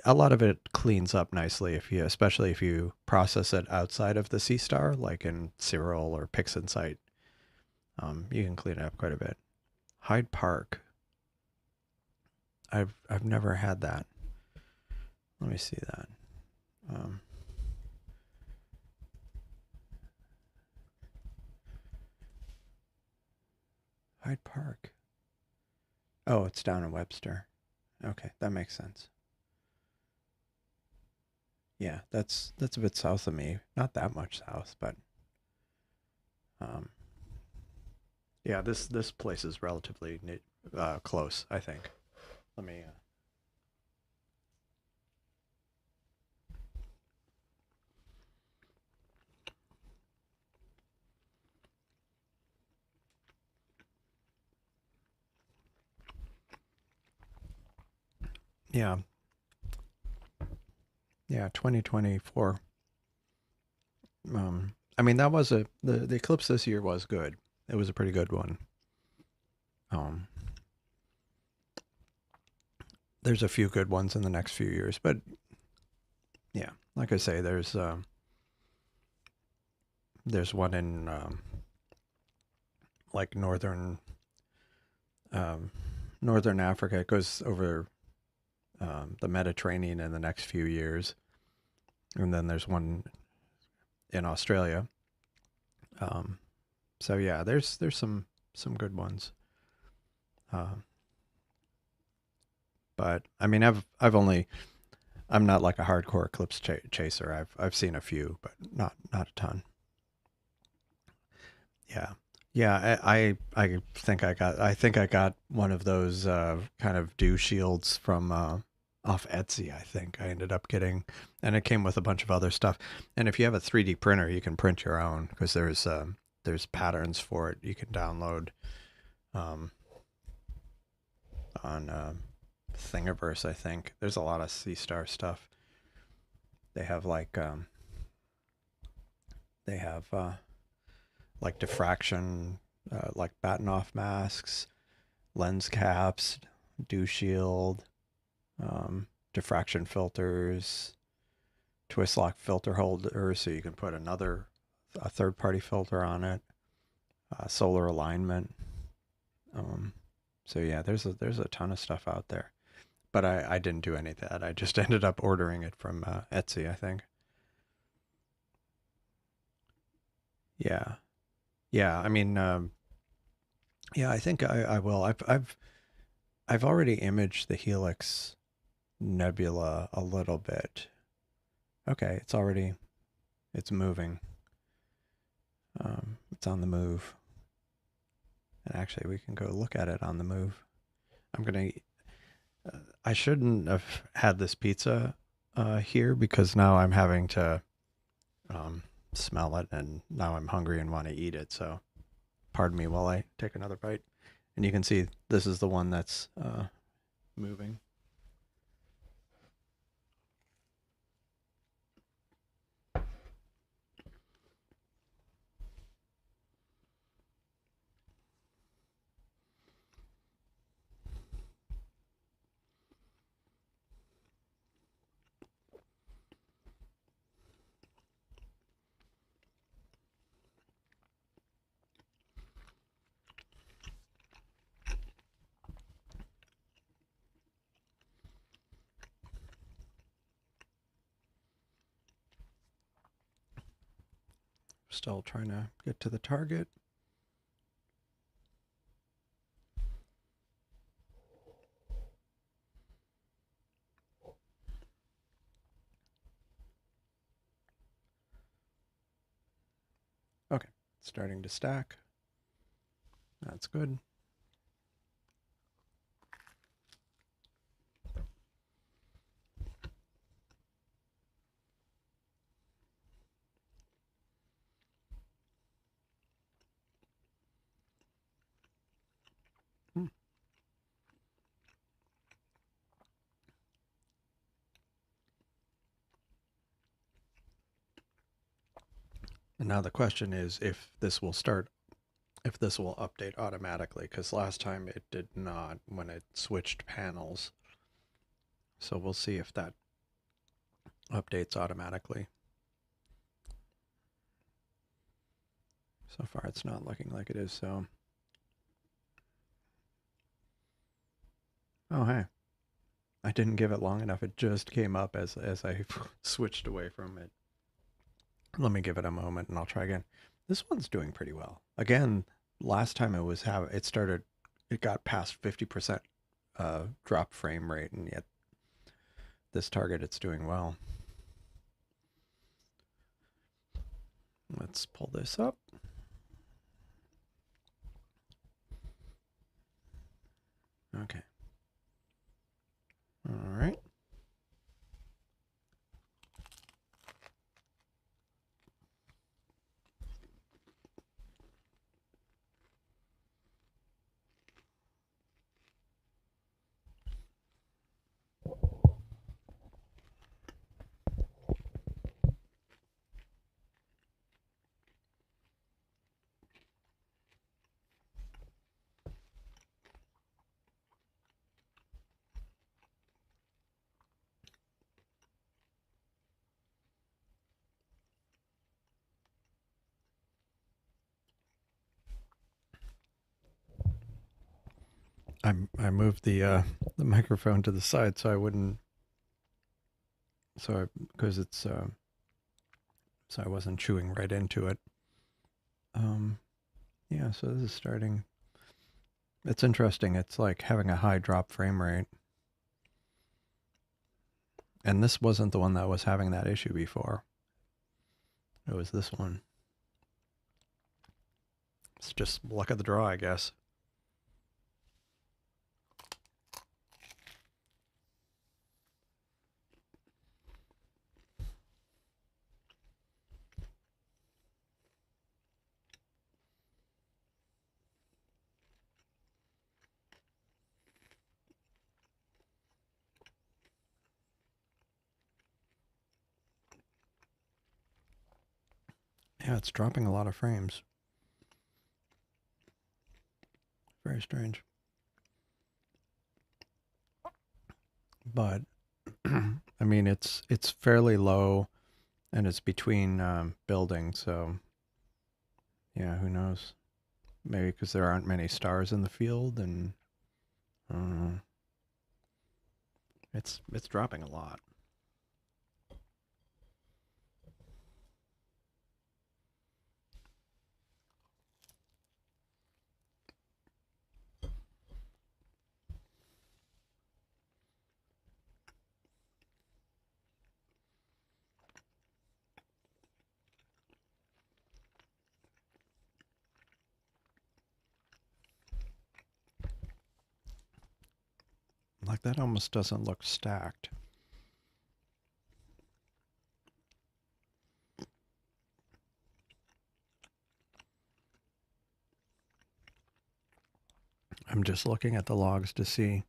Speaker 1: a lot of it cleans up nicely if you, especially if you process it outside of the Seestar, like in Cyril or PixInsight. You can clean it up quite a bit. Hyde Park. I've never had that. Let me see that. Um, Hyde Park. Oh, it's down in Webster. Okay, that makes sense. Yeah, that's a bit south of me. Not that much south, but um, yeah, this place is relatively close, I think. Let me. Yeah, yeah, 2024. I mean, that was the eclipse this year was good. It was a pretty good one. Um, there's a few good ones in the next few years, but yeah, like I say, there's one in like um, northern Africa. It goes over the Mediterranean in the next few years, and then there's one in Australia. Um, so yeah, there's some good ones. Uh, but I mean, I'm not like a hardcore eclipse chaser. I've seen a few, but not a ton. Yeah. Yeah, I think I got one of those kind of dew shields from off Etsy, I think. I ended up getting, and it came with a bunch of other stuff. And if you have a 3D printer, you can print your own because there's patterns for it you can download um, on Thingiverse, I think. There's a lot of Seestar stuff. They have they have like diffraction, like batten off masks, lens caps, dew shield, diffraction filters, twist lock filter holders, so you can put a third party filter on it, solar alignment. Um, so yeah, there's a ton of stuff out there. But I didn't do any of that. I just ended up ordering it from Etsy, I think. Yeah, yeah. I mean, yeah. I think I will. I've already imaged the Helix Nebula a little bit. Okay, it's moving. It's on the move. And actually, we can go look at it on the move. I'm gonna. I shouldn't have had this pizza here because now I'm having to um, smell it, and now I'm hungry and want to eat it. So, pardon me while I take another bite. And you can see this is the one that's moving. Still trying to get to the target. Okay, starting to stack. That's good. Hmm. And now the question is if this will update automatically, because last time it did not when it switched panels. So we'll see if that updates automatically. So far, it's not looking like it is. So, oh hey, I didn't give it long enough. It just came up as I switched away from it. Let me give it a moment, and I'll try again. This one's doing pretty well. Again, last time it got past 50% drop frame rate, and yet this target it's doing well. Let's pull this up. Okay. All right. I moved the microphone to the side so I wouldn't because it's so I wasn't chewing right into it. Yeah, so this is starting. It's interesting. It's like having a high drop frame rate. And this wasn't the one that was having that issue before. It was this one. It's just luck of the draw, I guess. Yeah, it's dropping a lot of frames. Very strange. But I mean, it's fairly low, and it's between buildings. So yeah, who knows? Maybe because there aren't many stars in the field, and I don't know. It's dropping a lot. Like that almost doesn't look stacked. I'm just looking at the logs to see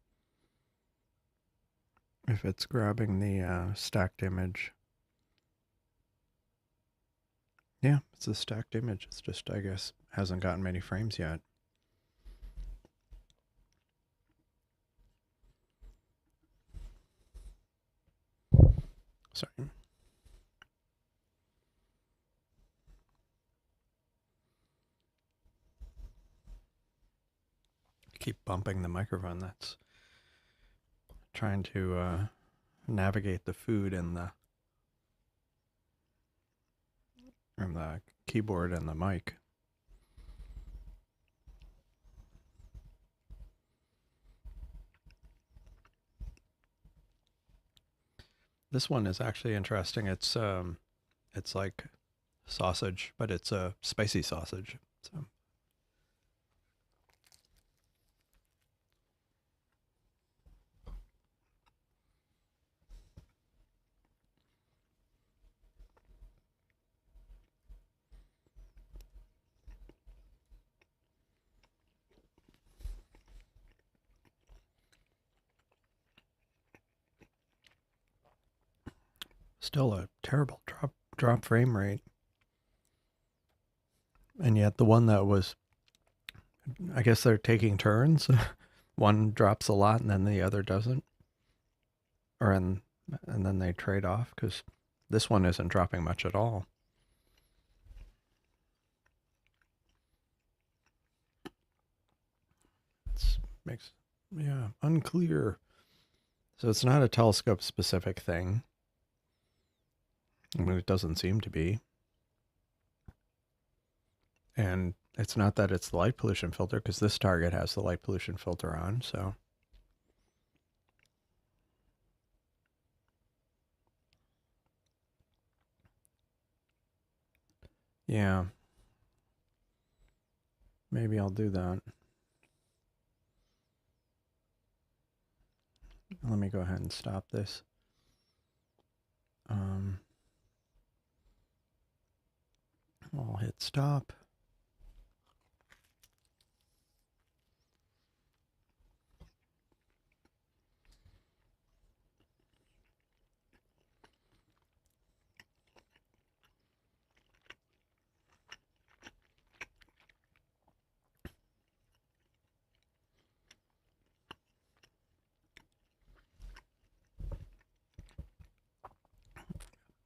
Speaker 1: if it's grabbing the stacked image. Yeah, it's a stacked image. It's just, I guess, hasn't gotten many frames yet. Sorry. Keep bumping the microphone. That's trying to navigate the food and the keyboard and the mic. This one is actually interesting. It's like sausage, but it's a spicy sausage. So still a terrible drop frame rate. And yet the one that was, I guess they're taking turns. One drops a lot and then the other doesn't. And then they trade off because this one isn't dropping much at all. It makes, yeah, unclear. So it's not a telescope specific thing. I mean, it doesn't seem to be. And it's not that it's the light pollution filter because this target has the light pollution filter on, so. Yeah, maybe I'll do that. Let me go ahead and stop this. I'll hit stop.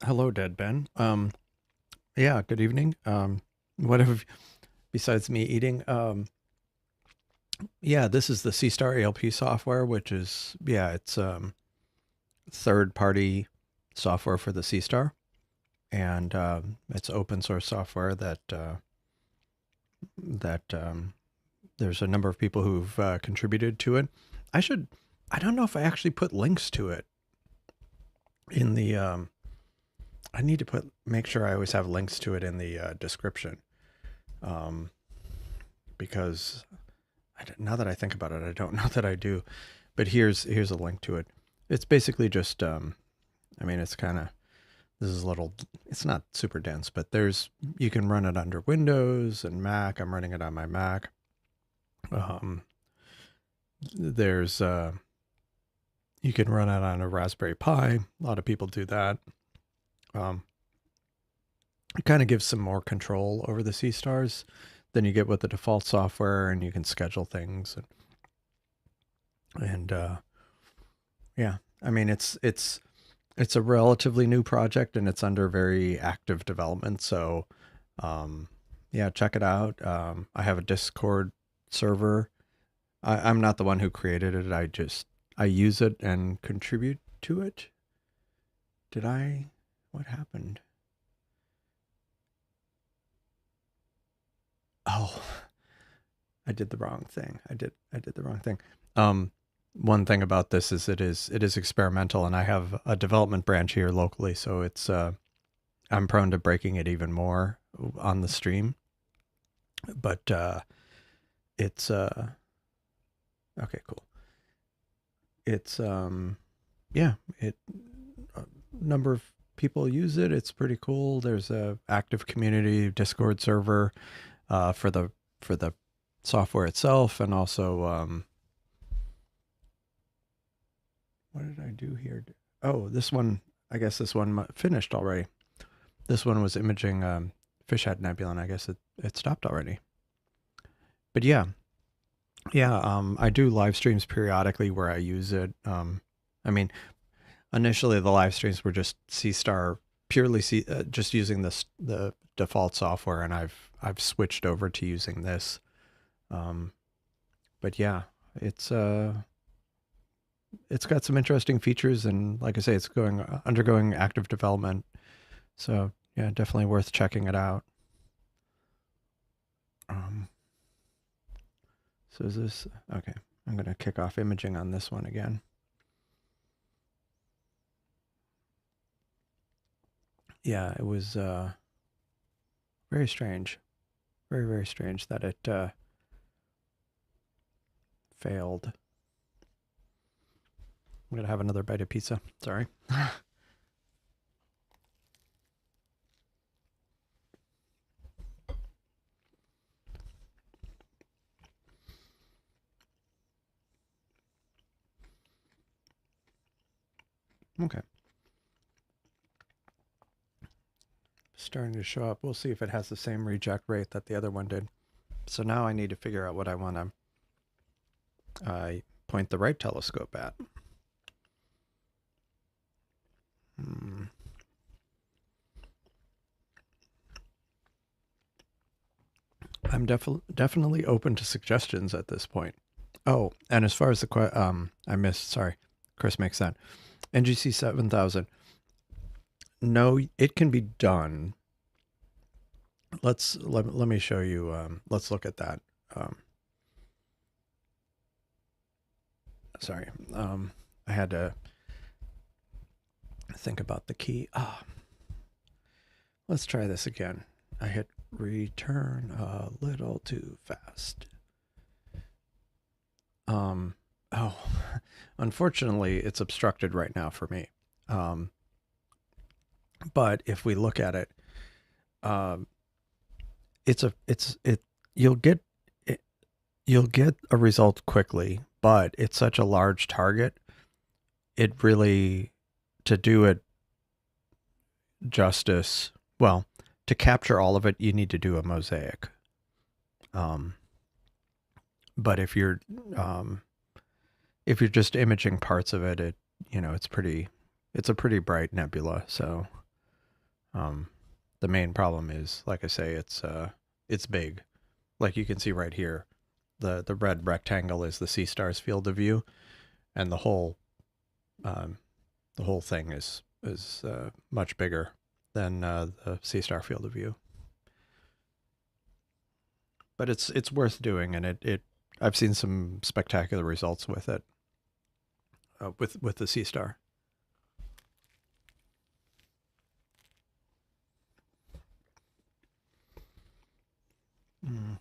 Speaker 1: Hello, Dead Ben. Yeah, good evening. What have besides me eating? Yeah, this is the Seestar Alp software, which is it's third party software for the Seestar, and it's open source software that there's a number of people who've contributed to it. I don't know if I actually put links to it in the I need to make sure I always have links to it in the description, because now that I think about it, I don't know that I do. But here's a link to it. It's basically just I mean, it's kind of, this is a little, it's not super dense, but you can run it under Windows and Mac. I'm running it on my Mac. There's you can run it on a Raspberry Pi. A lot of people do that. It kind of gives some more control over the Seestars than you get with the default software, and you can schedule things. And yeah, I mean, it's a relatively new project, and it's under very active development. So yeah, check it out. I have a Discord server. I'm not the one who created it. I use it and contribute to it. What happened? Oh, I did the wrong thing. I did the wrong thing. One thing about this is it is experimental, and I have a development branch here locally, so it's I'm prone to breaking it even more on the stream. But it's okay, cool. It's yeah, a number of people use it. It's pretty cool. There's a active community Discord server for the software itself, and also what did I do here? Oh, this one, I guess this one finished already. This one was imaging Fish Head Nebula, and I guess it stopped already. But yeah, I do live streams periodically where I use it. I mean, initially the live streams were just Seestar, purely just using the default software, and I've switched over to using this. But yeah, it's got some interesting features, and like I say, it's undergoing active development. So yeah, definitely worth checking it out. So is this okay? I'm going to kick off imaging on this one again. Yeah, it was very strange. Very, very strange that it failed. I'm going to have another bite of pizza. Sorry. Okay. Starting to show up. We'll see if it has the same reject rate that the other one did. So now I need to figure out what I want to point the right telescope at. I'm definitely open to suggestions at this point. Oh, and as far as the I missed. Sorry, Chris makes that. NGC 7000. No, it can be done. Let me show you. Let's look at that. Sorry, I had to think about the key. Let's try this again. I hit return a little too fast. Oh, unfortunately, it's obstructed right now for me. But if we look at it, um, it you'll get it, you'll get a result quickly, but it's such a large target. It really, to do it justice, well, to capture all of it, you need to do a mosaic. Um, but um, if you're just imaging parts of it, it's a pretty bright nebula. So um, the main problem is, like I say, it's big. Like you can see right here, the red rectangle is the Seestar's field of view, and um, the whole thing is much bigger than the Seestar field of view. But it's worth doing, and it I've seen some spectacular results with it, with the Seestar. Mm.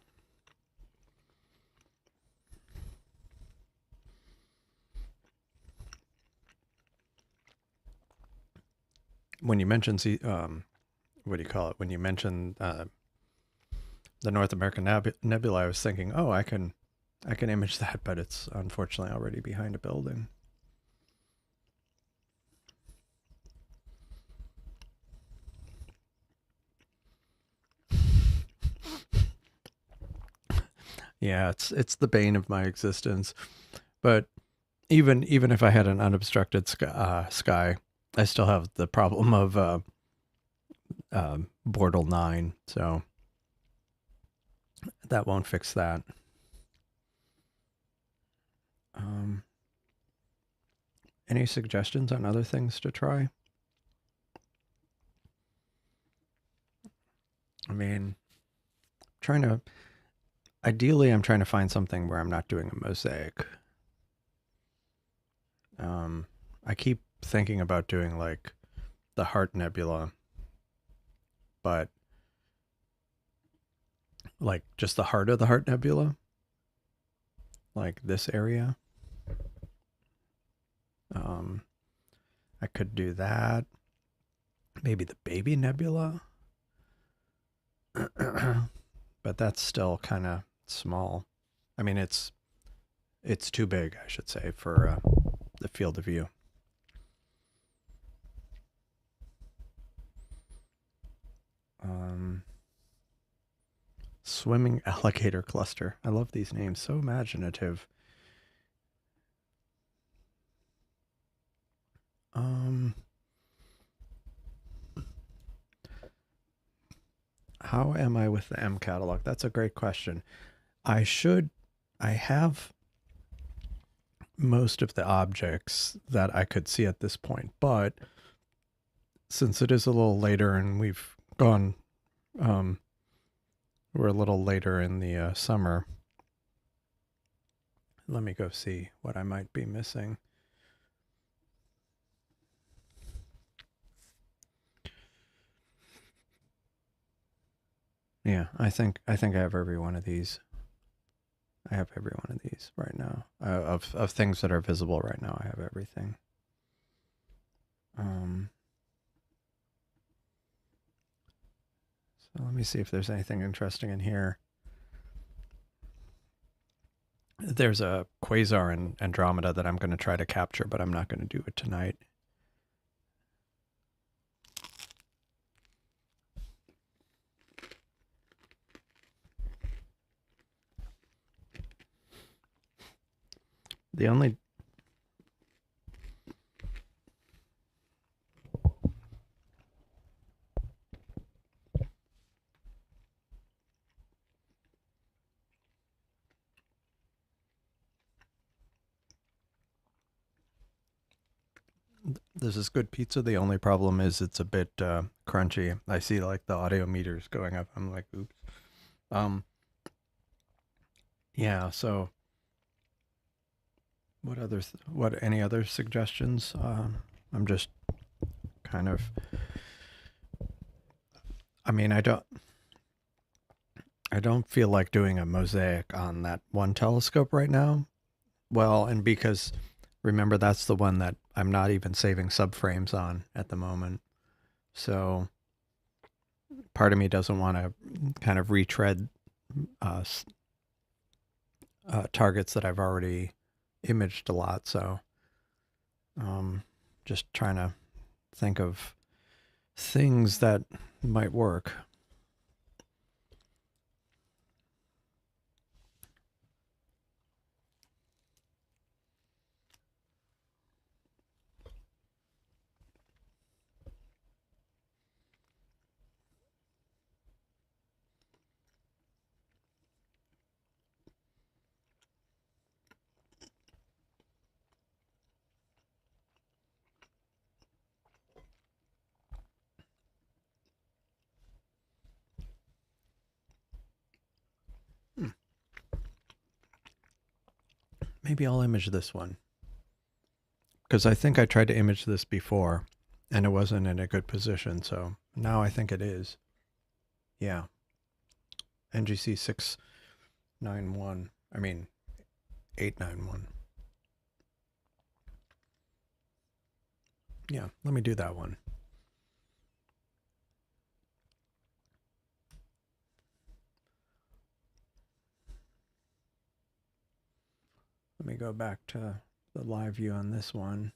Speaker 1: When you mention what do you call it? When you mention the North American Nebula, I was thinking, oh, I can image that, but it's unfortunately already behind a building. Yeah, it's the bane of my existence. But even if I had an unobstructed sky, I still have the problem of Bortle 9, so that won't fix that. Any suggestions on other things to try? I mean, ideally, I'm trying to find something where I'm not doing a mosaic. I keep thinking about doing like the Heart Nebula, but like just the heart of the Heart Nebula, like this area. I could do that. Maybe the Baby Nebula, but that's still kind of small. I mean, it's too big, I should say, for the field of view. Swimming alligator cluster. I love these names. So imaginative. How am I with the M catalog? That's a great question. I have most of the objects that I could see at this point, but since it is a little later and we've gone, we're a little later in the summer. Let me go see what I might be missing. Yeah, I think I have every one of these. I have every one of these right now. Of things that are visible right now, I have everything. So let me see if there's anything interesting in here. There's a quasar in Andromeda that I'm going to try to capture, but I'm not going to do it tonight. The only this is good pizza. The only problem is it's a bit crunchy. I see like the audio meters going up. I'm like, oops. Yeah. So, what any other suggestions? I'm just kind of. I mean, I don't. I don't feel like doing a mosaic on that one telescope right now. Well, and because remember, that's the one that I'm not even saving subframes on at the moment. So part of me doesn't want to kind of retread uh, targets that I've already imaged a lot. So just trying to think of things that might work. Maybe I'll image this one. Because I think I tried to image this before and it wasn't in a good position. So now I think it is. Yeah. NGC 691. I mean, 891. Yeah, let me do that one. Let me go back to the live view on this one.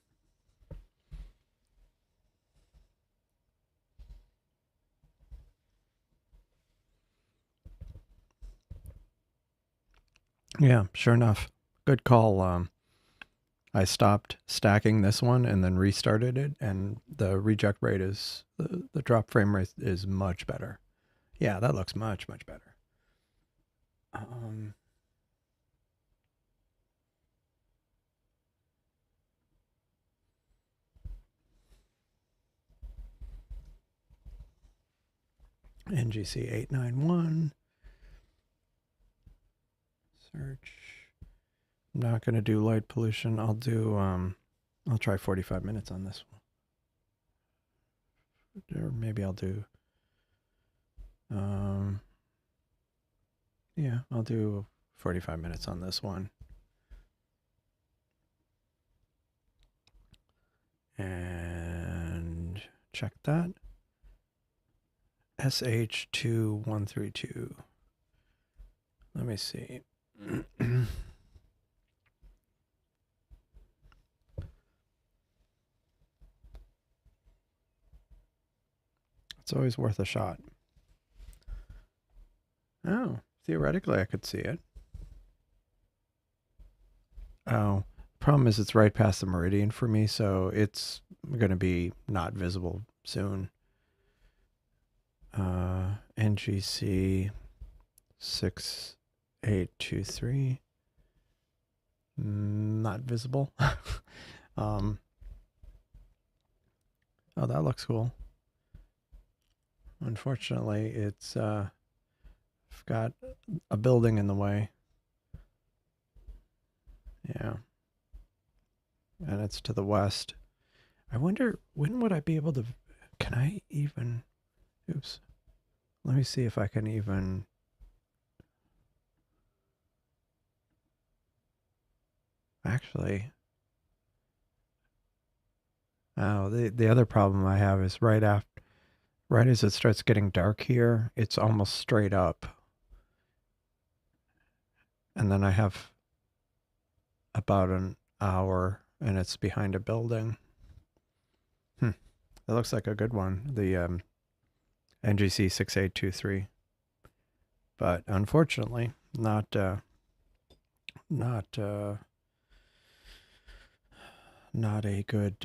Speaker 1: Yeah, sure enough. Good call. I stopped stacking this one and then restarted it, and the reject rate is, the drop frame rate is much better. Yeah, that looks much, much better. NGC 891. Search. I'm not going to do light pollution. I'll try 45 minutes on this one. Or maybe I'll do, yeah, I'll do 45 minutes on this one. And check that. SH2132. Let me see. It's always worth a shot. Oh, theoretically I could see it. Oh, problem is it's right past the meridian for me, so it's going to be not visible soon. NGC 6823. Not visible. Oh, that looks cool. Unfortunately, it's got a building in the way. Yeah. And it's to the west. I wonder, when would I be able to, can I even, oops. Let me see if I can even, actually, oh, the other problem I have is right as it starts getting dark here, it's almost straight up. And then I have about an hour and it's behind a building. That looks like a good one. The NGC 6823. But unfortunately, not a good,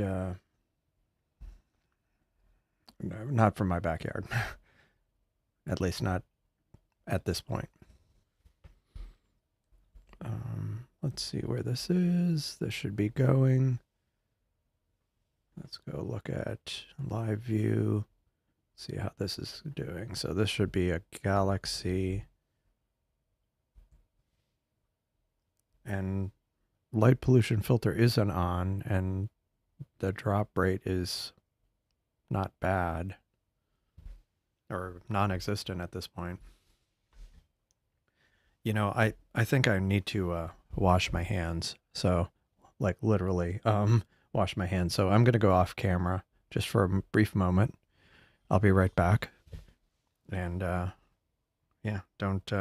Speaker 1: not for my backyard. At least not at this point. Let's see where this is. This should be going. Let's go look at live view. See how this is doing. So this should be a galaxy. And light pollution filter isn't on, and the drop rate is not bad. Or non-existent at this point. I think I need to wash my hands. So, like literally, wash my hands. So I'm gonna go off camera just for a brief moment. I'll be right back. And yeah, don't.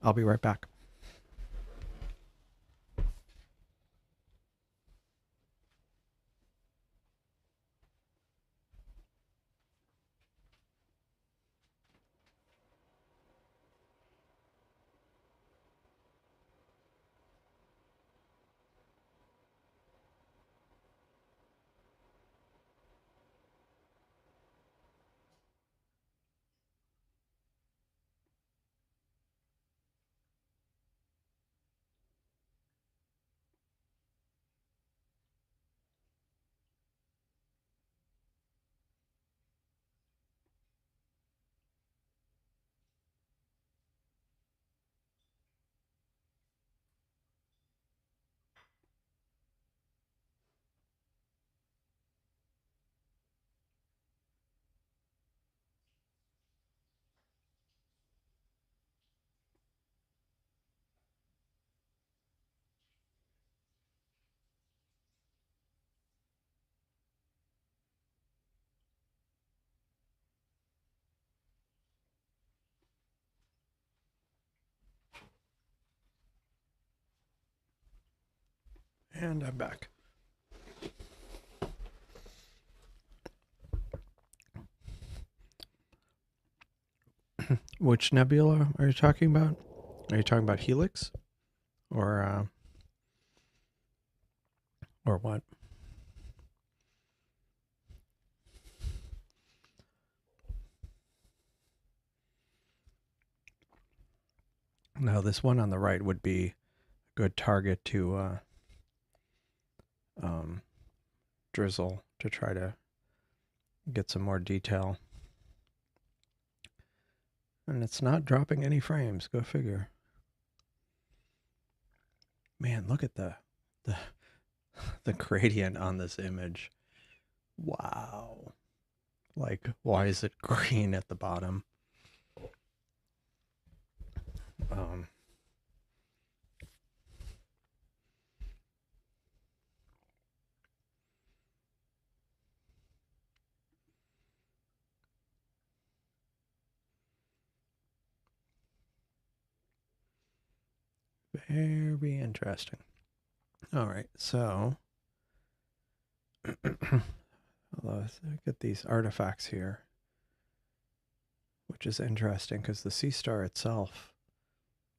Speaker 1: I'll be right back. And I'm back. Which nebula are you talking about? Are you talking about Helix, or what? No, this one on the right would be a good target to um, drizzle to try to get some more detail. And it's not dropping any frames. Go figure. Man, look at the the gradient on this image. Wow. Like, why is it green at the bottom? Um, Very interesting. All right, so let's get these artifacts here, which is interesting because the Seestar itself,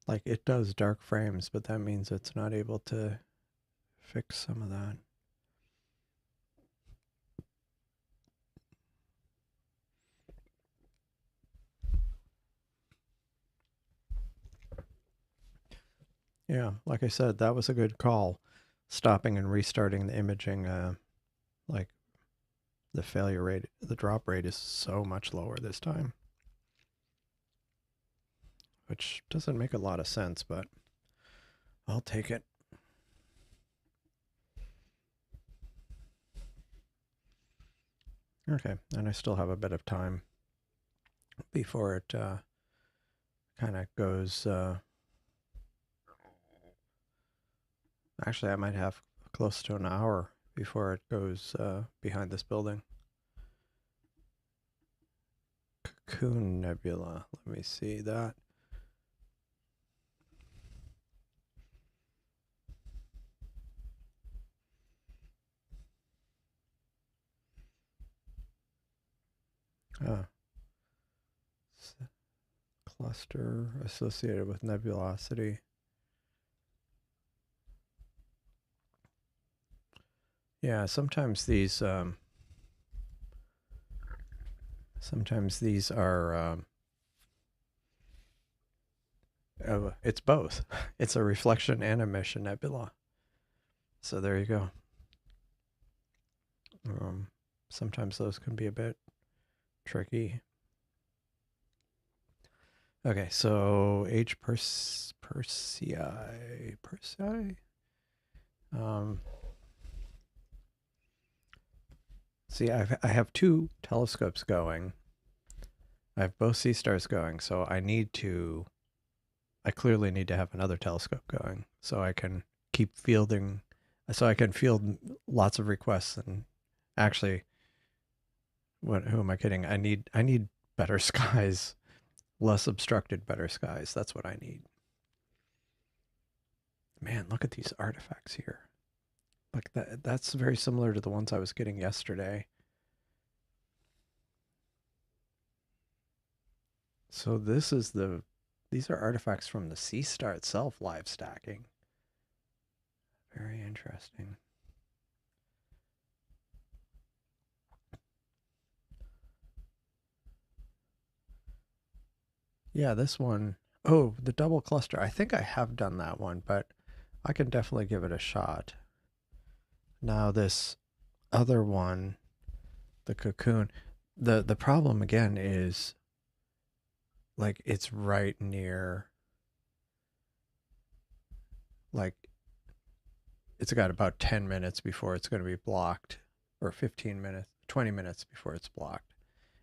Speaker 1: like it does dark frames, but that means it's not able to fix some of that. Yeah, like I said, that was a good call. Stopping and restarting the imaging, like the failure rate, the drop rate is so much lower this time, which doesn't make a lot of sense, but I'll take it. Okay, and I still have a bit of time before it kind of goes. Actually, I might have close to an hour before it goes behind this building. Cocoon Nebula. Let me see that. Ah, cluster associated with nebulosity. Yeah, sometimes these are oh, it's both. It's a reflection and emission nebula. So there you go. Sometimes those can be a bit tricky. Okay, so H Persei. See, I have two telescopes going. I have both Seestars going, so I need to I clearly need to have another telescope going so I can keep fielding, so I can field lots of requests. And actually, who am I kidding? I need better skies, less obstructed, better skies. That's what I need. Man, look at these artifacts here. Like that's very similar to the ones I was getting yesterday. So these are artifacts from the Seestar itself live stacking. Very interesting. Yeah, this one, oh, the double cluster. I think I have done that one, but I can definitely give it a shot. Now this other one, the cocoon, the problem again is like it's right near, like it's got about 10 minutes before it's going to be blocked, or 15 minutes, 20 minutes before it's blocked.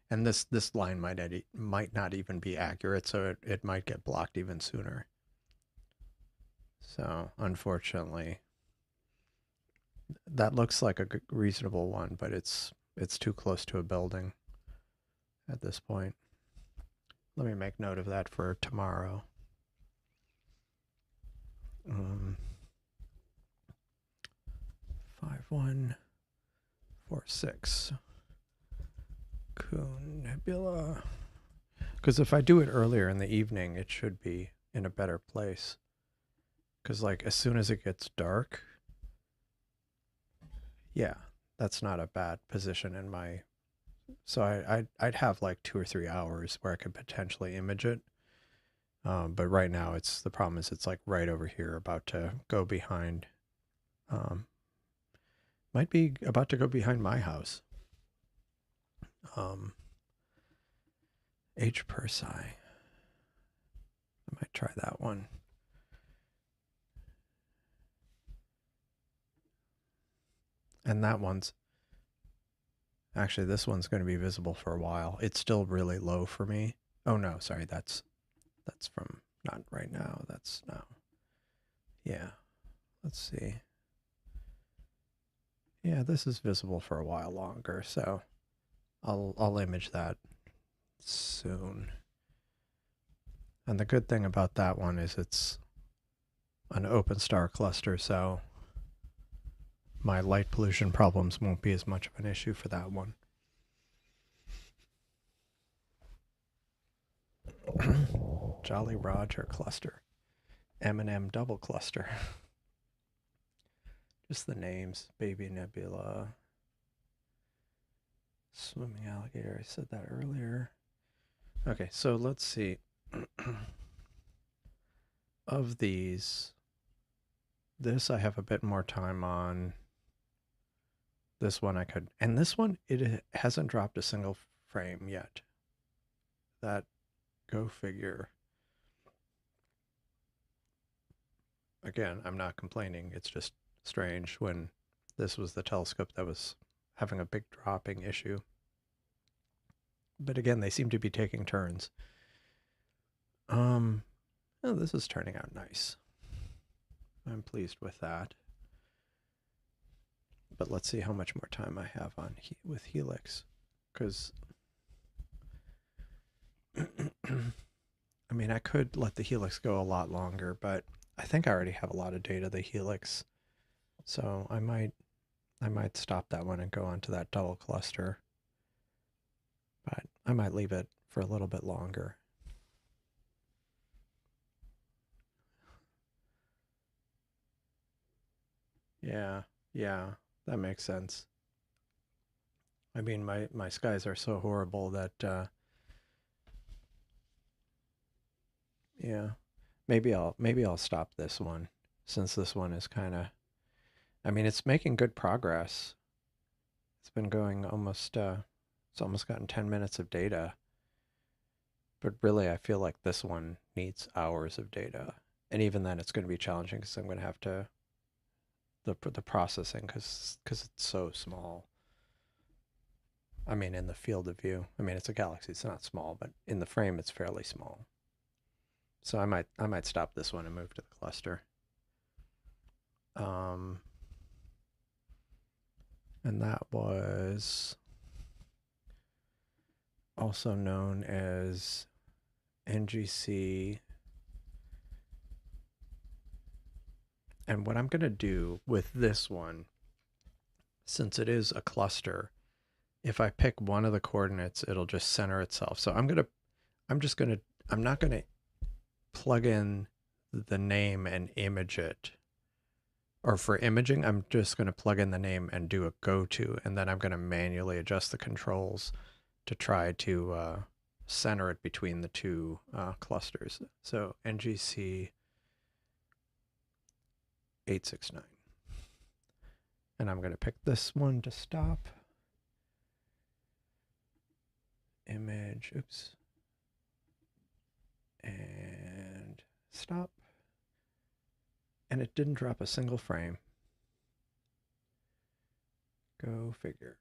Speaker 1: And this line might not even be accurate, so it might get blocked even sooner. So unfortunately, that looks like a reasonable one, but it's too close to a building at this point. Let me make note of that for tomorrow. 5146 Coon Nebula. Because if I do it earlier in the evening, it should be in a better place. Because like as soon as it gets dark, yeah, that's not a bad position in my. So I'd have like 2 or 3 hours where I could potentially image it. But right now the problem is it's like right over here, about to go behind. Might be about to go behind my house. H Persei. I might try that one. And that one's actually, this one's going to be visible for a while. It's still really low for me. Oh no, sorry, that's from not right now. That's now. Yeah. Let's see. Yeah, this is visible for a while longer, so I'll image that soon. And the good thing about that one is it's an open star cluster, so my light pollution problems won't be as much of an issue for that one. Jolly Roger cluster. M&M double cluster. Just the names. Baby Nebula. Swimming alligator. I said that earlier. Okay, so let's see. Of these, this I have a bit more time on. This one I could, and this one, it hasn't dropped a single frame yet. That, go figure. Again, I'm not complaining. It's just strange when this was the telescope that was having a big dropping issue. But again, they seem to be taking turns. Oh, this is turning out nice. I'm pleased with that. But let's see how much more time I have on with Helix, because I mean, I could let the Helix go a lot longer, but I think I already have a lot of data the Helix, so I might stop that one and go on to that double cluster. But I might leave it for a little bit longer. Yeah, that makes sense. I mean, my skies are so horrible that yeah, maybe I'll stop this one, since this one is kind of, I mean, it's making good progress. It's been going almost it's almost gotten 10 minutes of data. But really, I feel like this one needs hours of data. And even then, it's going to be challenging because I'm going to have to, the processing, because it's so small. I mean, in the field of view. I mean, it's a galaxy. It's not small, but in the frame, it's fairly small. So I might stop this one and move to the cluster. And that was also known as NGC. And what I'm going to do with this one, since it is a cluster, if I pick one of the coordinates, it'll just center itself. So I'm not going to plug in the name and image it. Or for imaging, I'm just going to plug in the name and do a go to, and then I'm going to manually adjust the controls to try to center it between the two clusters. So NGC 869. And I'm going to pick this one to stop. Image, oops. And stop. And it didn't drop a single frame. Go figure.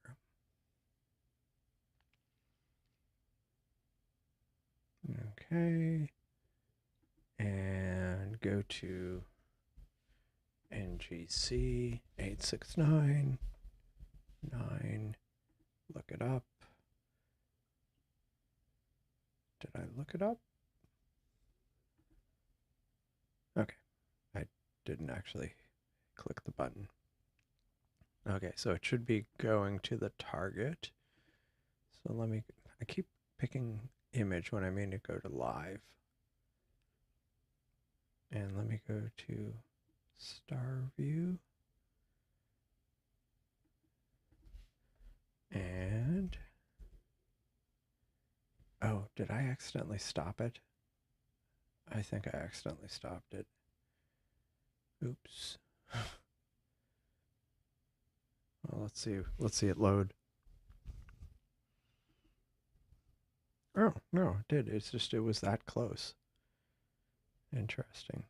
Speaker 1: Okay. And go to NGC 869 9. Look it up. Did I look it up? Okay. I didn't actually click the button. Okay, so it should be going to the target. So I keep picking image when I mean to go to live. And let me go to star view. And, oh, did I accidentally stop it? I think I accidentally stopped it. Oops. Well, let's see it load. Oh, no, it did. It's just, it was that close. Interesting.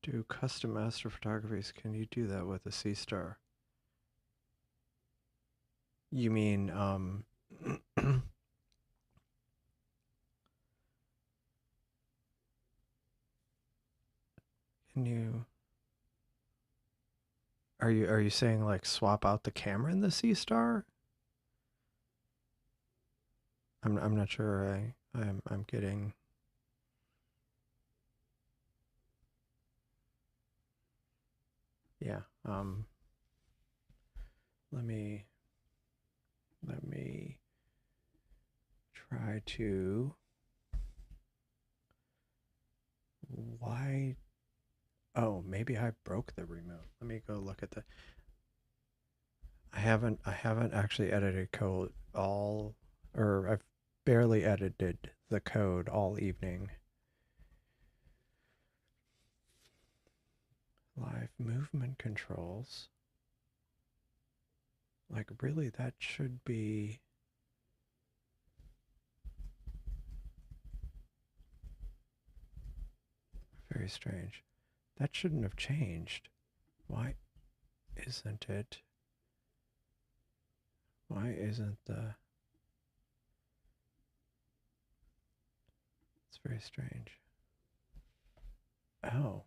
Speaker 1: Do custom astrophotographies. Can you do that with a Seestar? You mean, can you, are you saying like swap out the camera in the Seestar? I'm not sure I'm getting. Yeah. Let me try to. Why? Oh, maybe I broke the remote. Let me go look at the. I haven't actually edited code all, or I've barely edited the code all evening. Live movement controls. Like, really, that should be. Very strange. That shouldn't have changed. Why isn't it? Why isn't the. It's very strange. Oh.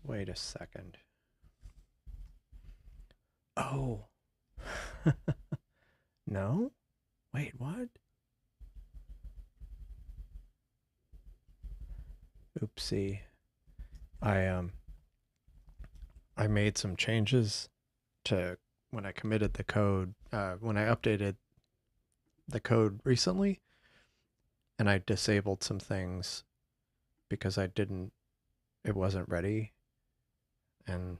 Speaker 1: Wait a second. Oh. No? Wait, what? Oopsie. I made some changes to when I committed the code, when I updated the code recently, and I disabled some things because it wasn't ready, and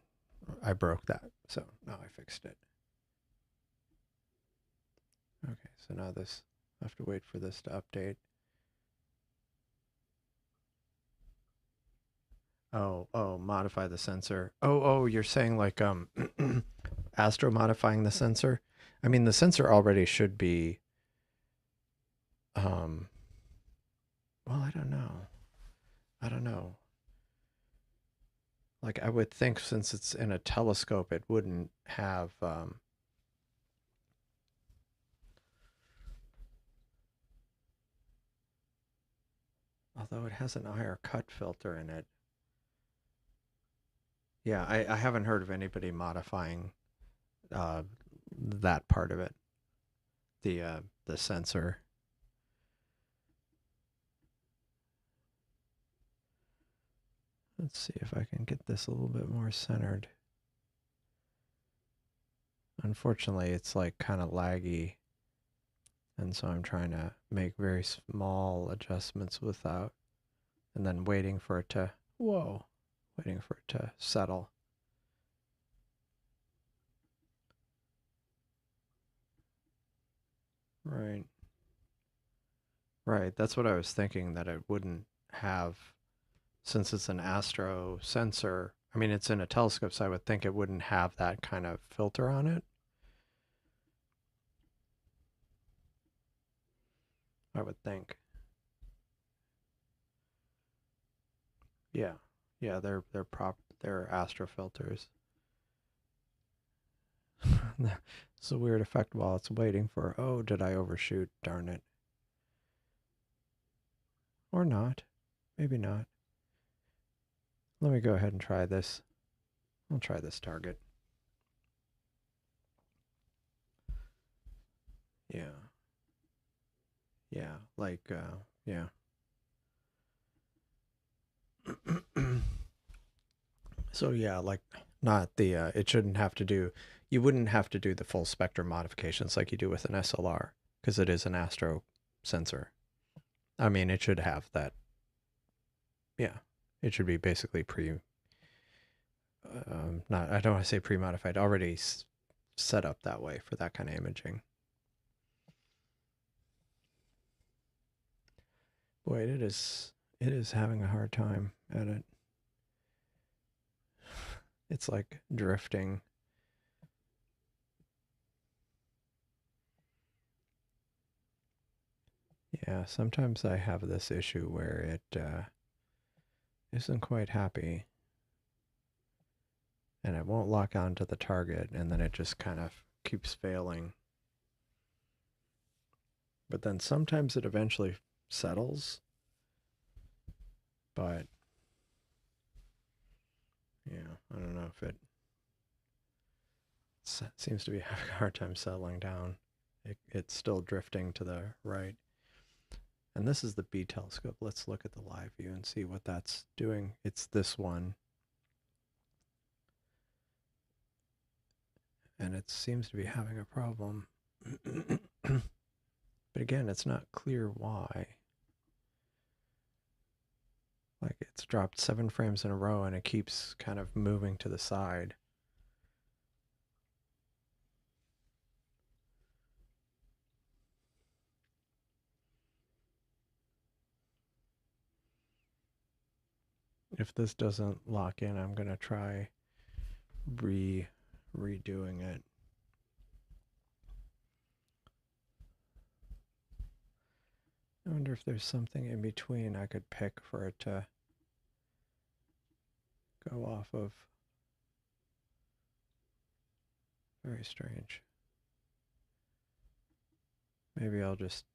Speaker 1: I broke that. So now I fixed it. Okay, so now I have to wait for this to update. Oh, modify the sensor. Oh, you're saying like Astro modifying the sensor? I mean, the sensor already should be well, I don't know. Like I would think since it's in a telescope, it wouldn't have, although it has an IR cut filter in it. Yeah, I haven't heard of anybody modifying uh, that part of it, the sensor. Let's see if I can get this a little bit more centered. Unfortunately, it's like kind of laggy, and so I'm trying to make very small adjustments without, and then waiting for it to, whoa, waiting for it to settle. Right. Right. That's what I was thinking, that it wouldn't have, since it's an astro sensor. I mean, it's in a telescope, so I would think it wouldn't have that kind of filter on it. I would think. Yeah. Yeah, they're astro filters. It's a weird effect while it's waiting for, oh, did I overshoot? Darn it. Or not. Maybe not. Let me go ahead and try this. I'll try this target. Yeah. Yeah. Like, yeah. So yeah, like not the it shouldn't have to do, you wouldn't have to do the full spectrum modifications like you do with an SLR because it is an astro sensor. I mean, it should have that. Yeah. It should be basically not, I don't want to say pre-modified, already set up that way for that kind of imaging. Boy, it is having a hard time at it. It's like drifting. Yeah, sometimes I have this issue where it isn't quite happy and it won't lock onto the target, and then it just kind of keeps failing. But then sometimes it eventually settles. But yeah, I don't know if it seems to be having a hard time settling down. It's still drifting to the right. And this is the B telescope. Let's look at the live view and see what that's doing. It's this one. And it seems to be having a problem. But again, it's not clear why. Like it's dropped 7 frames in a row and it keeps kind of moving to the side. If this doesn't lock in, I'm going to try redoing it. I wonder if there's something in between I could pick for it to go off of. Very strange. Maybe I'll just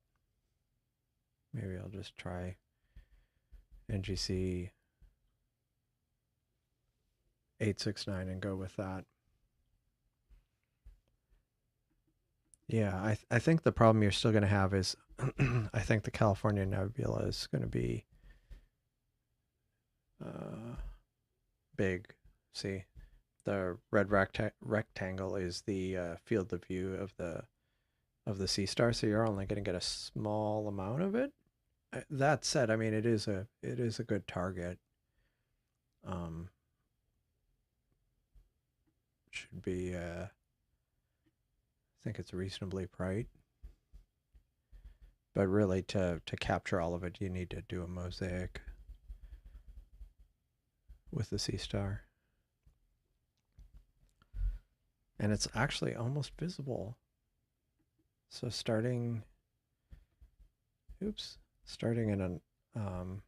Speaker 1: try NGC 869 and go with that. Yeah, I think the problem you're still going to have is I think the California nebula is going to be big. See, the red rectangle is the field of view of the Seestar, so you're only going to get a small amount of it. That said, I mean it is a good target. Um, should be I think it's reasonably bright. But really, to capture all of it, you need to do a mosaic with the Seestar. And it's actually almost visible. So starting in an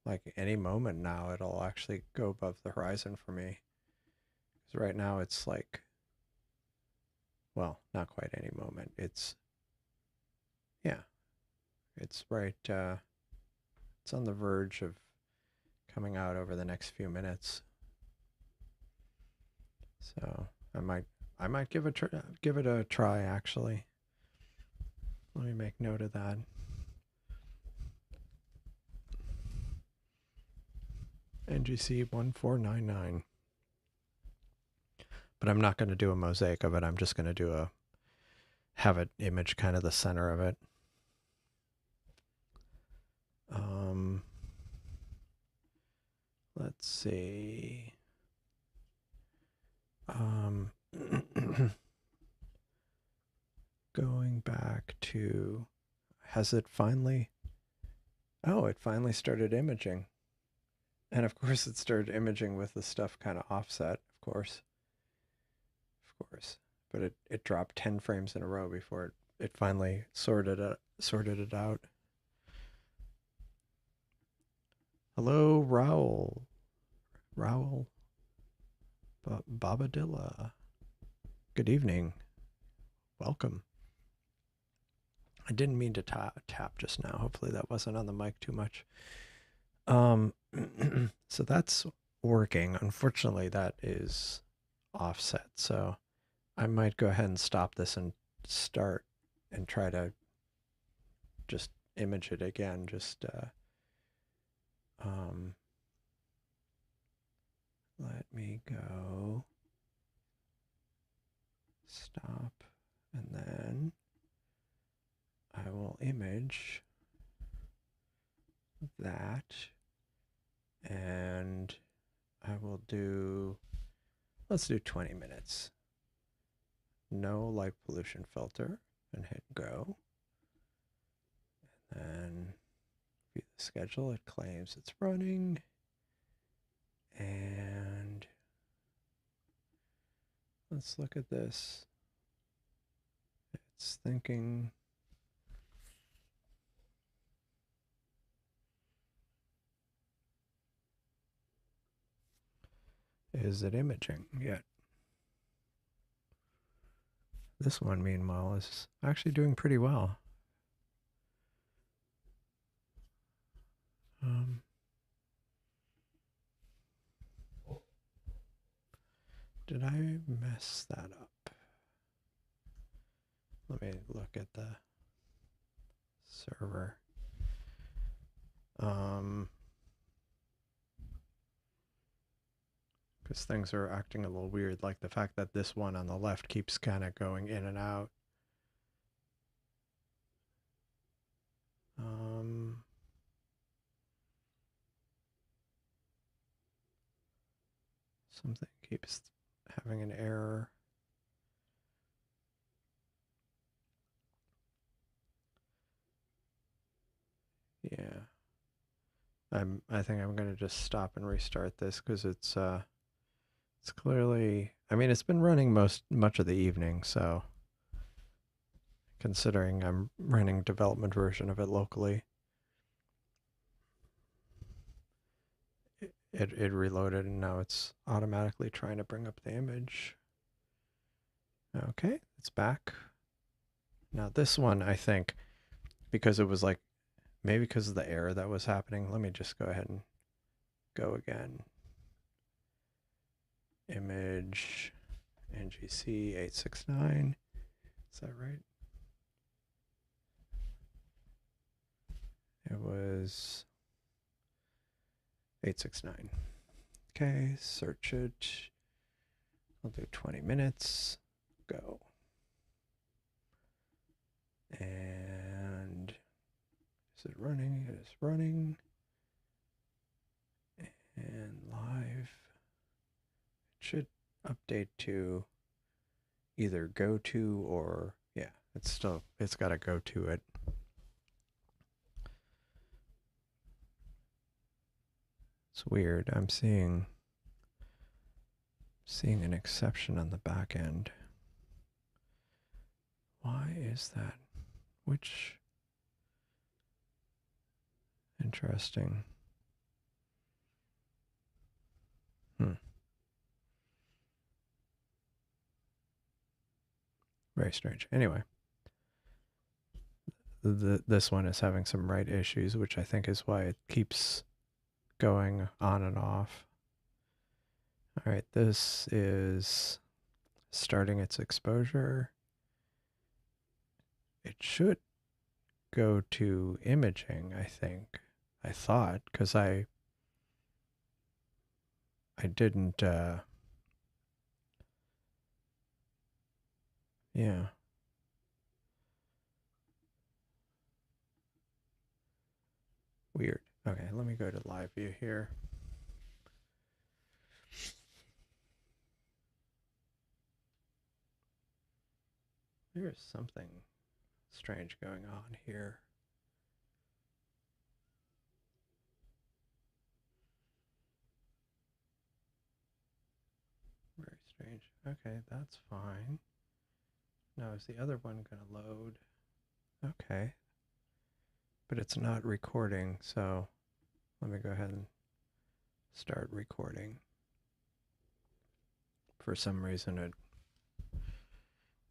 Speaker 1: like any moment now it'll actually go above the horizon for me. Because right now it's like, well, not quite any moment. Yeah, it's right, it's on the verge of coming out over the next few minutes. So I might give give it a try actually. Let me make note of that. NGC 1499. But I'm not going to do a mosaic of it. I'm just going to have it image kind of the center of it. Let's see. Going back to, has it finally? Oh, it finally started imaging. And of course it started imaging with the stuff kind of offset, of course. Of course. But it dropped 10 frames in a row before it finally sorted it out. Hello, Raoul. Raoul. Babadilla. Good evening. Welcome. I didn't mean to tap just now. Hopefully that wasn't on the mic too much. So that's working. Unfortunately, that is offset. So I might go ahead and stop this and start and try to just image it again. Just let me go. Stop. And then I will image that. And I will do, let's do 20 minutes. No light pollution filter, and hit go. And then view the schedule. It claims it's running. And let's look at this. It's thinking. Is it imaging yet? This one, meanwhile, is actually doing pretty well. Did I mess that up? Let me look at the server. Because things are acting a little weird, like the fact that this one on the left keeps kind of going in and out. Something keeps having an error. Yeah. I think I'm gonna just stop and restart this because it's clearly, I mean, it's been running much of the evening, so considering I'm running development version of it locally, it reloaded and now it's automatically trying to bring up the image. Okay, it's back. Now this one, I think, because it was like, maybe because of the error that was happening, let me just go ahead and go again. Image NGC 869. Is that right? It was 869. Okay, search it. I'll do 20 minutes. Go. And is it running? It is running. And live. It should update to either go to or, yeah, it's got to go to it. It's weird. I'm seeing an exception on the back end. Why is that? Which? Interesting. Very strange. Anyway, this one is having some write issues, which I think is why it keeps going on and off. All right, this is starting its exposure. It should go to imaging, I think. I thought, because I didn't, yeah. Weird. Okay, let me go to live view here. There's something strange going on here. Very strange. Okay, that's fine. Now, is the other one going to load? Okay. But it's not recording, so let me go ahead and start recording. For some reason,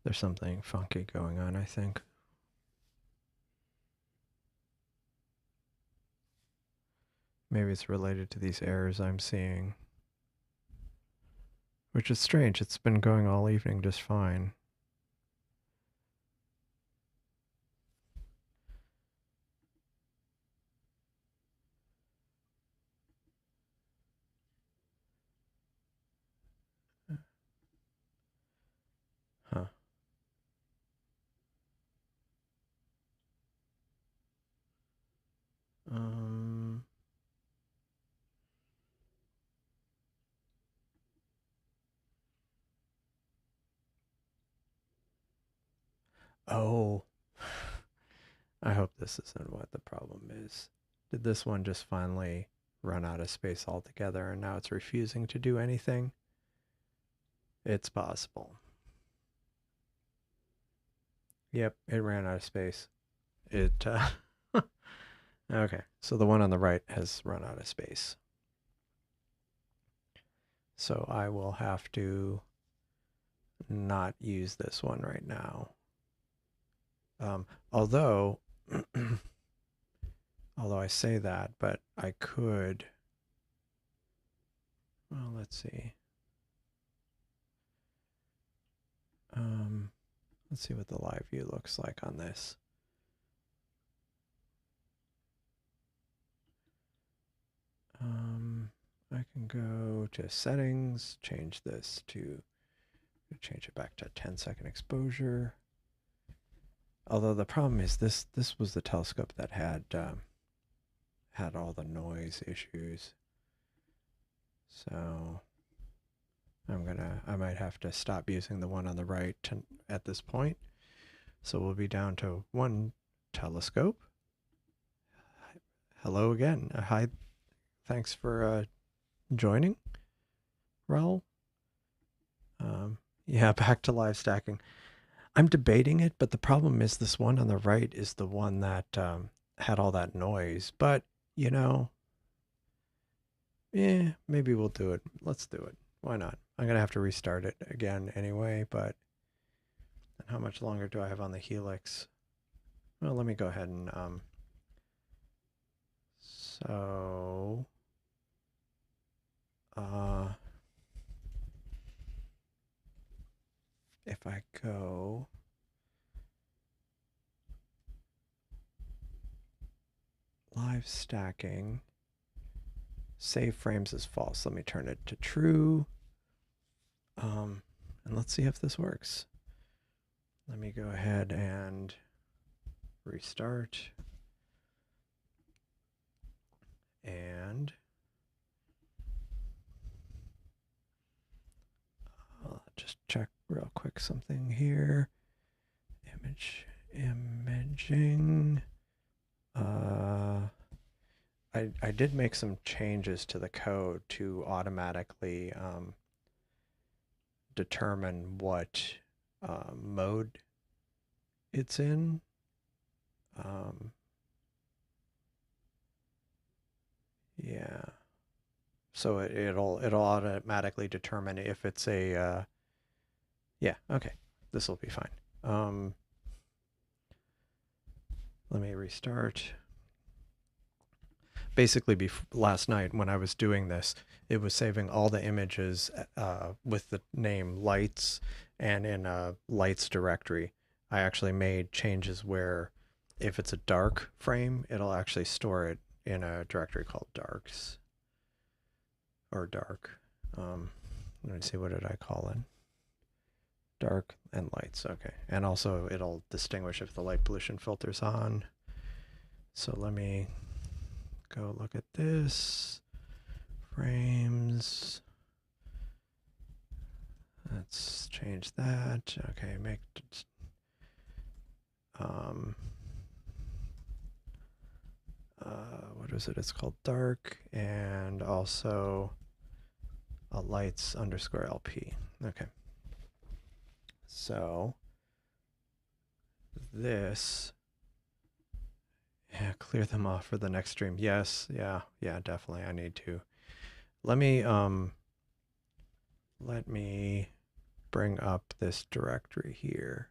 Speaker 1: there's something funky going on, I think. Maybe it's related to these errors I'm seeing. Which is strange. It's been going all evening just fine. Huh. Oh. I hope this isn't what the problem is. Did this one just finally run out of space altogether and now it's refusing to do anything? It's possible. Yep, it ran out of space. It, okay, so the one on the right has run out of space. So I will have to not use this one right now. Although I say that, but I could, well, let's see. Let's see what the live view looks like on this. I can go to settings, change this to, change it back to 10-second exposure. Although the problem is this was the telescope that had had all the noise issues. So I might have to stop using the one on the right at this point. So we'll be down to one telescope. Hello again. Hi. Thanks for joining, Raul. Yeah, back to live stacking. I'm debating it, but the problem is this one on the right is the one that had all that noise. But, you know, yeah, maybe we'll do it. Let's do it. Why not? I'm going to have to restart it again anyway, but and how much longer do I have on the Helix? Well, let me go ahead and so if I go live stacking, save frames as false. Let me turn it to true. And let's see if this works. Let me go ahead and restart. And I'll just check real quick something here. Imaging. I did make some changes to the code to automatically determine what mode it's in. Yeah. So it'll automatically determine if it's a yeah, okay. This will be fine. Um, let me restart. Basically, last night when I was doing this, it was saving all the images with the name lights and in a lights directory. I actually made changes where if it's a dark frame, it'll actually store it in a directory called darks or dark. Let me see, what did I call it? Dark and lights. Okay. And also it'll distinguish if the light pollution filter's on. So let me go look at this. Frames. Let's change that. Okay, make what is it? It's called dark, and also a lights underscore LP. Okay. So this, yeah, clear them off for the next stream. Yes, yeah, definitely. I need to. Let me bring up this directory here.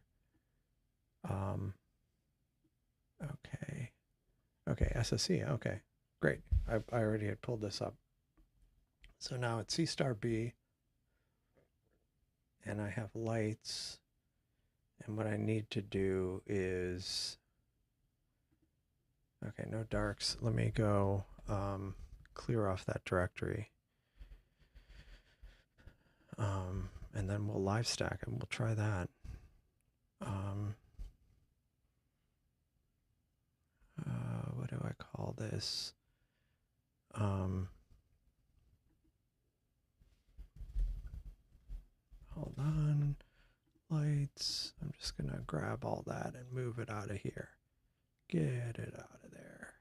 Speaker 1: Okay. Okay, SSC. Okay, great. I already had pulled this up. So now it's Seestar B, and I have lights. And what I need to do is, okay, no darks. Let me go clear off that directory. And then we'll live stack and we'll try that. What do I call this? Hold on. Lights. I'm just going to grab all that and move it out of here. Get it out of there.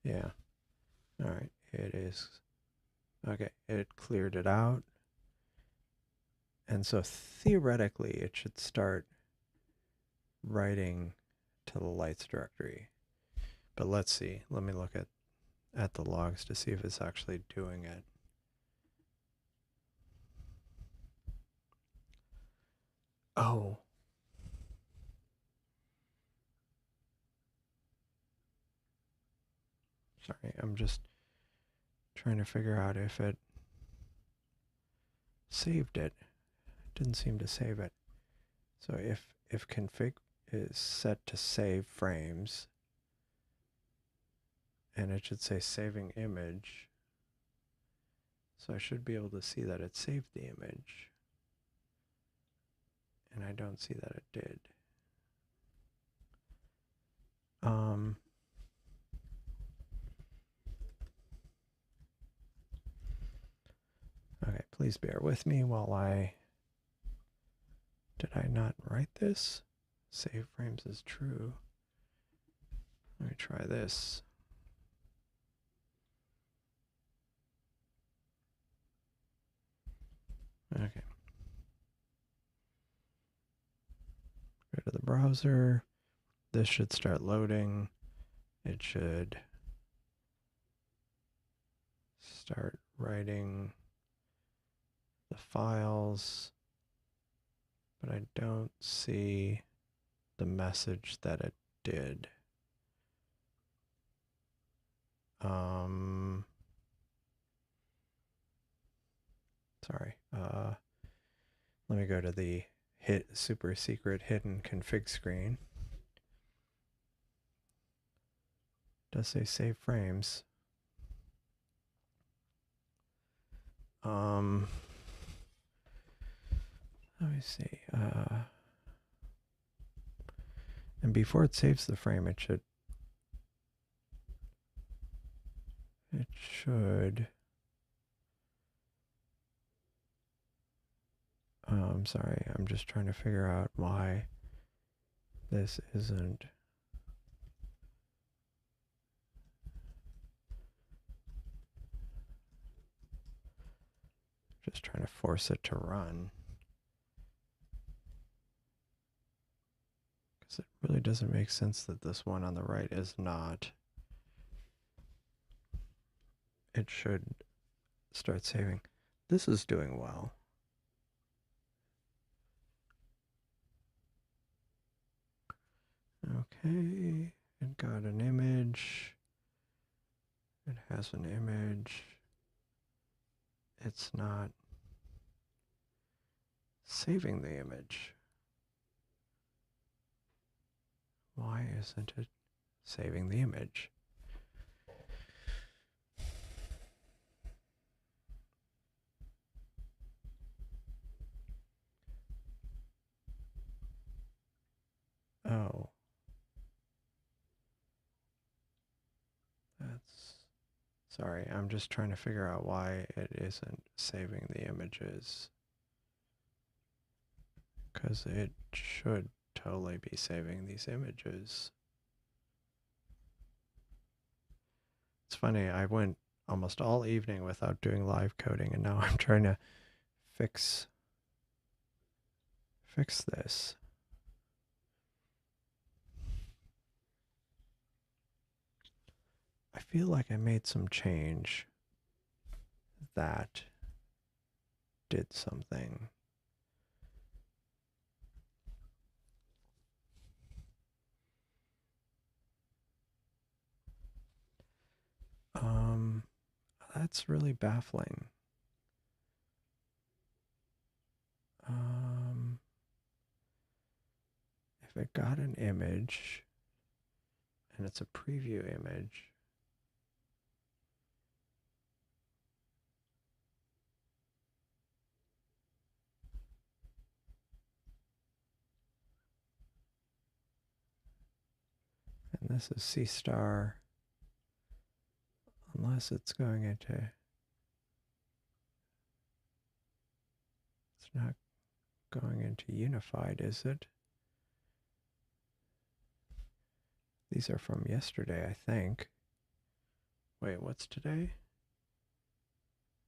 Speaker 1: Yeah. All right. It is. Okay. It cleared it out. And so theoretically, it should start writing to the lights directory. But let's see. Let me look at the logs to see if it's actually doing it. Oh. Sorry, I'm just trying to figure out if it saved it. It didn't seem to save it. So if config is set to save frames, and it should say saving image, so I should be able to see that it saved the image. And I don't see that it did. Okay, please bear with me while did I not write this? Save frames is true. Let me try this. Okay. Go to the browser. This should start loading. It should start writing the files, but I don't see the message that it did. Sorry. Let me go to the super secret hidden config screen. It does say save frames. Let me see. And before it saves the frame, it should I'm sorry, I'm just trying to figure out why this isn't. Just trying to force it to run. Because it really doesn't make sense that this one on the right is not. It should start saving. This is doing well. Okay, it got an image. It has an image. It's not saving the image. Why isn't it saving the image? Oh. Sorry, I'm just trying to figure out why it isn't saving the images. Because it should totally be saving these images. It's funny, I went almost all evening without doing live coding, and now I'm trying to fix this. I feel like I made some change that did something. That's really baffling. If it got an image and it's a preview image, and this is Seestar, unless it's going into, it's not going into unified, is it? These are from yesterday, I think. Wait, what's today?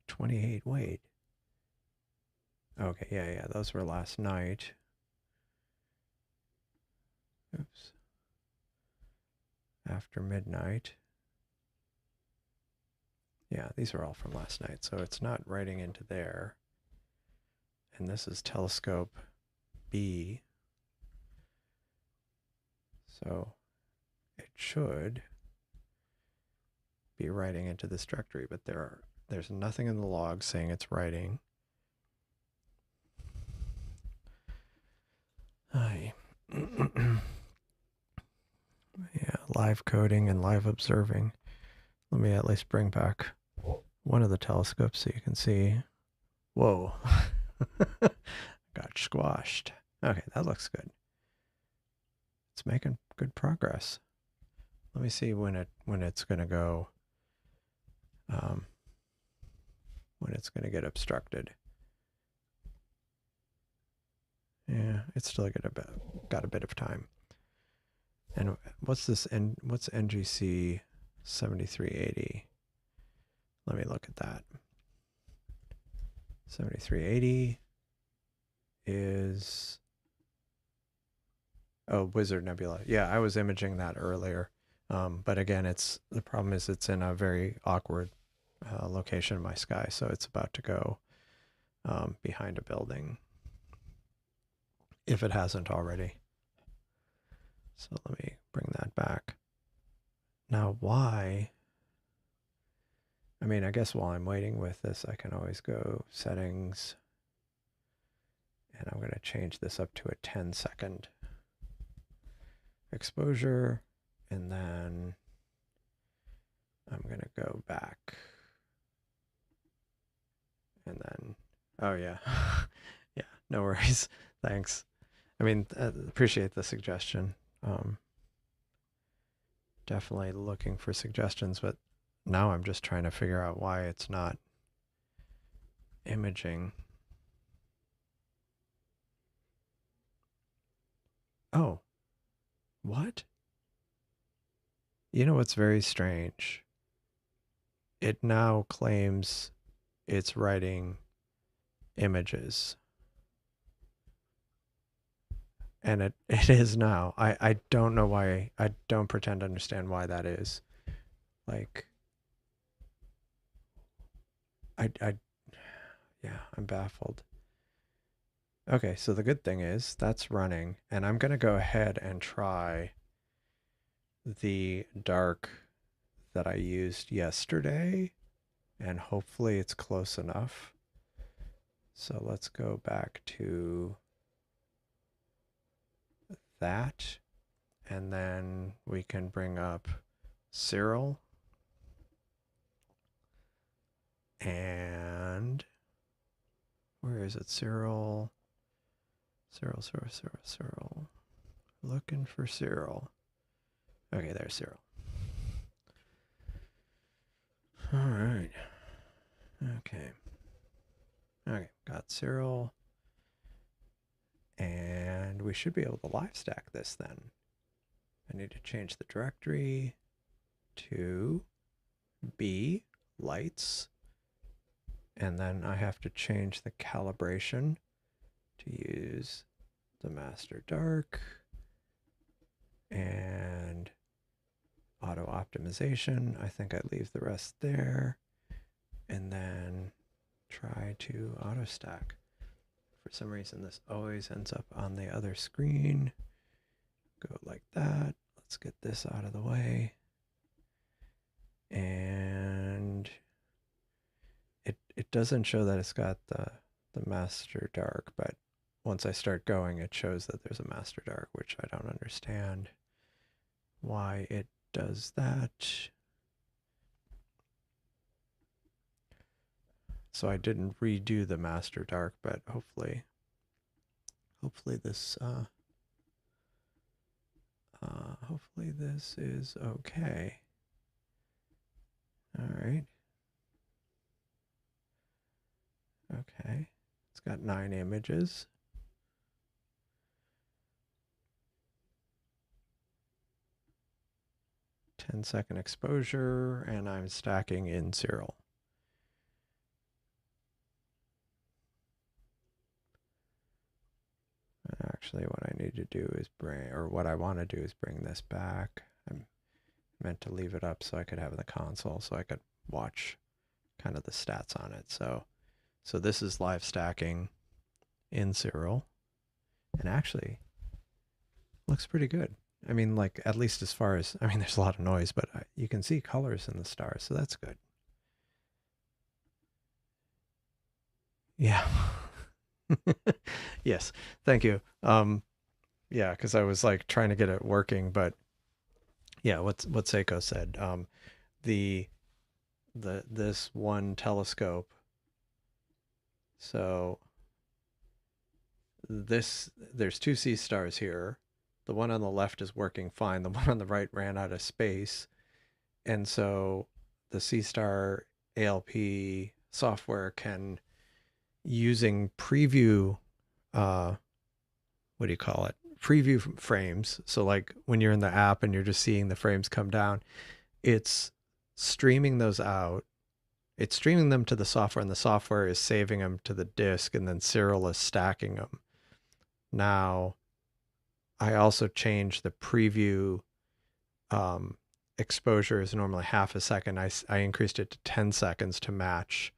Speaker 1: 28, wait. Okay, yeah, those were last night. Oops. After midnight. Yeah, these are all from last night, so it's not writing into there. And this is telescope B. So it should be writing into this directory, but there's nothing in the log saying it's writing. Yeah, live coding and live observing. Let me at least bring back one of the telescopes so you can see. Whoa. Got squashed. Okay, that looks good. It's making good progress. Let me see when it's going to go, when it's going to get obstructed. Yeah, it's still got a bit of time. And what's this? What's NGC 7380? Let me look at that. 7380 is, oh, Wizard Nebula. Yeah, I was imaging that earlier. But again, the problem is it's in a very awkward location in my sky, so it's about to go behind a building, if it hasn't already. So let me bring that back. Now, why? I mean, I guess while I'm waiting with this, I can always go settings, and I'm going to change this up to a 10-second exposure, and then I'm going to go back, and then, oh yeah, yeah, no worries, thanks. I mean, appreciate the suggestion. Definitely looking for suggestions, but now I'm just trying to figure out why it's not imaging. Oh, what? You know what's very strange? It now claims it's writing images. And it is now. I don't know why. I don't pretend to understand why that is. Like, Yeah, I'm baffled. Okay, so the good thing is that's running, and I'm going to go ahead and try the dark that I used yesterday, and hopefully it's close enough. So let's go back to that, and then we can bring up Cyril, and where is it? Cyril. Looking for Cyril. Okay, there's Cyril. All right. Okay. Okay, got Cyril. And we should be able to live stack this then. I need to change the directory to B, lights. And then I have to change the calibration to use the master dark and auto optimization. I think I leave the rest there, and then try to auto stack. For some reason, this always ends up on the other screen. Go like that. Let's get this out of the way. And it doesn't show that it's got the master dark, but once I start going, it shows that there's a master dark, which I don't understand why it does that. So I didn't redo the master dark, but hopefully this hopefully this is okay. All right. Okay. It's got 9 images. Ten-second exposure, and I'm stacking in Cyril. Actually, what I need to do is what I want to do is bring this back. I'm meant to leave it up so I could have the console so I could watch kind of the stats on it. So this is live stacking in Cyril, and actually looks pretty good. I mean, like, at least as far as, I mean, there's a lot of noise, but you can see colors in the stars, so that's good. Yeah. Yes, thank you. Yeah, because I was like trying to get it working, but yeah, what Seiko said. The this one telescope. So there's 2 Seestars here. The one on the left is working fine. The one on the right ran out of space, and so the Seestar ALP software can, using preview, what do you call it? Preview frames. So like when you're in the app and you're just seeing the frames come down, it's streaming those out. It's streaming them to the software, and the software is saving them to the disk, and then Cyril is stacking them. Now, I also changed the preview exposure is normally half a second. I increased it to 10 seconds to match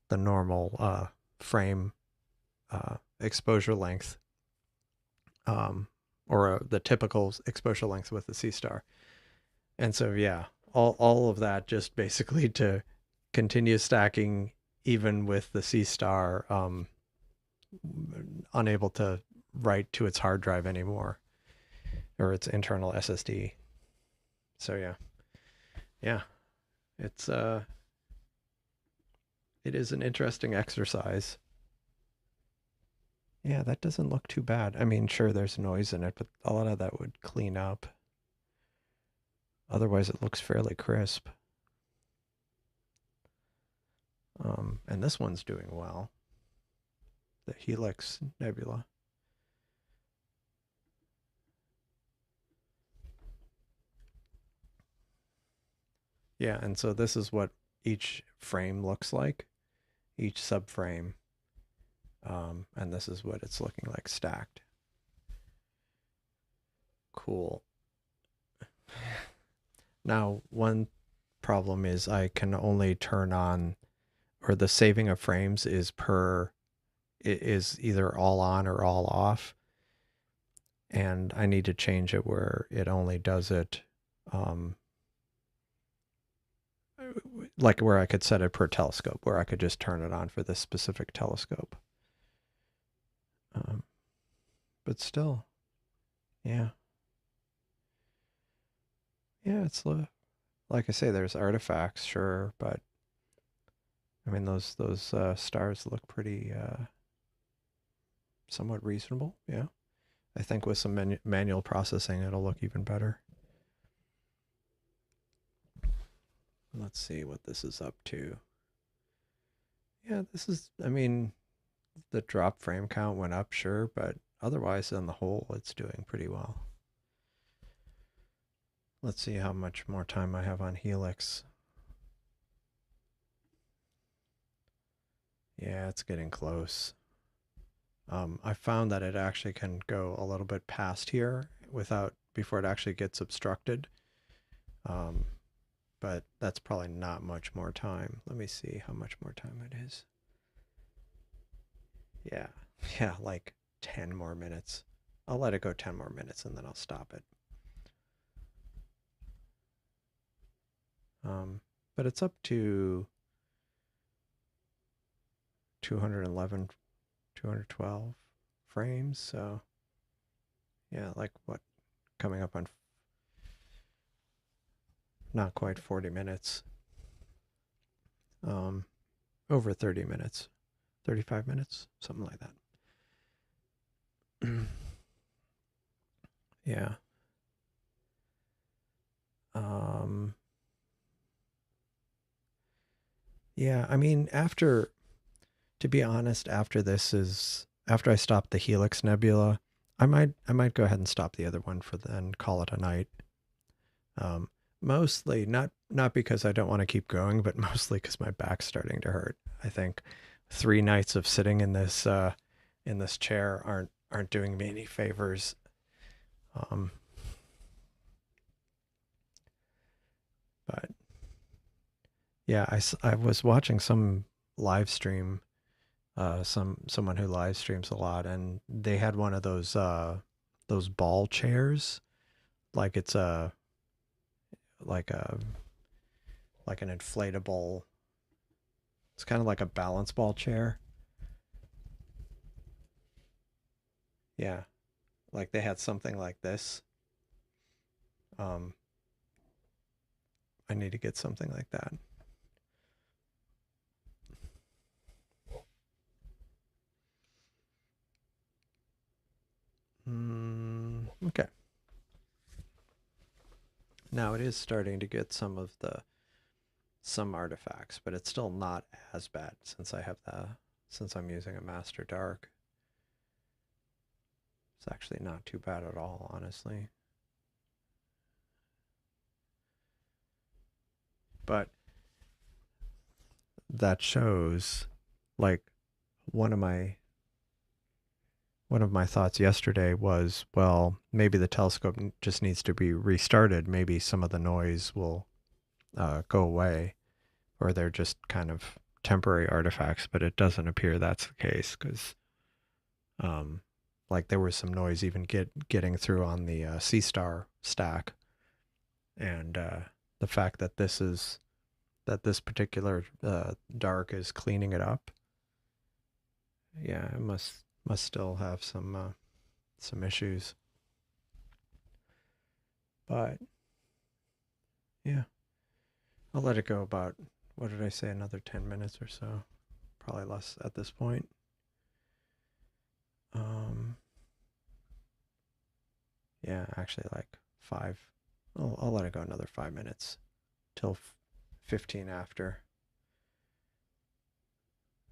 Speaker 1: the normal frame exposure length, or the typical exposure length with the Seestar. And so, yeah, all of that just basically to continue stacking even with the Seestar unable to write to its hard drive anymore, or its internal SSD. So yeah, it's it is an interesting exercise. Yeah, that doesn't look too bad. I mean, sure, there's noise in it, but a lot of that would clean up. Otherwise, it looks fairly crisp. And this one's doing well. The Helix Nebula. Yeah, and so this is what each frame looks like, each subframe. And this is what it's looking like stacked. Cool. Now, one problem is I can only turn on, or the saving of frames is is either all on or all off. And I need to change it where it only does it, like where I could set it per telescope, where I could just turn it on for this specific telescope. But still, yeah. Yeah, it's like I say, there's artifacts, sure, but I mean those stars look pretty somewhat reasonable. Yeah, I think with some manual processing, it'll look even better. Let's see what this is up to. Yeah, this is, I mean, the drop frame count went up, sure, but otherwise, on the whole, it's doing pretty well. Let's see how much more time I have on Helix. Yeah, it's getting close. I found that it actually can go a little bit past here before it actually gets obstructed. But that's probably not much more time. Let me see how much more time it is. Yeah, yeah, like 10 more minutes. I'll let it go 10 more minutes and then I'll stop it. But it's up to 211, 212 frames. So yeah, like what, coming up on not quite 40 minutes. Over 30 minutes, 35 minutes, something like that. Yeah. Yeah, I mean, to be honest, after I stop the Helix Nebula, I might go ahead and stop the other one for then call it a night. Mostly not because I don't want to keep going, but mostly because my back's starting to hurt. I think 3 nights of sitting in this chair aren't doing me any favors. But yeah, I was watching some live stream, someone who live streams a lot, and they had one of those ball chairs, like it's a like a like an inflatable. It's kind of like a balance ball chair. Yeah, like they had something like this. Um, I need to get something like that. Okay. Now it is starting to get some artifacts, but it's still not as bad since I'm using a Master Dark. It's actually not too bad at all, honestly. But that shows, like, one of my thoughts yesterday was, well, maybe the telescope just needs to be restarted. Maybe some of the noise will go away, or they're just kind of temporary artifacts. But it doesn't appear that's the case, because like there was some noise even getting through on the Seestar stack, and the fact that this particular dark is cleaning it up. Yeah, it must still have some issues. But yeah, I'll let it go about, what did I say, another 10 minutes or so, probably less at this point. Yeah, actually like 5. I'll let it go another 5 minutes till 15 after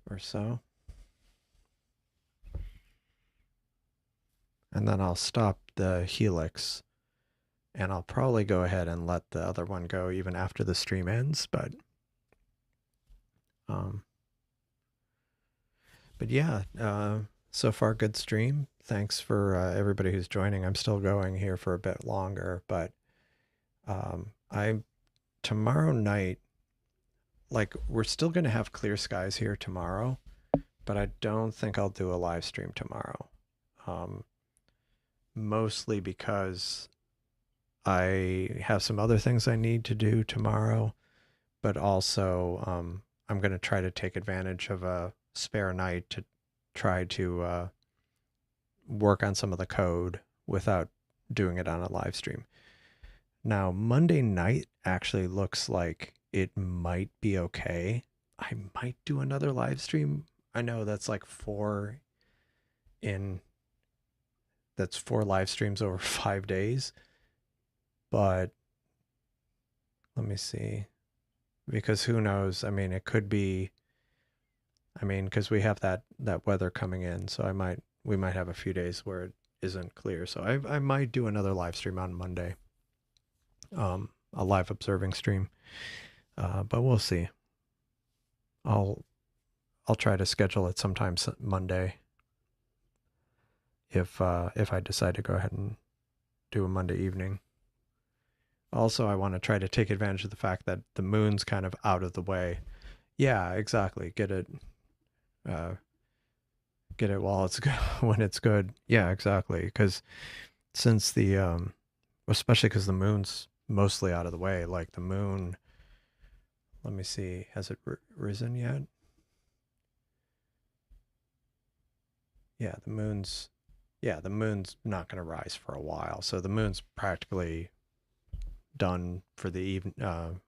Speaker 1: or so. And then I'll stop the Helix, and I'll probably go ahead and let the other one go even after the stream ends, but yeah, so far good stream. Thanks for everybody who's joining. I'm still going here for a bit longer, but I tomorrow night, like we're still going to have clear skies here tomorrow, but I don't think I'll do a live stream tomorrow. Um, Mostly because I have some other things I need to do tomorrow, but also I'm going to try to take advantage of a spare night to try to work on some of the code without doing it on a live stream. Now, Monday night actually looks like it might be okay. I might do another live stream. I know that's like in that's 4 live streams over 5 days, but let me see. Because who knows? I mean, it could be. I mean, because we have that weather coming in, so we might have a few days where it isn't clear. So I might do another live stream on Monday, a live observing stream. But we'll see. I'll I'll try to schedule it sometime Monday if I decide to go ahead and do a Monday evening. Also, I want to try to take advantage of the fact that the moon's kind of out of the way. Yeah, exactly. Uh, get it while it's good, when it's good. Yeah, exactly. Because since especially because the moon's mostly out of the way. Like the moon, let me see, has it risen yet? Yeah, the moon's not going to rise for a while. So the moon's practically done for the evening.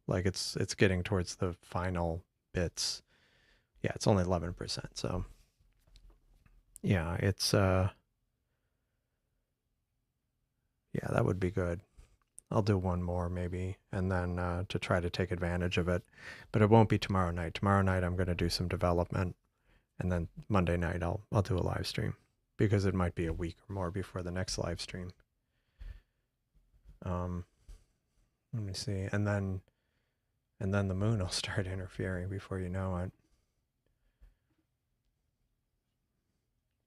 Speaker 1: Like it's getting towards the final bits. Yeah, it's only 11%. So yeah, yeah, that would be good. I'll do one more maybe, and then to try to take advantage of it. But it won't be tomorrow night. Tomorrow night I'm going to do some development, and then Monday night I'll do a live stream because it might be a week or more before the next live stream. Let me see, and then the moon will start interfering before you know it.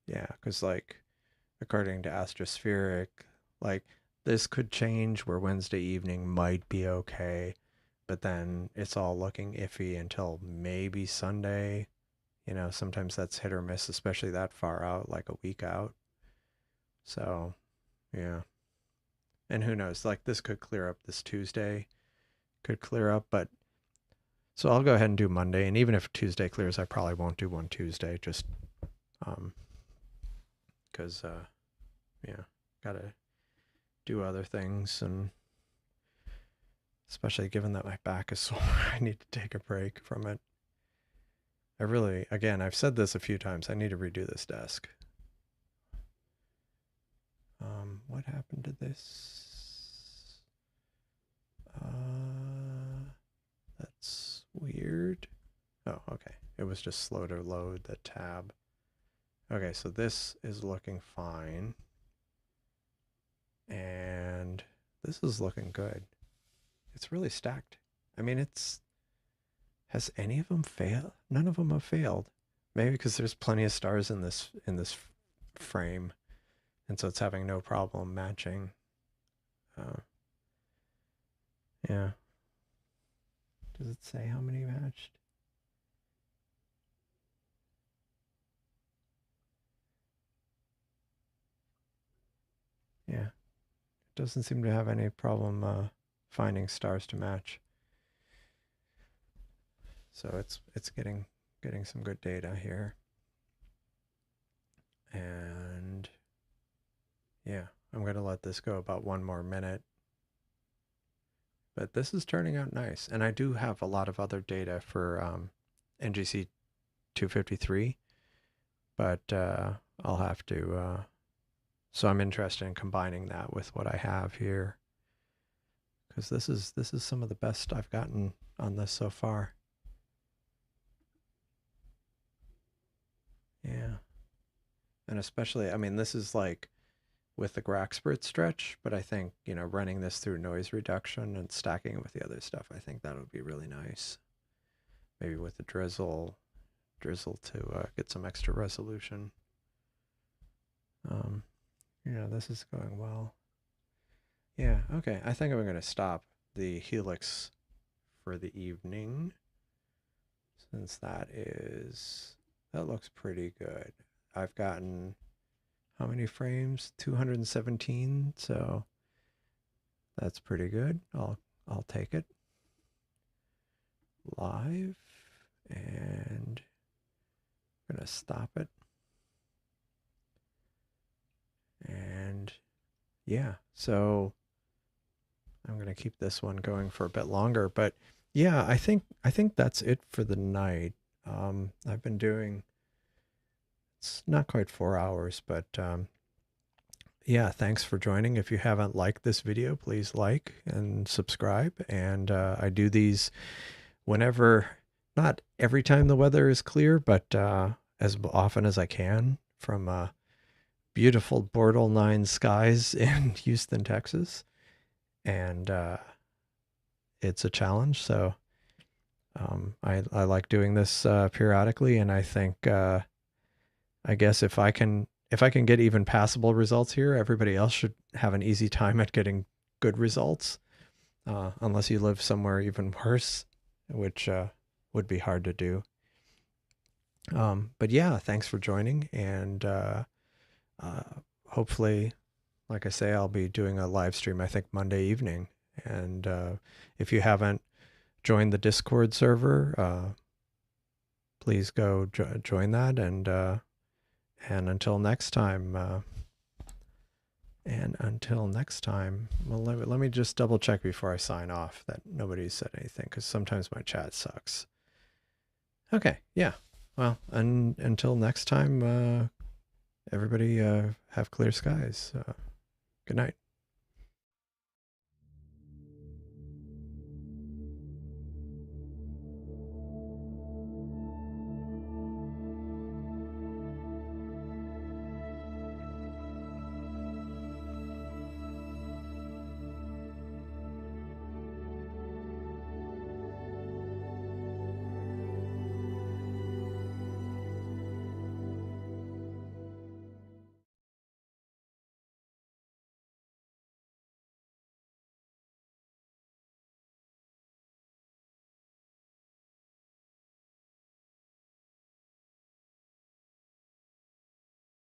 Speaker 1: Yeah, because like according to astrospheric, like this could change where Wednesday evening might be okay, but then it's all looking iffy until maybe Sunday. You know, sometimes that's hit or miss, especially that far out, like a week out. So, yeah. And who knows, like this could clear up this Tuesday, could clear up, but so I'll go ahead and do Monday. And even if Tuesday clears, I probably won't do one Tuesday, just because, yeah, gotta do other things. And especially given that my back is sore, I need to take a break from it. I really, again, I've said this a few times. I need to redo this desk. What happened to this? That's weird. Oh, okay. It was just slow to load the tab. Okay, so this is looking fine. And this is looking good. It's really stacked. I mean, has any of them failed? None of them have failed. Maybe because there's plenty of stars in this frame, and so it's having no problem matching. Yeah. Does it say how many matched? Yeah. It doesn't seem to have any problem finding stars to match. So it's getting some good data here. And yeah, I'm going to let this go about one more minute. But this is turning out nice. And I do have a lot of other data for NGC 253, but I'll have to. So I'm interested in combining that with what I have here, because this is some of the best I've gotten on this so far. Yeah, and especially, I mean, this is like with the Graxpert stretch, but I think, you know, running this through noise reduction and stacking it with the other stuff, I think that would be really nice. Maybe with the drizzle to get some extra resolution. Yeah, this is going well. Yeah, okay. I think I'm going to stop the Helix for the evening. since that looks pretty good. I've gotten how many frames? 217, so that's pretty good. I'll take it. Live, and I'm gonna stop it. And yeah, so I'm gonna keep this one going for a bit longer, but yeah, I think that's it for the night. I've been doing, it's not quite 4 hours, but yeah, thanks for joining. If you haven't liked this video, please like and subscribe. And I do these whenever, not every time the weather is clear, but as often as I can, from beautiful borderline skies in Houston, Texas. And it's a challenge. So I like doing this periodically, and I think I guess if I can get even passable results here, everybody else should have an easy time at getting good results, unless you live somewhere even worse, which would be hard to do. But yeah, thanks for joining, and hopefully, like I say, I'll be doing a live stream, I think Monday evening. And if you haven't joined the Discord server, please go join that. And until next time, well, let me just double check before I sign off that nobody said anything, because sometimes my chat sucks. Okay, yeah. Well, until next time, everybody have clear skies. Good night.